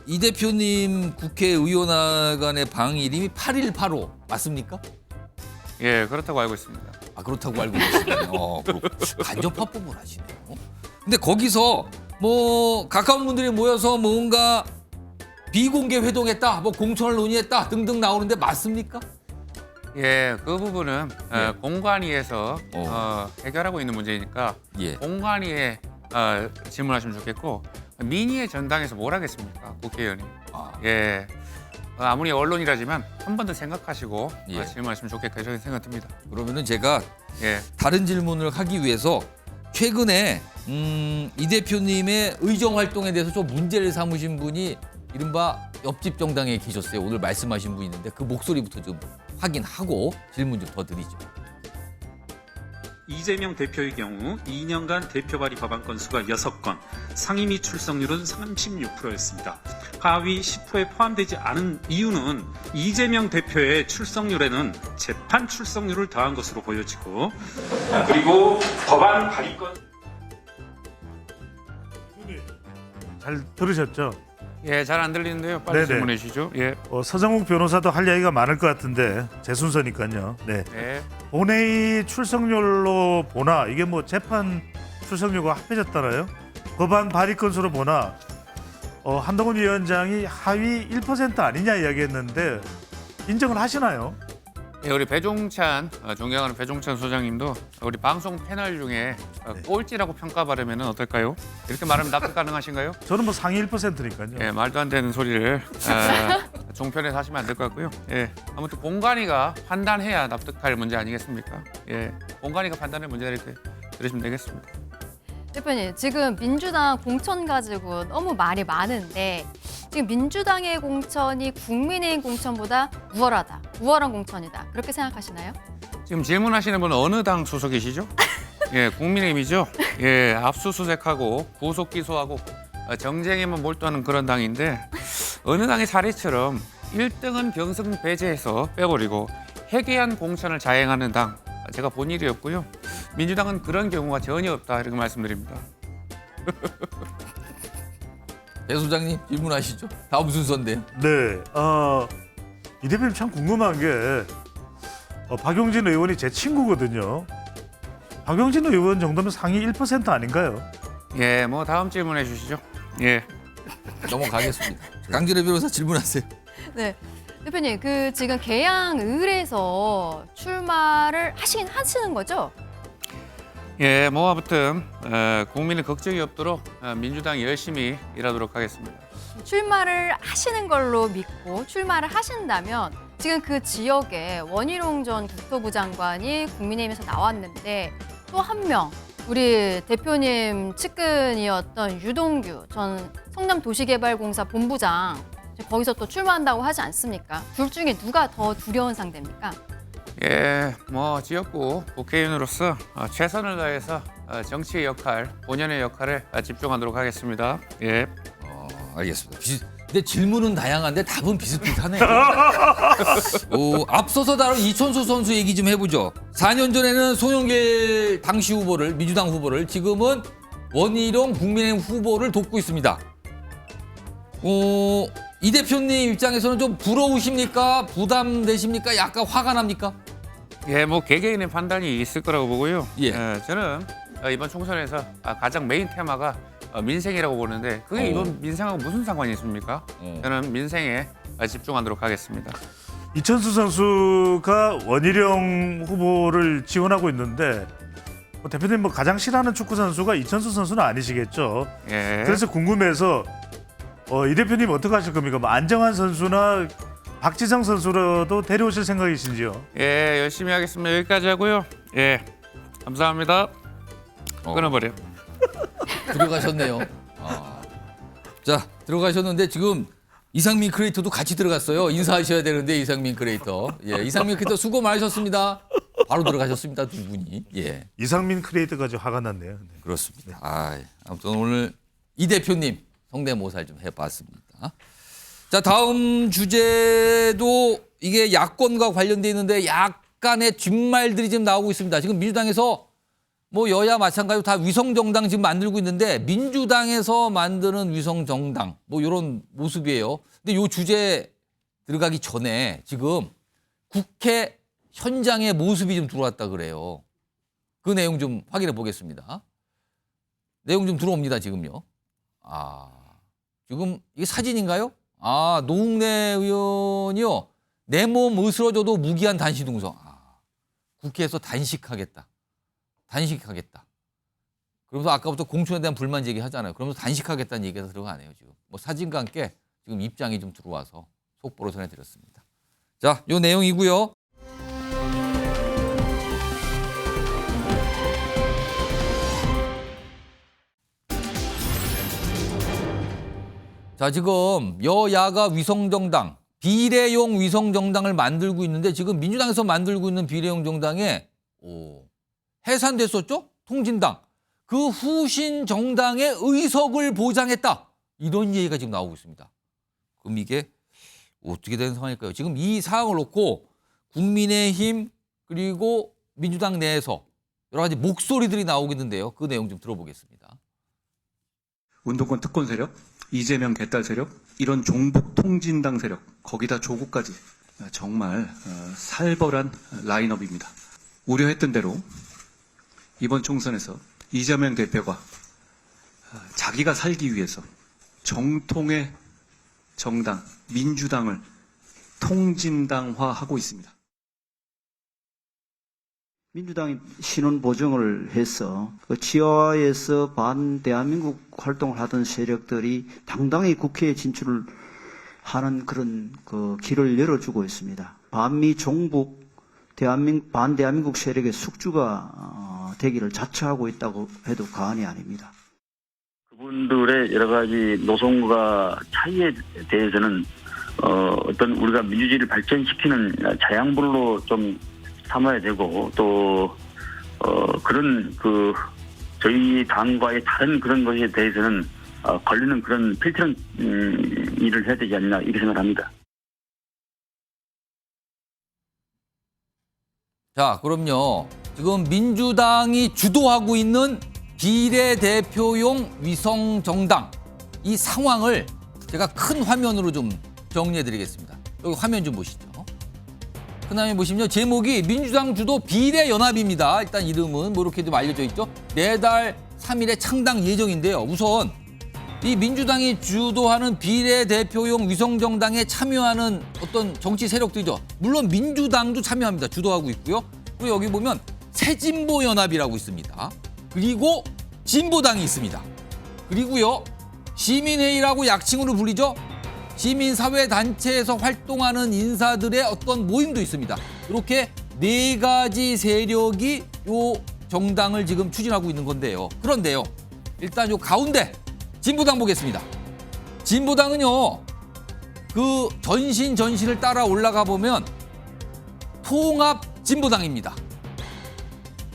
[SPEAKER 1] 이 대표님 국회의원간의 방일임이 8.185 맞습니까?
[SPEAKER 3] 예, 그렇다고 알고 있습니다.
[SPEAKER 1] 그렇다고 알고 계시네요. 간접 합법을 하시네요. 근데 거기서 뭐 가까운 분들이 모여서 뭔가 비공개 회동했다, 뭐 공천을 논의했다 등등 나오는데 맞습니까?
[SPEAKER 3] 예, 그 부분은 공관위에서 해결하고 있는 문제니까 공관위에 질문하시면 좋겠고 민의의 전당에서 뭘 하겠습니까, 국회의원이. 예, 아무리 언론이라지만 한 번 더 생각하시고 질문하시면 좋겠다 이렇게 생각됩니다.
[SPEAKER 1] 그러면은 제가 다른 질문을 하기 위해서 최근에 이 대표님의 의정 활동에 대해서 좀 문제를 삼으신 분이 이른바 옆집 정당에 계셨어요. 오늘 말씀하신 분이 있는데 그 목소리부터 좀 확인하고 질문 좀 더 드리죠.
[SPEAKER 12] 이재명 대표의 경우 2년간 대표 발의 법안 건수가 6건, 상임위 출석률은 36%였습니다. 하위 10%에 포함되지 않은 이유는 이재명 대표의 출석률에는 재판 출석률을 더한 것으로 보여지고, 그리고 법안 발의 건
[SPEAKER 9] 잘 들으셨죠?
[SPEAKER 3] 예, 잘 안 들리는데요. 빨리
[SPEAKER 9] 네네.
[SPEAKER 3] 질문해 주시죠. 예.
[SPEAKER 9] 서정욱 변호사도 할 이야기가 많을 것 같은데 제 순서니까요. 네.
[SPEAKER 3] 네.
[SPEAKER 9] 본회의 출석률로 보나 이게 뭐 재판 출석률과 합해졌잖아요. 법안 발의 건수로 보나 한동훈 위원장이 하위 1% 아니냐 이야기했는데 인정을 하시나요?
[SPEAKER 3] 예, 우리 배종찬 존경하는 배종찬 소장님도 우리 방송 패널 중에 꼴찌라고 평가받으면 어떨까요? 이렇게 말하면 납득 가능하신가요?
[SPEAKER 9] 저는 뭐 상위 1%니까요.
[SPEAKER 3] 예, 말도 안 되는 소리를 종편에서 하시면 안 될 것 같고요. 예, 아무튼 공관위가 판단해야 납득할 문제 아니겠습니까? 예, 공관위가 판단할 문제다 이렇게 들으시면 되겠습니다.
[SPEAKER 13] 대표님, 지금 민주당 공천 가지고 너무 말이 많은데 지금 민주당의 공천이 국민의힘 공천보다 우월한 공천이다. 그렇게 생각하시나요?
[SPEAKER 3] 지금 질문하시는 분은 어느 당 소속이시죠? 예, 국민의힘이죠. 예, 압수수색하고 구속 기소하고 정쟁에만 몰두하는 그런 당인데 어느 당의 사례처럼 1등은 경선 배제해서 빼버리고 해괴한 공천을 자행하는 당, 제가 본 일이 없고요. 민주당은 그런 경우가 전혀 없다 이렇게 말씀드립니다.
[SPEAKER 1] 배 소장님 질문하시죠. 다음 순서인데요.
[SPEAKER 9] 네. 이 대표님 참 궁금한 게 박용진 의원이 제 친구거든요. 박용진 의원 정도면 상위 1% 아닌가요?
[SPEAKER 3] 예, 뭐 다음 질문해 주시죠. 예.
[SPEAKER 1] 넘어가겠습니다. 강진호 변호사 질문하세요.
[SPEAKER 13] 네. 대표님, 그 지금 계양을에서 출마를 하시는 거죠?
[SPEAKER 3] 예, 뭐 아무튼 국민의 걱정이 없도록 민주당이 열심히 일하도록 하겠습니다.
[SPEAKER 13] 출마를 하시는 걸로 믿고 출마를 하신다면 지금 그 지역에 원희룡 전 국토부 장관이 국민의힘에서 나왔는데 또 한 명 우리 대표님 측근이었던 유동규 전 성남도시개발공사 본부장 거기서 또 출마한다고 하지 않습니까? 둘 중에 누가 더 두려운 상대입니까?
[SPEAKER 3] 예, 뭐 지역구 국회의원으로서 최선을 다해서 정치의 역할, 본연의 역할에 집중하도록 하겠습니다. 예.
[SPEAKER 1] 알겠습니다. 근데 질문은 다양한데 답은 비슷비슷하네요. 앞서서 다룬 이천수 선수 얘기 좀 해보죠. 4년 전에는 송영길 당시 후보를, 민주당 후보를, 지금은 원희룡 국민의힘 후보를 돕고 있습니다. 이 대표님 입장에서는 좀 부러우십니까? 부담되십니까? 약간 화가 납니까?
[SPEAKER 3] 예, 뭐 개개인의 판단이 있을 거라고 보고요.
[SPEAKER 1] 예.
[SPEAKER 3] 저는 이번 총선에서 가장 메인 테마가 민생이라고 보는데 그게 이번 민생하고 무슨 상관이 있습니까? 저는 민생에 집중하도록 하겠습니다.
[SPEAKER 9] 이천수 선수가 원희룡 후보를 지원하고 있는데 대표님 뭐 가장 싫어하는 축구 선수가 이천수 선수는 아니시겠죠?
[SPEAKER 3] 예.
[SPEAKER 9] 그래서 궁금해서 이 대표님 어떻게 하실 겁니까? 뭐 안정환 선수나 박지성 선수라도 데려오실 생각이신지요?
[SPEAKER 3] 예, 열심히 하겠습니다. 여기까지 하고요. 예, 감사합니다. 끊어버려.
[SPEAKER 1] 들어가셨네요. 자, 들어가셨는데 지금 이상민 크리에이터도 같이 들어갔어요. 인사하셔야 되는데 이상민 크리에이터. 예, 이상민 크리에이터 수고 많으셨습니다. 바로 들어가셨습니다, 두 분이. 예.
[SPEAKER 9] 이상민 크리에이터까지 화가 났네요. 네.
[SPEAKER 1] 그렇습니다. 아무튼 오늘 이 대표님 성대모사를 좀 해봤습니다. 자, 다음 주제도 이게 야권과 관련돼 있는데 약간의 뒷말들이 지금 나오고 있습니다. 지금 민주당에서 뭐 여야 마찬가지로 다 위성정당 지금 만들고 있는데 민주당에서 만드는 위성정당 뭐 이런 모습이에요. 근데 요 주제 들어가기 전에 지금 국회 현장의 모습이 좀 들어왔다 그래요. 그 내용 좀 확인해 보겠습니다. 내용 좀 들어옵니다, 지금요. 지금 이게 사진인가요? 노웅래 의원이요. 내 몸 으스러져도 무기한 단시둥성. 국회에서 단식하겠다. 그러면서 아까부터 공천에 대한 불만 제기하잖아요. 그러면서 단식하겠다는 얘기가 들어가네요, 지금. 뭐 사진과 함께 지금 입장이 좀 들어와서 속보로 전해드렸습니다. 자, 요 내용이고요. 자, 지금 여야가 위성정당, 비례용 위성정당을 만들고 있는데 지금 민주당에서 만들고 있는 비례용 정당에 해산됐었죠? 통진당. 그 후신 정당의 의석을 보장했다. 이런 얘기가 지금 나오고 있습니다. 그럼 이게 어떻게 된 상황일까요? 지금 이 상황을 놓고 국민의힘 그리고 민주당 내에서 여러 가지 목소리들이 나오고 있는데요. 그 내용 좀 들어보겠습니다.
[SPEAKER 11] 운동권 특권 세력, 이재명 개딸 세력, 이런 종북 통진당 세력, 거기다 조국까지 정말 살벌한 라인업입니다. 우려했던 대로 이번 총선에서 이재명 대표가 자기가 살기 위해서 정통의 정당, 민주당을 통진당화하고 있습니다.
[SPEAKER 4] 민주당이 신원 보정을 해서 지하에서 반대한민국 활동을 하던 세력들이 당당히 국회에 진출을 하는 그런 길을 열어주고 있습니다. 반미 종북 반대한민국 세력의 숙주가 되기를 자처하고 있다고 해도 과언이 아닙니다.
[SPEAKER 22] 그분들의 여러 가지 노선과 차이에 대해서는 어떤 우리가 민주주의를 발전시키는 자양분으로 좀 삼아야 되고 또 그런 저희 당과의 다른 그런 것에 대해서는 걸리는 그런 필터링 일을 해야 되지 않나 이렇게 생각합니다.
[SPEAKER 1] 자, 그럼요. 지금 민주당이 주도하고 있는 비례대표용 위성정당 이 상황을 제가 큰 화면으로 좀 정리해드리겠습니다. 여기 화면 좀 보시죠. 그 다음에 보시면요. 제목이 민주당 주도 비례연합입니다. 일단 이름은 뭐 이렇게 좀 알려져 있죠. 내달 3일에 창당 예정인데요. 우선 이 민주당이 주도하는 비례대표용 위성정당에 참여하는 어떤 정치 세력들이죠. 물론 민주당도 참여합니다. 주도하고 있고요. 그리고 여기 보면 새진보연합이라고 있습니다. 그리고 진보당이 있습니다. 그리고요. 시민회의라고 약칭으로 불리죠. 시민사회단체에서 활동하는 인사들의 어떤 모임도 있습니다. 이렇게 네 가지 세력이 요 정당을 지금 추진하고 있는 건데요. 그런데요. 일단 요 가운데 진보당 보겠습니다. 진보당은요. 그 전신을 따라 올라가 보면 통합진보당입니다.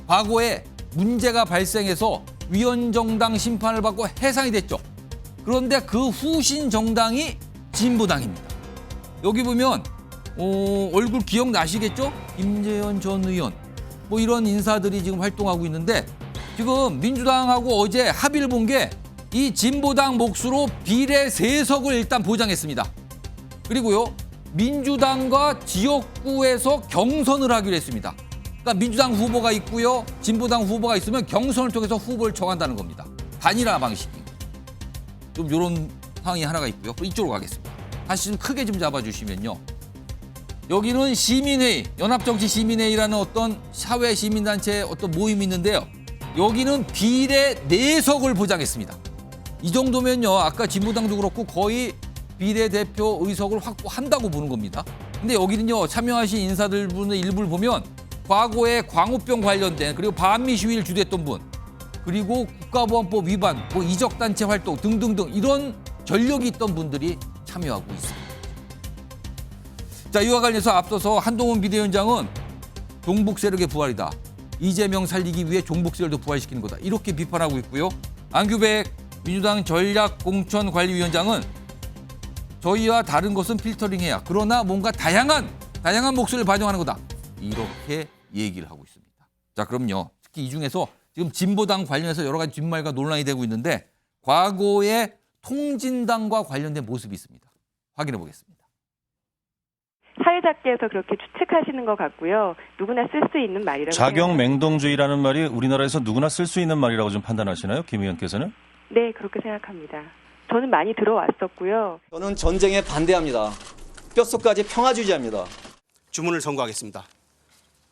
[SPEAKER 1] 과거에 문제가 발생해서 위헌정당 심판을 받고 해산이 됐죠. 그런데 그 후신 정당이 진보당입니다. 여기 보면 얼굴 기억나시겠죠? 김재현 전 의원 뭐 이런 인사들이 지금 활동하고 있는데 지금 민주당하고 어제 합의를 본 게 이 진보당 몫으로 비례 3석을 일단 보장했습니다. 그리고요. 민주당과 지역구에서 경선을 하기로 했습니다. 그러니까 민주당 후보가 있고요. 진보당 후보가 있으면 경선을 통해서 후보를 정한다는 겁니다. 단일화 방식이. 좀 이런 상황이 하나가 있고요. 이쪽으로 가겠습니다. 다시 좀 크게 좀 잡아주시면요. 여기는 시민회의, 연합정치시민회의라는 어떤 사회 시민단체의 어떤 모임이 있는데요. 여기는 비례 4석을 보장했습니다. 이 정도면요. 아까 진보당도 그렇고 거의 비례대표 의석을 확보한다고 보는 겁니다. 근데 여기는요. 참여하신 인사들 분의 일부를 보면 과거에 광우병 관련된 그리고 반미 시위를 주도했던 분 그리고 국가보안법 위반, 뭐 이적단체 활동 등등등 이런 전력이 있던 분들이 참여하고 있습니다. 자, 이와 관련해서 앞서서 한동훈 비대위원장은 종북 세력의 부활이다. 이재명 살리기 위해 종북 세력도 부활시키는 거다. 이렇게 비판하고 있고요. 안규백 민주당 전략공천관리위원장은 저희와 다른 것은 필터링해야. 그러나 뭔가 다양한 목소리를 반영하는 거다. 이렇게 얘기를 하고 있습니다. 자, 그럼요. 특히 이 중에서 지금 진보당 관련해서 여러 가지 뒷말과 논란이 되고 있는데 과거에 통진당과 관련된 모습이 있습니다. 확인해 보겠습니다.
[SPEAKER 23] 사회자께서 그렇게 추측하시는 것 같고요. 누구나 쓸 수 있는 말이라고
[SPEAKER 24] 자경맹동주의라는 말이 우리나라에서 누구나 쓸 수 있는 말이라고 좀 판단하시나요? 김 의원께서는?
[SPEAKER 23] 네, 그렇게 생각합니다. 저는 많이 들어왔었고요.
[SPEAKER 25] 저는 전쟁에 반대합니다. 뼛속까지 평화주의자입니다. 주문을 선고하겠습니다.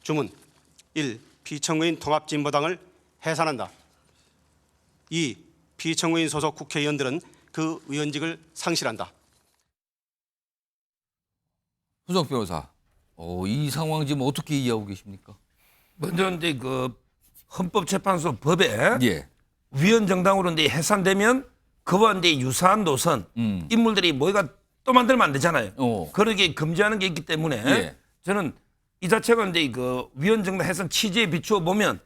[SPEAKER 25] 주문 1. 피청구인 통합진보당을 해산한다. 2. 피청구인 소속 국회의원들은 그 의원직을 상실한다.
[SPEAKER 1] 후석 변호사, 이 상황 지금 어떻게 이해하고 계십니까?
[SPEAKER 6] 먼저 이제 그 헌법재판소 법에 위헌정당으로 이제 해산되면 그와 이제 유사한 노선 인물들이 뭐가 또 만들면 안 되잖아요. 그러게 금지하는 게 있기 때문에
[SPEAKER 1] 예.
[SPEAKER 6] 저는 이 자체가 이제 그 위원정당 해선 취지에 비추어 보면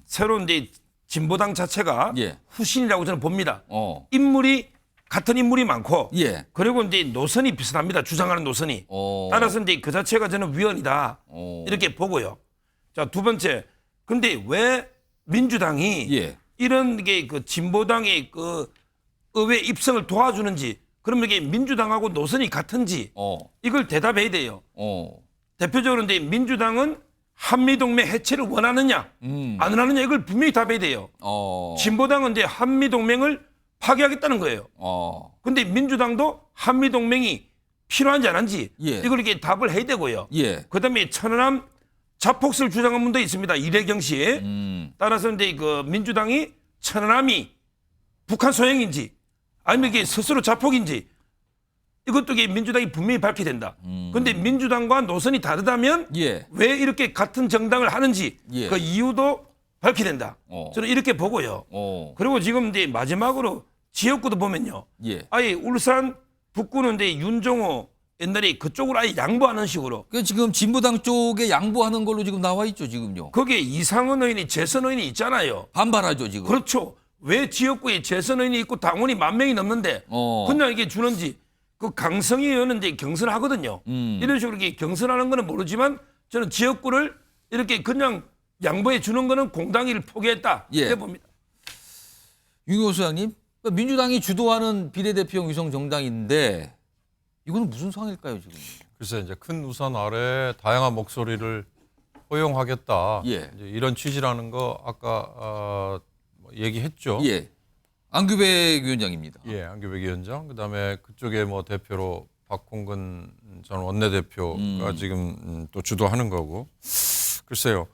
[SPEAKER 6] 새로운 이제 진보당 자체가
[SPEAKER 1] 예.
[SPEAKER 6] 후신이라고 저는 봅니다. 인물이 같은 인물이 많고
[SPEAKER 1] 예.
[SPEAKER 6] 그리고 이제 노선이 비슷합니다. 주장하는 노선이. 따라서 이제 그 자체가 저는 위헌이다. 이렇게 보고요. 자, 두 번째. 근데 왜 민주당이
[SPEAKER 1] 예.
[SPEAKER 6] 이런 게 그 진보당의 그 의회 입성을 도와주는지 그러면 이게 민주당하고 노선이 같은지 이걸 대답해야 돼요. 대표적으로 이제 민주당은 한미동맹 해체를 원하느냐 안 원하느냐 이걸 분명히 답해야 돼요. 진보당은 이제 한미동맹을 파기하겠다는 거예요. 근데 민주당도 한미동맹이 필요한지 안 한지 이걸 이렇게 답을 해야 되고요. 그다음에 천안함 자폭설 주장한 분도 있습니다. 이래경 씨. 따라서 이제 그 민주당이 천안함이 북한 소행인지 아니면 이게 스스로 자폭인지 이것도 이게 민주당이 분명히 밝혀야 된다. 그런데 민주당과 노선이 다르다면 왜 이렇게 같은 정당을 하는지 그 이유도 밝혀야 된다. 저는 이렇게 보고요. 그리고 지금 이제 마지막으로 지역구도 보면요. 아예 울산 북구는 이제 윤종호 옛날에 그쪽으로 아예 양보하는 식으로.
[SPEAKER 1] 그 지금 진보당 쪽에 양보하는 걸로 지금 나와 있죠, 지금요.
[SPEAKER 6] 거기에 이상은 의원이 재선 의원이 있잖아요.
[SPEAKER 1] 반발하죠, 지금.
[SPEAKER 6] 그렇죠. 왜 지역구에 재선 의원이 있고 당원이 10,000명이 넘는데 그냥 이게 주는지. 그 강성희 의원은 이제 경선하거든요. 이런 식으로 이렇게 경선하는 거는 모르지만 저는 지역구를 이렇게 그냥 양보해 주는 거는 공당위를 포기했다. 이렇게 봅니다.
[SPEAKER 1] 윤경호 소장님, 민주당이 주도하는 비례대표형 위성 정당인데 이거는 무슨 상황일까요, 지금?
[SPEAKER 14] 글쎄 이제 큰 우산 아래 다양한 목소리를 허용하겠다. 이제 이런 취지라는 거 아까 얘기했죠.
[SPEAKER 1] 안규백 위원장입니다.
[SPEAKER 14] 안규백 위원장. 그다음에 그쪽에 뭐 대표로 박홍근 전 원내대표가 지금 또 주도하는 거고. 글쎄요.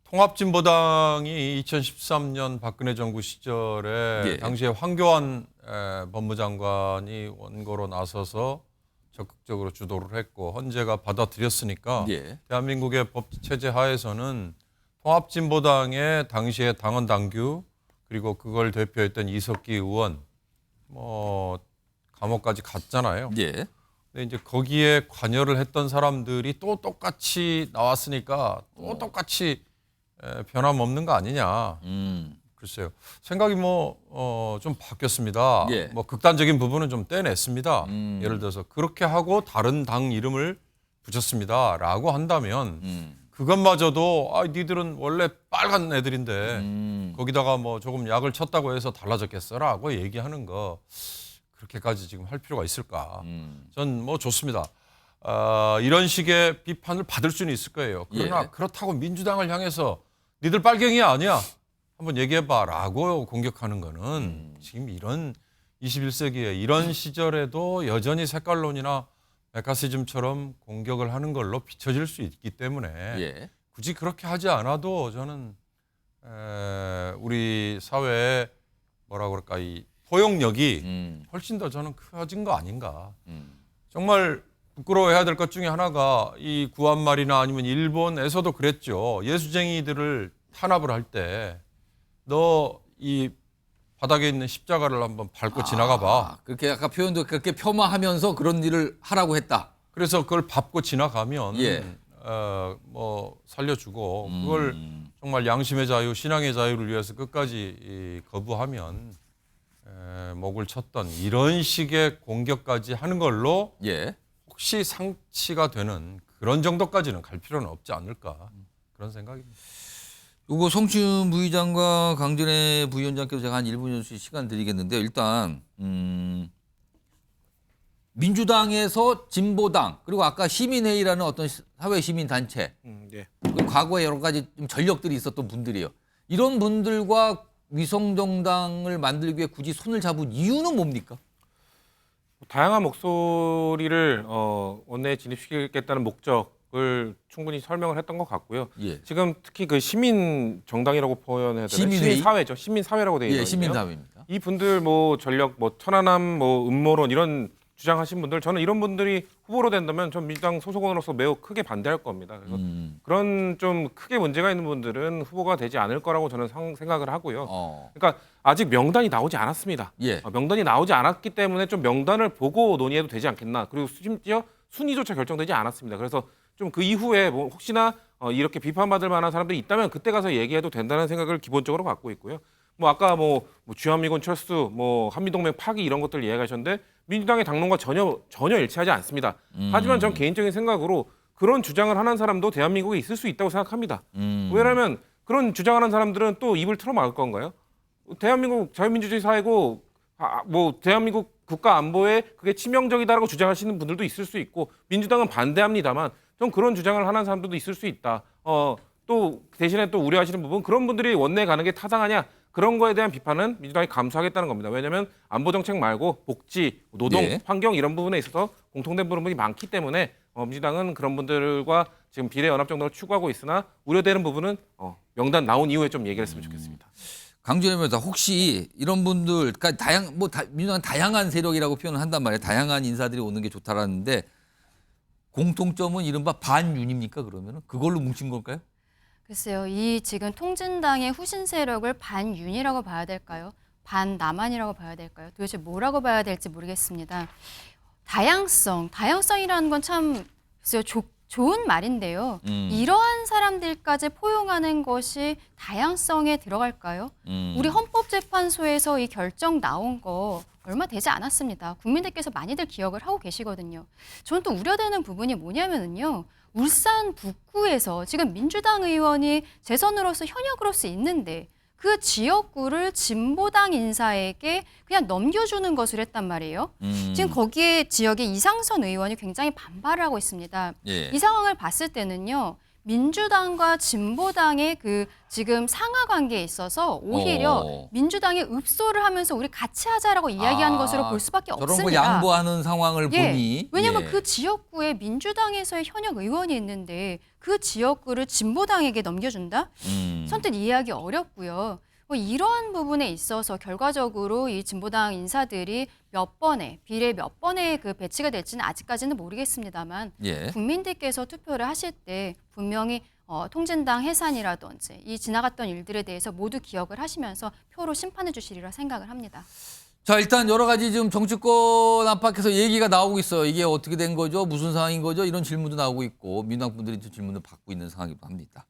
[SPEAKER 14] 통합진보당이 2013년 박근혜 정부 시절에 당시에 황교안 법무장관이 원고로 나서서 적극적으로 주도를 했고 헌재가 받아들였으니까 대한민국의 법 체제 하에서는 통합진보당의 당시의 당원 당규 그리고 그걸 대표했던 이석기 의원 뭐 감옥까지 갔잖아요. 근데 이제 거기에 관여를 했던 사람들이 또 똑같이 나왔으니까 또 똑같이 변함없는 거 아니냐. 글쎄요. 생각이 좀 바뀌었습니다. 뭐 극단적인 부분은 좀 떼냈습니다. 예를 들어서 그렇게 하고 다른 당 이름을 붙였습니다라고 한다면 그것마저도 니들은 원래 빨간 애들인데 거기다가 뭐 조금 약을 쳤다고 해서 달라졌겠어라고 얘기하는 거 그렇게까지 지금 할 필요가 있을까? 전 뭐 좋습니다. 이런 식의 비판을 받을 수는 있을 거예요. 그러나 그렇다고 민주당을 향해서 니들 빨갱이 아니야? 한번 얘기해봐라고 공격하는 거는 지금 이런 21세기에 이런 시절에도 여전히 색깔론이나 메카시즘처럼 공격을 하는 걸로 비춰질 수 있기 때문에 굳이 그렇게 하지 않아도 저는 우리 사회의 뭐라 그럴까 이 포용력이 훨씬 더 저는 커진 거 아닌가. 정말 부끄러워해야 될 것 중에 하나가 이 구한말이나 아니면 일본에서도 그랬죠. 예수쟁이들을 탄압을 할 때 너 이 바닥에 있는 십자가를 한번 밟고 지나가 봐.
[SPEAKER 1] 그렇게 아까 표현도 그렇게 폄하하면서 그런 일을 하라고 했다.
[SPEAKER 14] 그래서 그걸 밟고 지나가면 뭐 살려주고 그걸 정말 양심의 자유, 신앙의 자유를 위해서 끝까지 거부하면 목을 쳤던 이런 식의 공격까지 하는 걸로 혹시 상치가 되는 그런 정도까지는 갈 필요는 없지 않을까 그런 생각입니다.
[SPEAKER 1] 요거 송치훈 부의장과 강전애 부위원장께서 제가 한 1분 정도 시간 드리겠는데요. 일단 민주당에서 진보당 그리고 아까 시민회의라는 어떤 사회 시민 단체 그리고 과거에 여러 가지 좀 전력들이 있었던 분들이에요. 이런 분들과 위성정당을 만들기 위해 굳이 손을 잡은 이유는 뭡니까?
[SPEAKER 8] 다양한 목소리를 원내에 진입시키겠다는 목적을 충분히 설명을 했던 것 같고요. 지금 특히 그 시민 정당이라고 표현해야 되나요? 시민 사회죠. 시민 사회라고 되어 있거든요.
[SPEAKER 1] 시민 사회입니다.
[SPEAKER 8] 이 분들 뭐 전력, 뭐 천안함, 뭐 음모론 이런 주장하신 분들, 저는 이런 분들이 후보로 된다면 전 민주당 소속원으로서 매우 크게 반대할 겁니다. 그래서 그런 좀 크게 문제가 있는 분들은 후보가 되지 않을 거라고 저는 생각을 하고요. 그러니까 아직 명단이 나오지 않았습니다.
[SPEAKER 1] 예.
[SPEAKER 8] 명단이 나오지 않았기 때문에 좀 명단을 보고 논의해도 되지 않겠나. 그리고 심지어 순위조차 결정되지 않았습니다. 그래서 좀 그 이후에 뭐 혹시나 이렇게 비판받을 만한 사람들이 있다면 그때 가서 얘기해도 된다는 생각을 기본적으로 갖고 있고요. 뭐 아까 뭐 주한미군 철수, 뭐 한미동맹 파기 이런 것들 이야기하셨는데 민주당의 당론과 전혀 일치하지 않습니다. 하지만 전 개인적인 생각으로 그런 주장을 하는 사람도 대한민국에 있을 수 있다고 생각합니다. 왜냐하면 그런 주장하는 사람들은 또 입을 틀어막을 건가요? 대한민국 자유민주주의 사회고 뭐 대한민국 국가 안보에 그게 치명적이다라고 주장하시는 분들도 있을 수 있고 민주당은 반대합니다만 좀 그런 주장을 하는 사람들도 있을 수 있다. 또 대신에 또 우려하시는 부분 그런 분들이 원내에 가는 게 타당하냐 그런 거에 대한 비판은 민주당이 감수하겠다는 겁니다. 왜냐하면 안보 정책 말고 복지, 노동,
[SPEAKER 1] 예.
[SPEAKER 8] 환경 이런 부분에 있어서 공통된 부분이 많기 때문에 민주당은 그런 분들과 지금 비례연합 정도를 추구하고 있으나 우려되는 부분은 명단 나온 이후에 좀 얘기를 했으면 좋겠습니다.
[SPEAKER 1] 강준현 변호사 혹시 이런 분들, 그러니까 민주당은 다양한 세력이라고 표현을 한단 말이에요. 다양한 인사들이 오는 게 좋다라는데 공통점은 이른바 반윤입니까? 그러면은 그걸로 뭉친 걸까요?
[SPEAKER 13] 글쎄요, 이 지금 통진당의 후신 세력을 반윤이라고 봐야 될까요? 반남한이라고 봐야 될까요? 도대체 뭐라고 봐야 될지 모르겠습니다. 다양성이라는 건 참 좋은 말인데요. 이러한 사람들까지 포용하는 것이 다양성에 들어갈까요? 우리 헌법재판소에서 이 결정 나온 거 얼마 되지 않았습니다. 국민들께서 많이들 기억을 하고 계시거든요. 저는 또 우려되는 부분이 뭐냐면요. 울산 북구에서 지금 민주당 의원이 재선으로서 현역으로서 있는데 그 지역구를 진보당 인사에게 그냥 넘겨주는 것을 했단 말이에요. 지금 거기에 지역의 이상선 의원이 굉장히 반발을 하고 있습니다.
[SPEAKER 1] 예.
[SPEAKER 13] 이 상황을 봤을 때는요. 민주당과 진보당의 그 지금 상하 관계에 있어서 오히려 민주당이 읍소를 하면서 우리 같이 하자라고 이야기하는 것으로 볼 수밖에
[SPEAKER 1] 저런
[SPEAKER 13] 없습니다.
[SPEAKER 1] 걸 양보하는 상황을 보니.
[SPEAKER 13] 왜냐하면
[SPEAKER 1] 예.
[SPEAKER 13] 그 지역구에 민주당에서의 현역 의원이 있는데 그 지역구를 진보당에게 넘겨준다? 선뜻 이해하기 어렵고요. 뭐 이러한 부분에 있어서 결과적으로 이 진보당 인사들이 비례 몇 번에 그 배치가 될지는 아직까지는 모르겠습니다만
[SPEAKER 1] 예.
[SPEAKER 13] 국민들께서 투표를 하실 때 분명히 통진당 해산이라든지 이 지나갔던 일들에 대해서 모두 기억을 하시면서 표로 심판해 주시리라 생각을 합니다.
[SPEAKER 1] 자, 일단 여러 가지 지금 정치권 안팎에서 얘기가 나오고 있어요. 이게 어떻게 된 거죠? 무슨 상황인 거죠? 이런 질문도 나오고 있고 민주당 분들이 좀 질문을 받고 있는 상황이기도 합니다.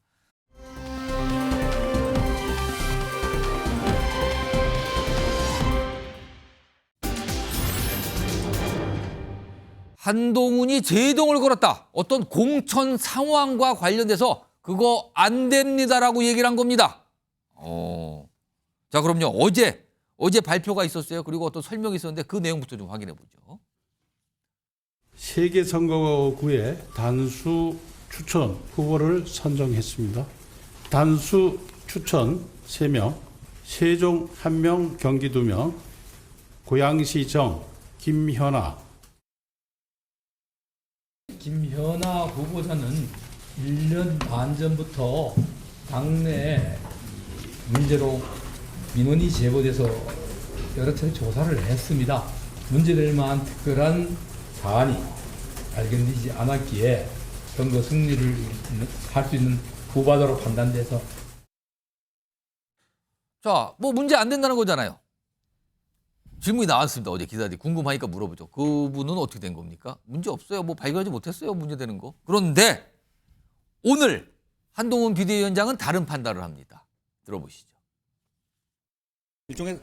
[SPEAKER 1] 한동훈이 제동을 걸었다. 어떤 공천 상황과 관련돼서 그거 안 됩니다라고 얘기를 한 겁니다. 자, 그럼요. 어제 발표가 있었어요. 그리고 어떤 설명이 있었는데 그 내용부터 좀 확인해 보죠.
[SPEAKER 2] 세개 선거구에 단수 추천 후보를 선정했습니다. 단수 추천 3명, 세종 1명, 경기 2명, 고양시정 김현아.
[SPEAKER 5] 김현아 후보자는 1년 반 전부터 당내 문제로 민원이 제보돼서 여러 차례 조사를 했습니다. 문제될 만한 특별한 사안이 발견되지 않았기에 선거 승리를 할 수 있는 후보자로 판단돼서.
[SPEAKER 1] 자, 뭐 문제 안 된다는 거잖아요. 질문이 나왔습니다. 어제 기자들이 궁금하니까 물어보죠. 그분은 어떻게 된 겁니까? 문제 없어요. 뭐 발견하지 못했어요. 문제되는 거. 그런데 오늘 한동훈 비대위원장은 다른 판단을 합니다. 들어보시죠.
[SPEAKER 7] 일종의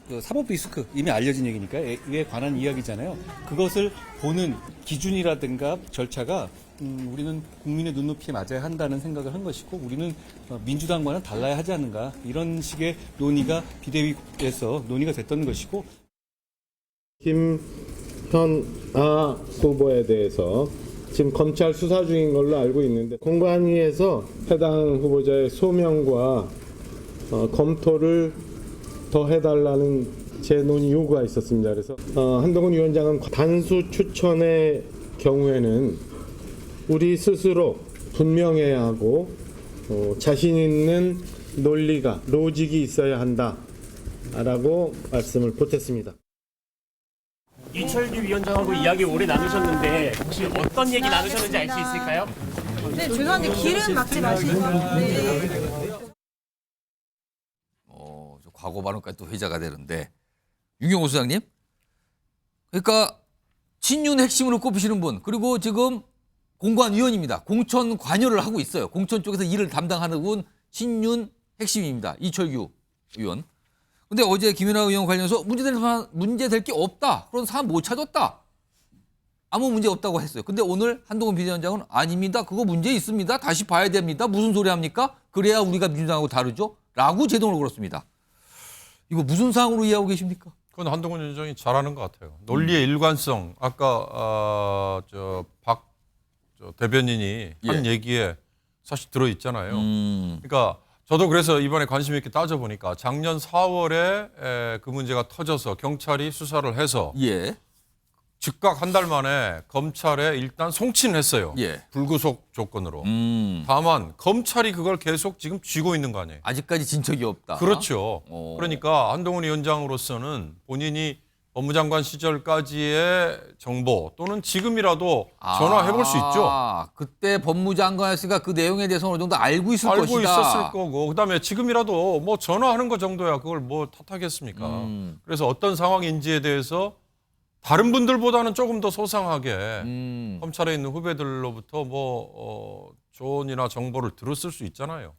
[SPEAKER 7] 그 사법 리스크 이미 알려진 얘기니까 에 관한 이야기잖아요. 그것을 보는 기준이라든가 절차가 우리는 국민의 눈높이에 맞아야 한다는 생각을 한 것이고 우리는 민주당과는 달라야 하지 않는가 이런 식의 논의가 비대위에서 논의가 됐던 것이고
[SPEAKER 10] 김현아 후보에 대해서 지금 검찰 수사 중인 걸로 알고 있는데 공관위에서 해당 후보자의 소명과 검토를 더 해달라는 제 논의 요구가 있었습니다. 그래서 한동훈 위원장은 단수 추천의 경우에는 우리 스스로 분명해야 하고 자신 있는 논리가 로직이 있어야 한다라고 말씀을 보탰습니다.
[SPEAKER 15] 이철규 위원장하고 이야기 오래 나누셨는데 혹시 어떤 얘기 나누셨는지 알 수 있을까요?
[SPEAKER 16] 네, 죄송한데 길은 막지 마시고. 네.
[SPEAKER 1] 과거 발언까지 또 회자가 되는데 윤경호 소장님, 그러니까 친윤 핵심으로 꼽히시는 분, 그리고 지금 공관위원입니다. 공천 관여를 하고 있어요. 공천 쪽에서 일을 담당하는 분 친윤 핵심입니다. 이철규 의원. 근데 어제 김연아 의원 관련해서 문제될 게 없다. 그런 사람 못 찾았다. 아무 문제 없다고 했어요. 근데 오늘 한동훈 비대위원장은 아닙니다. 그거 문제 있습니다. 다시 봐야 됩니다. 무슨 소리 합니까? 그래야 우리가 민주당하고 다르죠? 라고 제동을 걸었습니다. 이거 무슨 상황으로 이해하고 계십니까?
[SPEAKER 14] 그건 한동훈 위원장이 잘하는 것 같아요. 논리의 일관성, 아까 박 대변인이 한 얘기에 사실 들어있잖아요. 그러니까 저도 그래서 이번에 관심 있게 따져보니까 작년 4월에 그 문제가 터져서 경찰이 수사를 해서 즉각 한 달 만에 검찰에 일단 송치는 했어요. 불구속 조건으로. 다만 검찰이 그걸 계속 지금 쥐고 있는 거 아니에요.
[SPEAKER 1] 아직까지 진척이 없다.
[SPEAKER 14] 그렇죠. 그러니까 한동훈 위원장으로서는 본인이 법무장관 시절까지의 정보 또는 지금이라도 전화해볼 수 있죠.
[SPEAKER 1] 그때 법무장관이었으니까 그 내용에 대해서 어느 정도 알고 있을 것이다.
[SPEAKER 14] 알고 있었을 거고 그다음에 지금이라도 뭐 전화하는 거 정도야 그걸 뭐 탓하겠습니까. 그래서 어떤 상황인지에 대해서 다른 분들보다는 조금 더 소상하게 검찰에 있는 후배들로부터 조언이나 정보를 들었을 수 있잖아요.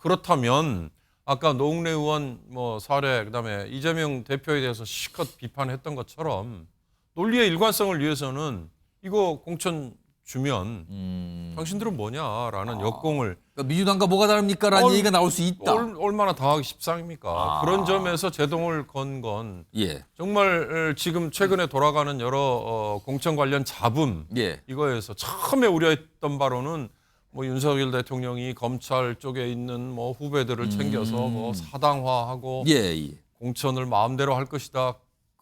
[SPEAKER 14] 그렇다면 아까 노웅래 의원 사례 그다음에 이재명 대표에 대해서 실컷 비판했던 것처럼 논리의 일관성을 위해서는 이거 공천 주면 당신들은 뭐냐라는 역공을
[SPEAKER 1] 그러니까 민주당과 뭐가 다릅니까? 라는 얘기가 나올 수 있다.
[SPEAKER 14] 얼마나 당하기 십상입니까? 그런 점에서 제동을 건 건 정말 지금 최근에 돌아가는 여러 공천 관련 잡음 이거에서 처음에 우려했던 바로는 윤석열 대통령이 검찰 쪽에 있는 후배들을 챙겨서 사당화하고 공천을 마음대로 할 것이다.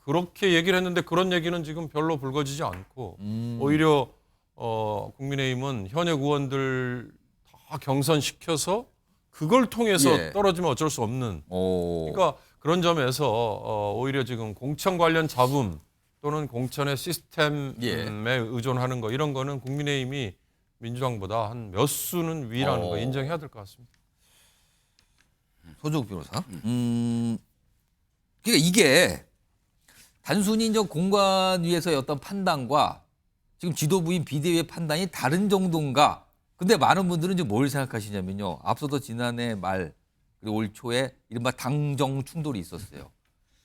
[SPEAKER 14] 그렇게 얘기를 했는데 그런 얘기는 지금 별로 불거지지 않고 오히려 국민의힘은 현역 의원들 다 경선시켜서 그걸 통해서 떨어지면 어쩔 수 없는. 그러니까 그런 점에서 오히려 지금 공천 관련 잡음 또는 공천의 시스템에 의존하는 거 이런 거는 국민의힘이 민주당보다 한 몇 수는 위라는 거 인정해야 될 것 같습니다.
[SPEAKER 1] 소조국 변호사. 그러니까 이게 단순히 이제 공관위에서의 어떤 판단과 지금 지도부인 비대위의 판단이 다른 정도인가? 근데 많은 분들은 이제 뭘 생각하시냐면요. 앞서도 지난해 말 그리고 올 초에 이른바 당정 충돌이 있었어요.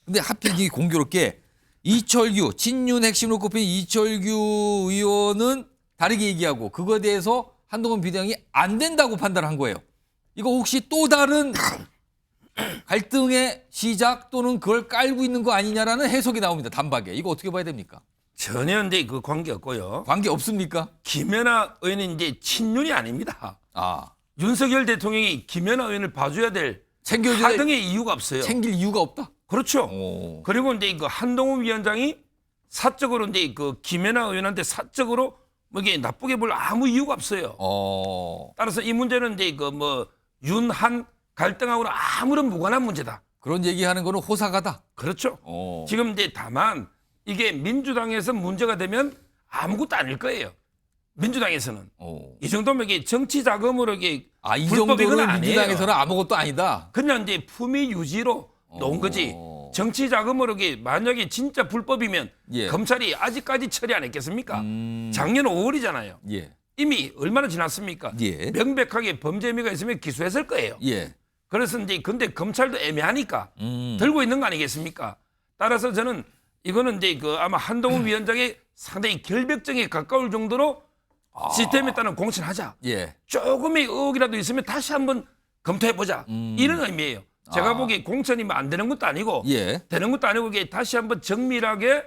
[SPEAKER 1] 근데 하필 이게 공교롭게 이철규 친윤 핵심으로 꼽힌 이철규 의원은 다르게 얘기하고 그거에 대해서 한동훈 비대위원장이 안 된다고 판단한 거예요. 이거 혹시 또 다른 갈등의 시작 또는 그걸 깔고 있는 거 아니냐라는 해석이 나옵니다. 단박에. 이거 어떻게 봐야 됩니까?
[SPEAKER 6] 전혀 근데 그 관계 없고요.
[SPEAKER 1] 관계 없습니까?
[SPEAKER 6] 김연아 의원은 이제 친윤이 아닙니다. 윤석열 대통령이 김연아 의원을 봐줘야 될 하등의 이유가 없어요.
[SPEAKER 1] 챙길 이유가 없다.
[SPEAKER 6] 그렇죠. 그리고 이제 그 한동훈 위원장이 사적으로 이제 그 김연아 의원한테 사적으로 이게 나쁘게 볼 아무 이유가 없어요. 따라서 이 문제는 이제 그 윤한 갈등하고는 아무런 무관한 문제다.
[SPEAKER 1] 그런 얘기하는 거는 호사가다.
[SPEAKER 6] 그렇죠. 지금 이제 다만 이게 민주당에서 문제가 되면 아무것도 아닐 거예요. 민주당에서는 이 정도면 이게 정치 자금으로 이게
[SPEAKER 1] 이 정도는 민주당에서는 아무것도 아니다.
[SPEAKER 6] 그냥 이제 품위 유지로 놓은 거지. 정치 자금으로 이게 만약에 진짜 불법이면 검찰이 아직까지 처리 안 했겠습니까? 작년 5월이잖아요. 이미 얼마나 지났습니까? 명백하게 범죄 혐의가 있으면 기소했을 거예요. 그래서 이제 근데 검찰도 애매하니까 들고 있는 거 아니겠습니까? 따라서 저는 이거는 이제 그 아마 한동훈 위원장의 상당히 결백증에 가까울 정도로 시스템에 따른 공천하자. 조금의 의혹이라도 있으면 다시 한번 검토해보자. 이런 의미예요. 제가 보기에 공천이 안 되는 것도 아니고 되는 것도 아니고 이게 다시 한번 정밀하게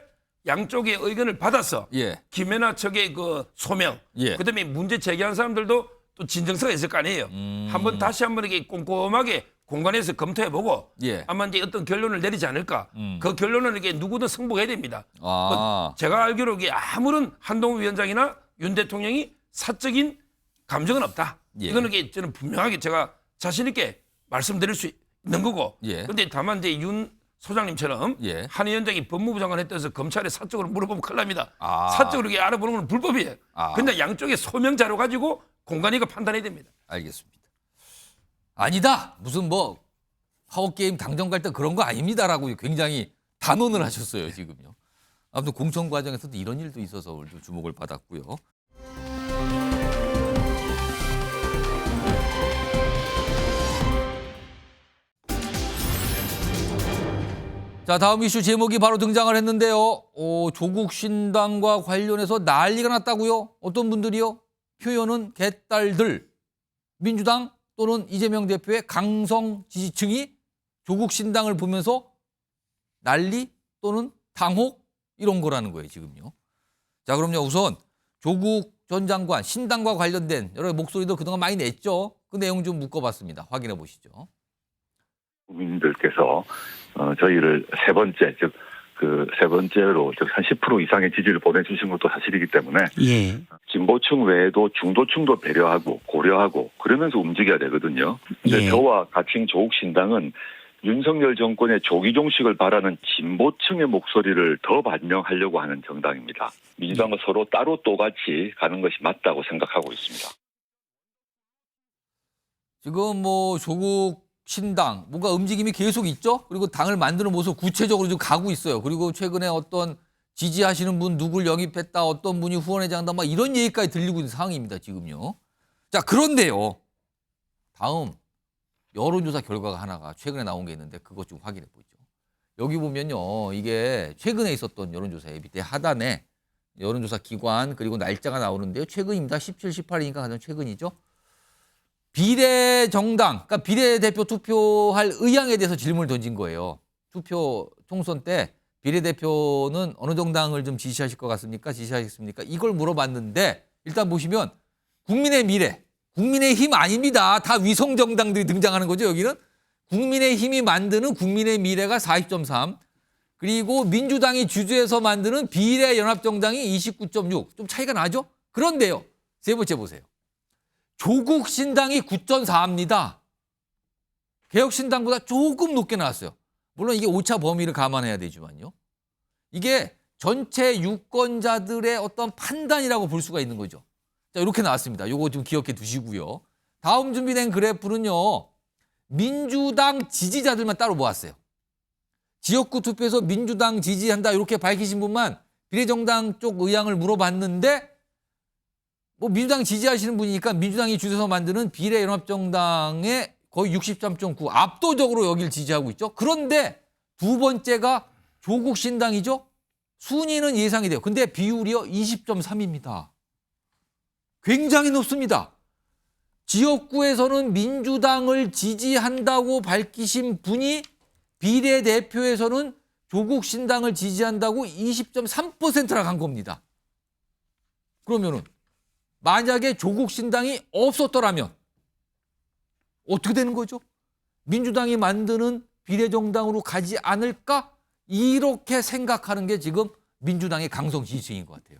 [SPEAKER 6] 양쪽의 의견을 받아서 김연아 측의 그 소명 그다음에 문제 제기한 사람들도 또 진정성이 있을 거 아니에요. 한번 다시 한번 이렇게 꼼꼼하게 공간에서 검토해보고 아마 이제 어떤 결론을 내리지 않을까. 그 결론은 이게 누구든 승복해야 됩니다. 제가 알기로 이게 아무런 한동훈 위원장이나 윤 대통령이 사적인 감정은 없다. 이거는 이게 저는 분명하게 제가 자신 있게 말씀드릴 수 있는 거고. 근데 다만 이제 윤 소장님처럼
[SPEAKER 1] 예.
[SPEAKER 6] 한 위원장이 법무부 장관 했다해서 검찰에 사적으로 물어보면 큰일 납니다.
[SPEAKER 1] 아.
[SPEAKER 6] 사적으로 이렇게 알아보는 건 불법이에요.
[SPEAKER 1] 아.
[SPEAKER 6] 근데 양쪽의 소명 자료 가지고 공관위가 판단해야 됩니다.
[SPEAKER 1] 알겠습니다. 아니다. 무슨 뭐 파워게임 당정 갈등 그런 거 아닙니다라고 굉장히 단언을 하셨어요, 지금요. 아무튼 공천 과정에서도 이런 일도 있어서 오늘도 주목을 받았고요. 자, 다음 이슈 제목이 바로 등장을 했는데요. 조국 신당과 관련해서 난리가 났다고요? 어떤 분들이요? 표현은 개딸들, 민주당 또는 이재명 대표의 강성 지지층이 조국 신당을 보면서 난리 또는 당혹 이런 거라는 거예요, 지금요. 자, 그럼요. 우선 조국 전 장관 신당과 관련된 여러 목소리도 그동안 많이 냈죠. 그 내용 좀 묶어봤습니다. 확인해 보시죠.
[SPEAKER 17] 국민들께서 저희를 세 번째, 즉 그 세 번째로 즉 한 10% 이상의 지지를 보내주신 것도 사실이기 때문에
[SPEAKER 4] 예.
[SPEAKER 17] 진보층 외에도 중도층도 배려하고 고려하고 그러면서 움직여야 되거든요. 근데
[SPEAKER 4] 예.
[SPEAKER 17] 저와 같은 조국 신당은 윤석열 정권의 조기 종식을 바라는 진보층의 목소리를 더 반영하려고 하는 정당입니다. 민주당과 서로 따로 또같이 가는 것이 맞다고 생각하고 있습니다.
[SPEAKER 1] 지금 뭐 조국 신당 뭔가 움직임이 계속 있죠. 그리고 당을 만드는 모습 구체적으로 좀 가고 있어요. 그리고 최근에 어떤 지지하시는 분 누굴 영입했다, 어떤 분이 후원회장다, 막 이런 얘기까지 들리고 있는 상황입니다. 지금요. 자, 그런데요. 다음 여론조사 결과가 하나가 최근에 나온 게 있는데 그것 좀 확인해 보죠. 여기 보면요. 이게 최근에 있었던 여론조사의 밑에 하단에 여론조사 기관 그리고 날짜가 나오는데요. 최근입니다. 17, 18이니까 가장 최근이죠. 비례정당, 그러니까 비례대표 투표할 의향에 대해서 질문을 던진 거예요. 투표 총선 때 비례대표는 어느 정당을 좀 지지하실 것 같습니까? 지지하시겠습니까? 이걸 물어봤는데 일단 보시면 국민의 미래, 국민의힘 아닙니다. 다 위성 정당들이 등장하는 거죠. 여기는 국민의힘이 만드는 국민의 미래가 40.3, 그리고 민주당이 주주해서 만드는 비례연합정당이 29.6. 좀 차이가 나죠? 그런데요. 세 번째 보세요. 조국 신당이 9.4입니다. 개혁신당보다 조금 높게 나왔어요. 물론 이게 오차 범위를 감안해야 되지만요. 이게 전체 유권자들의 어떤 판단이라고 볼 수가 있는 거죠. 자, 이렇게 나왔습니다. 요거 좀 기억해 두시고요. 다음 준비된 그래프는요. 민주당 지지자들만 따로 모았어요. 지역구 투표에서 민주당 지지한다 이렇게 밝히신 분만 비례정당 쪽 의향을 물어봤는데 뭐 민주당 지지하시는 분이니까 민주당이 주도해서 만드는 비례연합정당의 거의 63.9 압도적으로 여기를 지지하고 있죠. 그런데 두 번째가 조국 신당이죠. 순위는 예상이 돼요. 근데 비율이요 20.3입니다. 굉장히 높습니다. 지역구에서는 민주당을 지지한다고 밝히신 분이 비례대표에서는 조국 신당을 지지한다고 20.3%나 간 겁니다. 그러면은 만약에 조국 신당이 없었더라면 어떻게 되는 거죠? 민주당이 만드는 비례정당으로 가지 않을까? 이렇게 생각하는 게 지금 민주당의 강성 지지층인 것 같아요.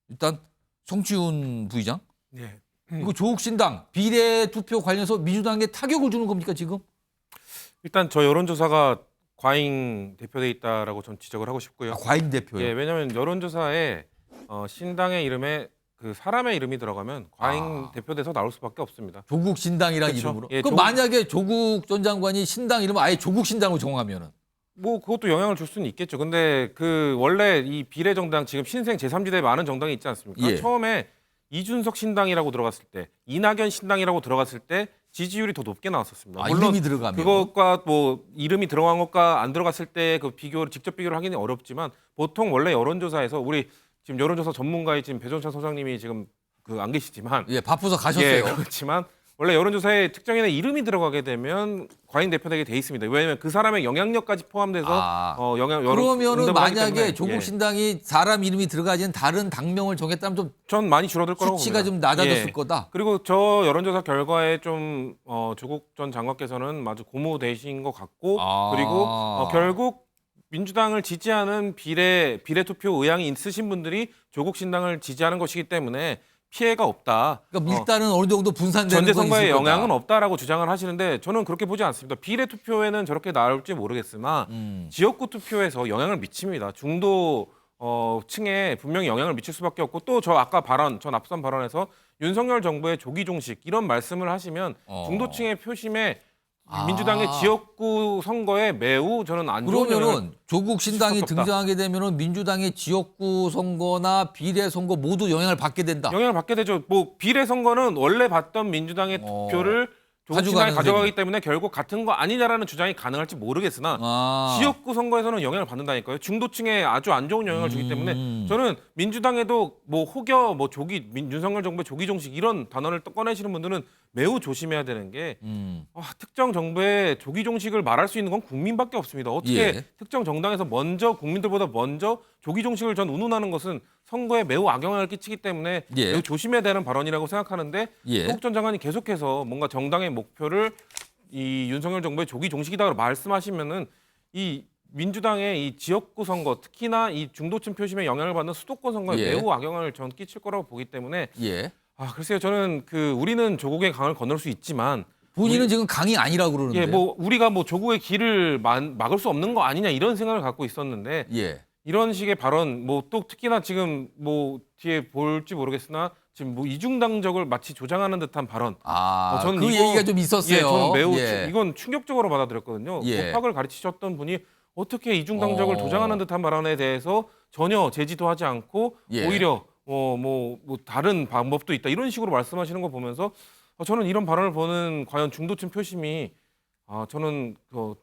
[SPEAKER 1] 일단 성취훈 부의장.
[SPEAKER 8] 네.
[SPEAKER 1] 이거 조국 신당 비례 투표 관련해서 민주당에 타격을 주는 겁니까 지금?
[SPEAKER 8] 일단 저 여론조사가 과잉 대표돼 있다라고 전 지적을 하고 싶고요.
[SPEAKER 1] 과잉 대표요?
[SPEAKER 8] 예, 왜냐하면 여론조사에 신당의 이름에 그 사람의 이름이 들어가면 과잉 대표돼서 나올 수밖에 없습니다.
[SPEAKER 1] 조국 신당이라는
[SPEAKER 8] 그렇죠.
[SPEAKER 1] 이름으로?
[SPEAKER 8] 예,
[SPEAKER 1] 그럼 만약에 조국 전 장관이 신당 이름을 아예 조국 신당으로 정하면은?
[SPEAKER 8] 뭐 그것도 영향을 줄 수는 있겠죠. 근데 그 원래 이 비례정당 지금 신생 제3지대에 많은 정당이 있지 않습니까?
[SPEAKER 1] 예.
[SPEAKER 8] 처음에 이준석 신당이라고 들어갔을 때, 이낙연 신당이라고 들어갔을 때 지지율이 더 높게 나왔었습니다. 물론
[SPEAKER 1] 이름이 들어가면?
[SPEAKER 8] 그것과 뭐 이름이 들어간 것과 안 들어갔을 때 그 비교를 직접 비교를 하기는 어렵지만 보통 원래 여론조사에서 우리 지금 여론조사 전문가의 지금 배종찬 소장님이 지금 그 안 계시지만
[SPEAKER 1] 예, 바쁘서 가셨어요.
[SPEAKER 8] 예, 그렇지만 원래 여론조사에 특정인의 이름이 들어가게 되면 과잉 대표되게 돼 있습니다. 왜냐하면 그 사람의 영향력까지 포함돼서
[SPEAKER 1] 그러면은 만약에 조국
[SPEAKER 8] 예.
[SPEAKER 1] 신당이 사람 이름이 들어가진 다른 당명을 정했다면 좀
[SPEAKER 8] 전 많이 줄어들 거라고
[SPEAKER 1] 수치가
[SPEAKER 8] 봅니다.
[SPEAKER 1] 좀 낮아졌을
[SPEAKER 8] 예.
[SPEAKER 1] 거다.
[SPEAKER 8] 그리고 저 여론조사 결과에 좀 조국 전 장관께서는 마주 고무되신 것 같고 그리고 결국 민주당을 지지하는 비례 투표 의향이 있으신 분들이 조국 신당을 지지하는 것이기 때문에 피해가 없다.
[SPEAKER 1] 그러니까 밀단은 어느 정도 분산되는
[SPEAKER 8] 전체
[SPEAKER 1] 건
[SPEAKER 8] 선거에
[SPEAKER 1] 있을 거다.
[SPEAKER 8] 영향은 없다라고 주장을 하시는데 저는 그렇게 보지 않습니다. 비례 투표에는 저렇게 나올지 모르겠으나 지역구 투표에서 영향을 미칩니다. 중도 층에 분명히 영향을 미칠 수밖에 없고 또 저 아까 전 앞선 발언에서 윤석열 정부의 조기 종식 이런 말씀을 하시면 중도층의 표심에 민주당의 지역구 선거에 매우 저는 안 좋은 영향을
[SPEAKER 1] 그러면은 조국 신당이
[SPEAKER 8] 수밖에 없다.
[SPEAKER 1] 등장하게 되면은 민주당의 지역구 선거나 비례 선거 모두 영향을 받게 된다.
[SPEAKER 8] 영향을 받게 되죠. 뭐 비례 선거는 원래 받던 민주당의 투표를 조국 신당이
[SPEAKER 1] 가져가는
[SPEAKER 8] 가져가기
[SPEAKER 1] 셈이네.
[SPEAKER 8] 때문에 결국 같은 거 아니냐라는 주장이 가능할지 모르겠으나 지역구 선거에서는 영향을 받는다니까요. 중도층에 아주 안 좋은 영향을 주기 때문에 저는 민주당에도 뭐 혹여 뭐 윤석열 정부의 조기 종식 이런 단어를 또 꺼내시는 분들은 매우 조심해야 되는 게 특정 정부의 조기 종식을 말할 수 있는 건 국민밖에 없습니다. 어떻게 특정 정당에서 국민들보다 먼저 조기 종식을 전 운운하는 것은 선거에 매우 악영향을 끼치기 때문에 매우 조심해야 되는 발언이라고 생각하는데 조국 전 장관이 계속해서 뭔가 정당의 목표를 이 윤석열 정부의 조기 종식이다라고 말씀하시면은 이 민주당의 이 지역구 선거 특히나 이 중도층 표심에 영향을 받는 수도권 선거에 매우 악영향을 전 끼칠 거라고 보기 때문에 글쎄요 저는 우리는 조국의 강을 건널 수 있지만
[SPEAKER 1] 본인은 지금 강이 아니라고 그러는데.
[SPEAKER 8] 뭐 우리가 뭐 조국의 길을 막을 수 없는 거 아니냐 이런 생각을 갖고 있었는데 이런 식의 발언 뭐 또 특히나 지금 뭐 뒤에 볼지 모르겠으나 지금 뭐 이중당적을 마치 조장하는 듯한 발언. 저는
[SPEAKER 1] 그 얘기가 좀 있었어요.
[SPEAKER 8] 저는 매우 이건 충격적으로 받아들였거든요. 법학을 가르치셨던 분이 어떻게 이중당적을 조장하는 듯한 발언에 대해서 전혀 제지도 하지 않고 오히려 뭐 다른 방법도 있다 이런 식으로 말씀하시는 거 보면서 저는 이런 발언을 보는 과연 중도층 표심이 저는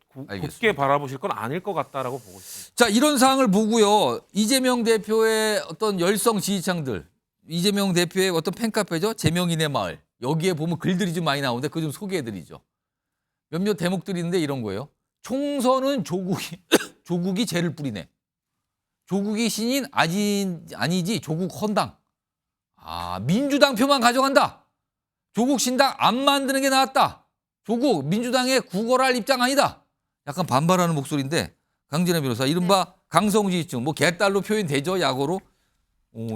[SPEAKER 8] 굳게 바라보실 건 아닐 것 같다라고 보고 있습니다.
[SPEAKER 1] 자, 이런 상황을 보고요. 이재명 대표의 어떤 열성 지지층들, 이재명 대표의 어떤 팬카페죠. 제명인의 마을. 여기에 보면 글들이 좀 많이 나오는데 그거 좀 소개해드리죠. 몇몇 대목들이 있는데 이런 거예요. 총선은 조국이 죄를 뿌리네. 조국이 신인 아니지 조국 헌당. 민주당 표만 가져간다. 조국 신당 안 만드는 게 나았다. 조국 민주당의 구걸할 입장 아니다. 약간 반발하는 목소리인데 강진애 변호사 이른바 강성 지지층 뭐 개딸로 표현되죠 약어로.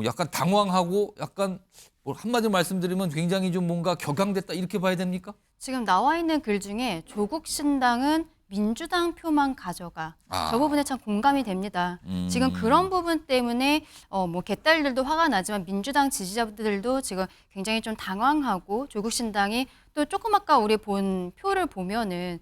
[SPEAKER 1] 약간 당황하고 약간 뭐 한마디로 말씀드리면 굉장히 좀 뭔가 격앙됐다 이렇게 봐야 됩니까?
[SPEAKER 13] 지금 나와 있는 글 중에 조국 신당은 민주당 표만 가져가. 저 부분에 참 공감이 됩니다. 지금 그런 부분 때문에 뭐 개딸들도 화가 나지만 민주당 지지자들도 지금 굉장히 좀 당황하고 조국 신당이 또 조금 아까 우리 본 표를 보면은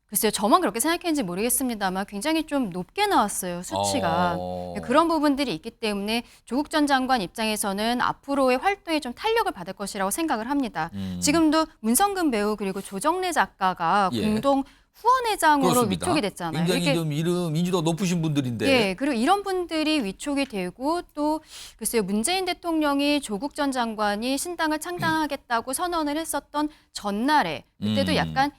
[SPEAKER 13] 글쎄요, 저만 그렇게 생각했는지 모르겠습니다만 굉장히 좀 높게 나왔어요, 수치가. 그런 부분들이 있기 때문에 조국 전 장관 입장에서는 앞으로의 활동에 좀 탄력을 받을 것이라고 생각을 합니다. 지금도 문성근 배우 그리고 조정래 작가가 공동 후원회장으로
[SPEAKER 1] 그렇습니다.
[SPEAKER 13] 위촉이 됐잖아요.
[SPEAKER 1] 굉장히 좀 이름 인지도 높으신 분들인데.
[SPEAKER 13] 그리고 이런 분들이 위촉이 되고 또 글쎄요 문재인 대통령이 조국 전 장관이 신당을 창당하겠다고 선언을 했었던 전날에 그때도 약간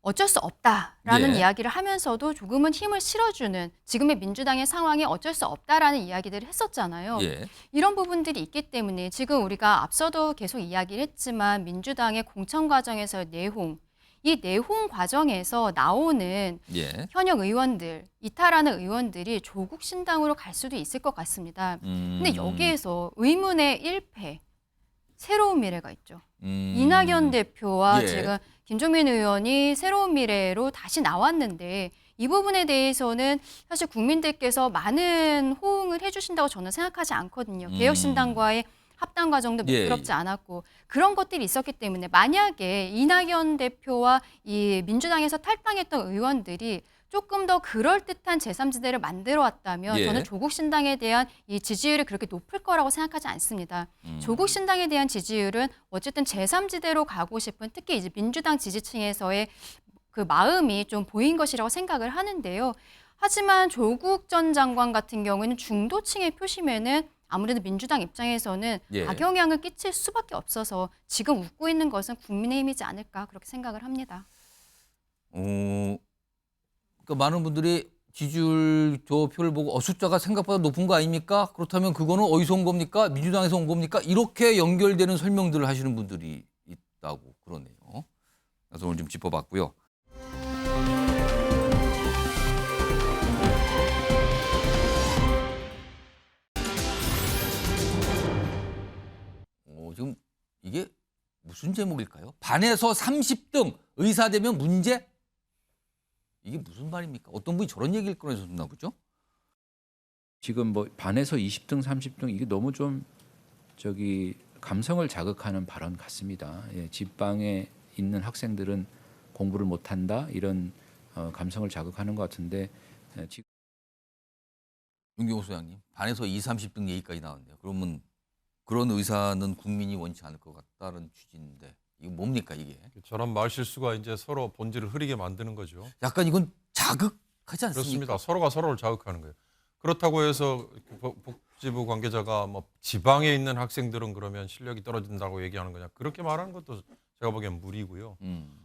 [SPEAKER 13] 어쩔 수 없다라는 이야기를 하면서도 조금은 힘을 실어주는 지금의 민주당의 상황이 어쩔 수 없다라는 이야기들을 했었잖아요. 이런 부분들이 있기 때문에 지금 우리가 앞서도 계속 이야기를 했지만 민주당의 공천 과정에서의 내홍 이 내홍 과정에서 나오는 현역 의원들, 이탈하는 의원들이 조국 신당으로 갈 수도 있을 것 같습니다. 근데 여기에서 의문의 1패, 새로운 미래가 있죠. 이낙연 대표와 지금 김종민 의원이 새로운 미래로 다시 나왔는데 이 부분에 대해서는 사실 국민들께서 많은 호응을 해주신다고 저는 생각하지 않거든요. 개혁신당과의 합당 과정도 매끄럽지 않았고 그런 것들이 있었기 때문에 만약에 이낙연 대표와 이 민주당에서 탈당했던 의원들이 조금 더 그럴듯한 제3지대를 만들어 왔다면 저는 조국 신당에 대한 이 지지율이 그렇게 높을 거라고 생각하지 않습니다. 조국 신당에 대한 지지율은 어쨌든 제3지대로 가고 싶은 특히 이제 민주당 지지층에서의 그 마음이 좀 보인 것이라고 생각을 하는데요. 하지만 조국 전 장관 같은 경우에는 중도층의 표심에는 아무래도 민주당 입장에서는 악영향을 끼칠 수밖에 없어서 지금 웃고 있는 것은 국민의힘이지 않을까 그렇게 생각을 합니다.
[SPEAKER 1] 그러니까 많은 분들이 지지율 저 표를 보고 숫자가 생각보다 높은 거 아닙니까? 그렇다면 그거는 어디서 온 겁니까? 민주당에서 온 겁니까? 이렇게 연결되는 설명들을 하시는 분들이 있다고 그러네요. 그래서 오늘 좀 짚어봤고요. 무슨 제목일까요? 반에서 30등 의사 되면 문제? 이게 무슨 말입니까? 어떤 분이 저런 얘기를 꺼내줬나 보죠?
[SPEAKER 12] 지금 뭐 반에서 20등, 30등 이게 너무 좀 감성을 자극하는 발언 같습니다. 예, 집방에 있는 학생들은 공부를 못한다 이런 감성을 자극하는 것 같은데 지금
[SPEAKER 1] 윤경호 소장님, 반에서 20, 30등 얘기까지 나왔네요. 그러면 그런 의사는 국민이 원치 않을 것 같다는 취지인데 이거 뭡니까 이게?
[SPEAKER 14] 저런 말 실수가 이제 서로 본질을 흐리게 만드는 거죠.
[SPEAKER 1] 약간 이건 자극하지 않습니까?
[SPEAKER 14] 그렇습니다. 서로가 서로를 자극하는 거예요. 그렇다고 해서 복지부 관계자가 뭐 지방에 있는 학생들은 그러면 실력이 떨어진다고 얘기하는 거냐 그렇게 말하는 것도 제가 보기엔 무리고요.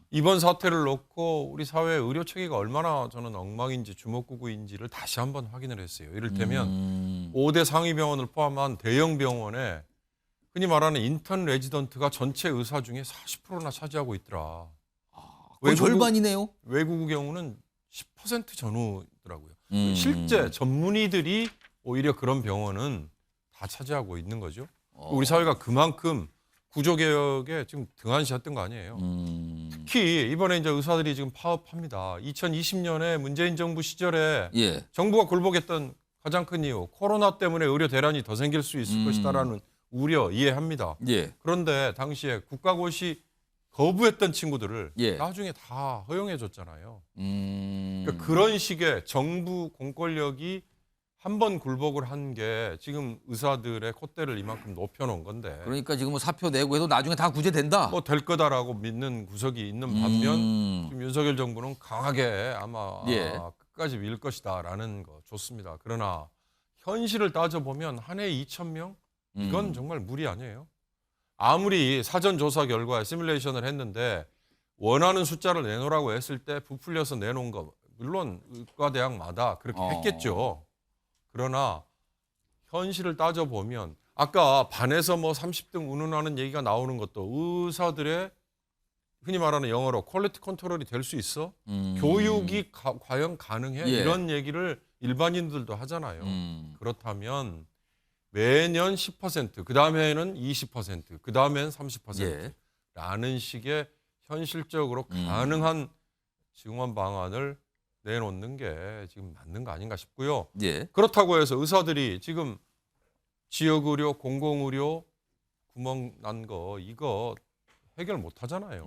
[SPEAKER 14] 이번 사태를 놓고 우리 사회 의료 체계가 얼마나 저는 엉망인지 주먹구구인지를 다시 한번 확인을 했어요. 이를테면 5대 상위 병원을 포함한 대형 병원에 흔히 말하는 인턴 레지던트가 전체 의사 중에 40%나 차지하고 있더라.
[SPEAKER 1] 거의 절반이네요.
[SPEAKER 14] 외국의 경우는 10% 전후더라고요. 실제 전문의들이 오히려 그런 병원은 다 차지하고 있는 거죠. 우리 사회가 그만큼 구조개혁에 지금 등한시했던 거 아니에요. 특히 이번에 이제 의사들이 지금 파업합니다. 2020년에 문재인 정부 시절에
[SPEAKER 1] 예.
[SPEAKER 14] 정부가 굴복했던 가장 큰 이유, 코로나 때문에 의료 대란이 더 생길 수 있을 것이다라는 우려 이해합니다.
[SPEAKER 1] 예.
[SPEAKER 14] 그런데 당시에 국가고시 거부했던 친구들을
[SPEAKER 1] 예.
[SPEAKER 14] 나중에 다 허용해 줬잖아요. 그러니까 그런 식의 정부 공권력이 한 번 굴복을 한 게 지금 의사들의 콧대를 이만큼 높여놓은 건데.
[SPEAKER 1] 그러니까 지금 뭐 사표 내고 해도 나중에 다 구제된다.
[SPEAKER 14] 뭐 될 거다라고 믿는 구석이 있는 반면 지금 윤석열 정부는 강하게 아마
[SPEAKER 1] 예.
[SPEAKER 14] 끝까지 밀 것이다라는 거 좋습니다. 그러나 현실을 따져보면 한 해 2,000명? 이건 정말 무리 아니에요. 아무리 사전 조사 결과에 시뮬레이션을 했는데 원하는 숫자를 내놓으라고 했을 때 부풀려서 내놓은 거 물론 의과대학마다 그렇게 했겠죠. 그러나 현실을 따져보면 아까 반에서 뭐 30등 운운하는 얘기가 나오는 것도 의사들의 흔히 말하는 영어로 퀄리티 컨트롤이 될 수 있어? 교육이 과연 가능해?
[SPEAKER 1] 예.
[SPEAKER 14] 이런 얘기를 일반인들도 하잖아요. 그렇다면 매년 10%, 그 다음에는 20%, 그 다음엔 30%라는 식의 현실적으로 가능한 증원 방안을 내놓는 게 지금 맞는 거 아닌가 싶고요.
[SPEAKER 1] 예.
[SPEAKER 14] 그렇다고 해서 의사들이 지금 지역의료, 공공의료 구멍 난 거 이거 해결 못 하잖아요.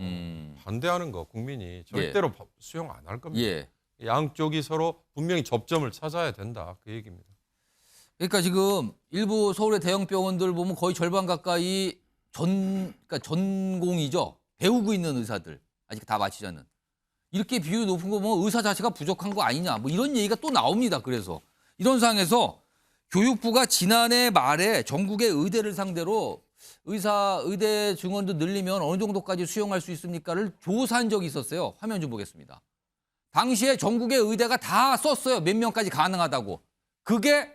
[SPEAKER 14] 반대하는 거 국민이 절대로 수용 안 할 겁니다.
[SPEAKER 1] 예.
[SPEAKER 14] 양쪽이 서로 분명히 접점을 찾아야 된다. 그 얘기입니다.
[SPEAKER 1] 그러니까 지금 일부 서울의 대형 병원들 보면 거의 절반 가까이 그러니까 전공이죠. 배우고 있는 의사들. 아직 다 마치지 않은. 이렇게 비율이 높은 거 보면 의사 자체가 부족한 거 아니냐. 뭐 이런 얘기가 또 나옵니다. 그래서 이런 상황에서 교육부가 지난해 말에 전국의 의대를 상대로 의대 증원도 늘리면 어느 정도까지 수용할 수 있습니까를 조사한 적이 있었어요. 화면 좀 보겠습니다. 당시에 전국의 의대가 다 썼어요. 몇 명까지 가능하다고. 그게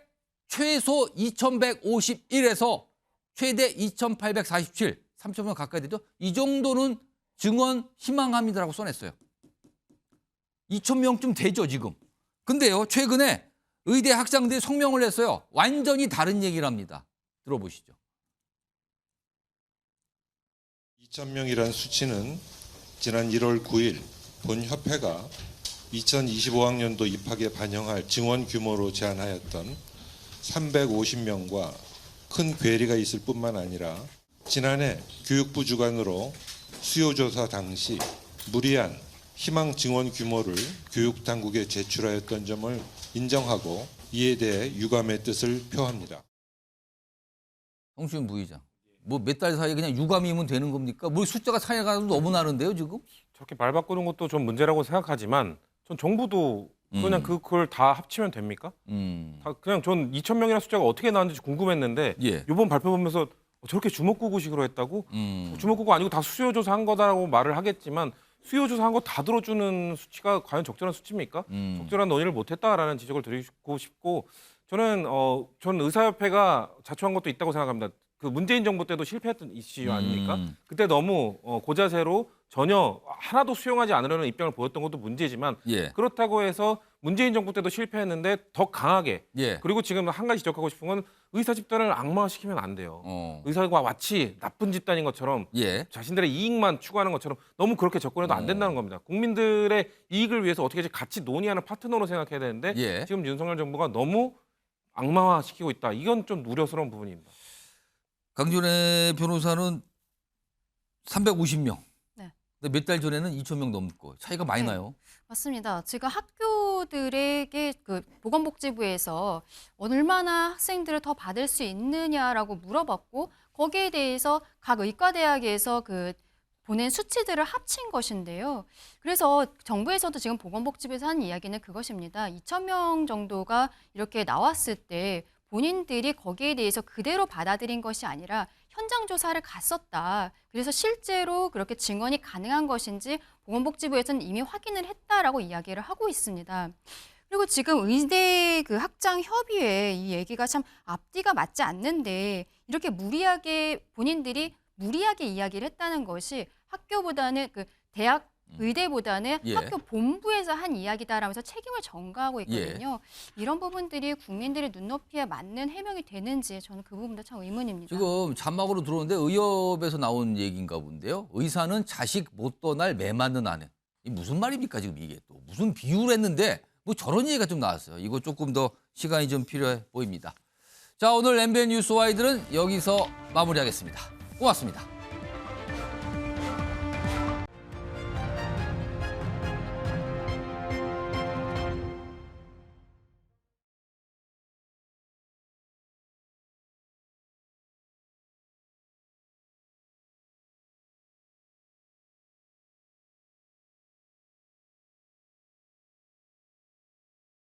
[SPEAKER 1] 최소 2,151에서 최대 2,847, 3,000명 가까이 되죠. 이 정도는 증원 희망합니다라고 써냈어요. 2,000명쯤 되죠, 지금. 근데요, 최근에 의대 학장들이 성명을 했어요. 완전히 다른 얘기를 합니다. 들어보시죠.
[SPEAKER 18] 2,000명이란 수치는 지난 1월 9일 본 협회가 2025학년도 입학에 반영할 증원 규모로 제안하였던 350명과 큰 괴리가 있을 뿐만 아니라 지난해 교육부 주관으로 수요조사 당시 무리한 희망 증원 규모를 교육당국에 제출하였던 점을 인정하고 이에 대해 유감의 뜻을 표합니다.
[SPEAKER 1] 홍수현 부의장, 뭐 몇 달 사이에 그냥 유감이면 되는 겁니까? 뭐 숫자가 차이가 너무 나는데요, 지금?
[SPEAKER 8] 저렇게 말 바꾸는 것도 좀 문제라고 생각하지만 전 정부도 그냥 그걸 다 합치면 됩니까? 다 그냥 전 2,000명이라는 숫자가 어떻게 나왔는지 궁금했는데 이번 발표 보면서 저렇게 주먹구구식으로 했다고? 주먹구구 아니고 다 수요조사한 거다라고 말을 하겠지만 수요조사한 거 다 들어주는 수치가 과연 적절한 수치입니까? 적절한 논의를 못했다라는 지적을 드리고 싶고 저는 의사협회가 자초한 것도 있다고 생각합니다. 그 문재인 정부 때도 실패했던 이슈 아닙니까? 그때 너무 고자세로 전혀 하나도 수용하지 않으려는 입장을 보였던 것도 문제지만 그렇다고 해서 문재인 정부 때도 실패했는데 더 강하게
[SPEAKER 1] 예.
[SPEAKER 8] 그리고 지금 한 가지 지적하고 싶은 건 의사 집단을 악마화시키면 안 돼요. 의사가 마치 나쁜 집단인 것처럼
[SPEAKER 1] 예.
[SPEAKER 8] 자신들의 이익만 추구하는 것처럼 너무 그렇게 접근해도 안 된다는 겁니다. 국민들의 이익을 위해서 어떻게 같이 논의하는 파트너로 생각해야 되는데
[SPEAKER 1] 예.
[SPEAKER 8] 지금 윤석열 정부가 너무 악마화시키고 있다. 이건 좀 우려스러운 부분입니다.
[SPEAKER 1] 강준혜 변호사는 350명.
[SPEAKER 13] 네.
[SPEAKER 1] 근데 몇 달 전에는 2,000명 넘고 차이가 많이
[SPEAKER 13] 네.
[SPEAKER 1] 나요.
[SPEAKER 13] 맞습니다. 지금 학교들에게 그 보건복지부에서 얼마나 학생들을 더 받을 수 있느냐라고 물어봤고 거기에 대해서 각 의과대학에서 그 보낸 수치들을 합친 것인데요. 그래서 정부에서도 지금 보건복지부에서 하는 이야기는 그것입니다. 2,000명 정도가 이렇게 나왔을 때 본인들이 거기에 대해서 그대로 받아들인 것이 아니라 현장 조사를 갔었다. 그래서 실제로 그렇게 증언이 가능한 것인지 보건복지부에서는 이미 확인을 했다라고 이야기를 하고 있습니다. 그리고 지금 의대 그 학장 협의회 이 얘기가 참 앞뒤가 맞지 않는데 이렇게 무리하게 본인들이 무리하게 이야기를 했다는 것이 학교보다는 그 대학 의대보다는
[SPEAKER 1] 예.
[SPEAKER 13] 학교 본부에서 한 이야기다라면서 책임을 전가하고 있거든요. 이런 부분들이 국민들의 눈높이에 맞는 해명이 되는지 저는 그 부분도 참 의문입니다.
[SPEAKER 1] 지금 자막으로 들어오는데 의협에서 나온 얘기인가 본데요. 의사는 자식 못 떠날 매 맞는 아내. 이 무슨 말입니까 지금 이게 또 무슨 비유를 했는데 뭐 저런 얘기가 좀 나왔어요. 이거 조금 더 시간이 좀 필요해 보입니다. 자 오늘 MBN 뉴스와이드는 여기서 마무리하겠습니다. 고맙습니다.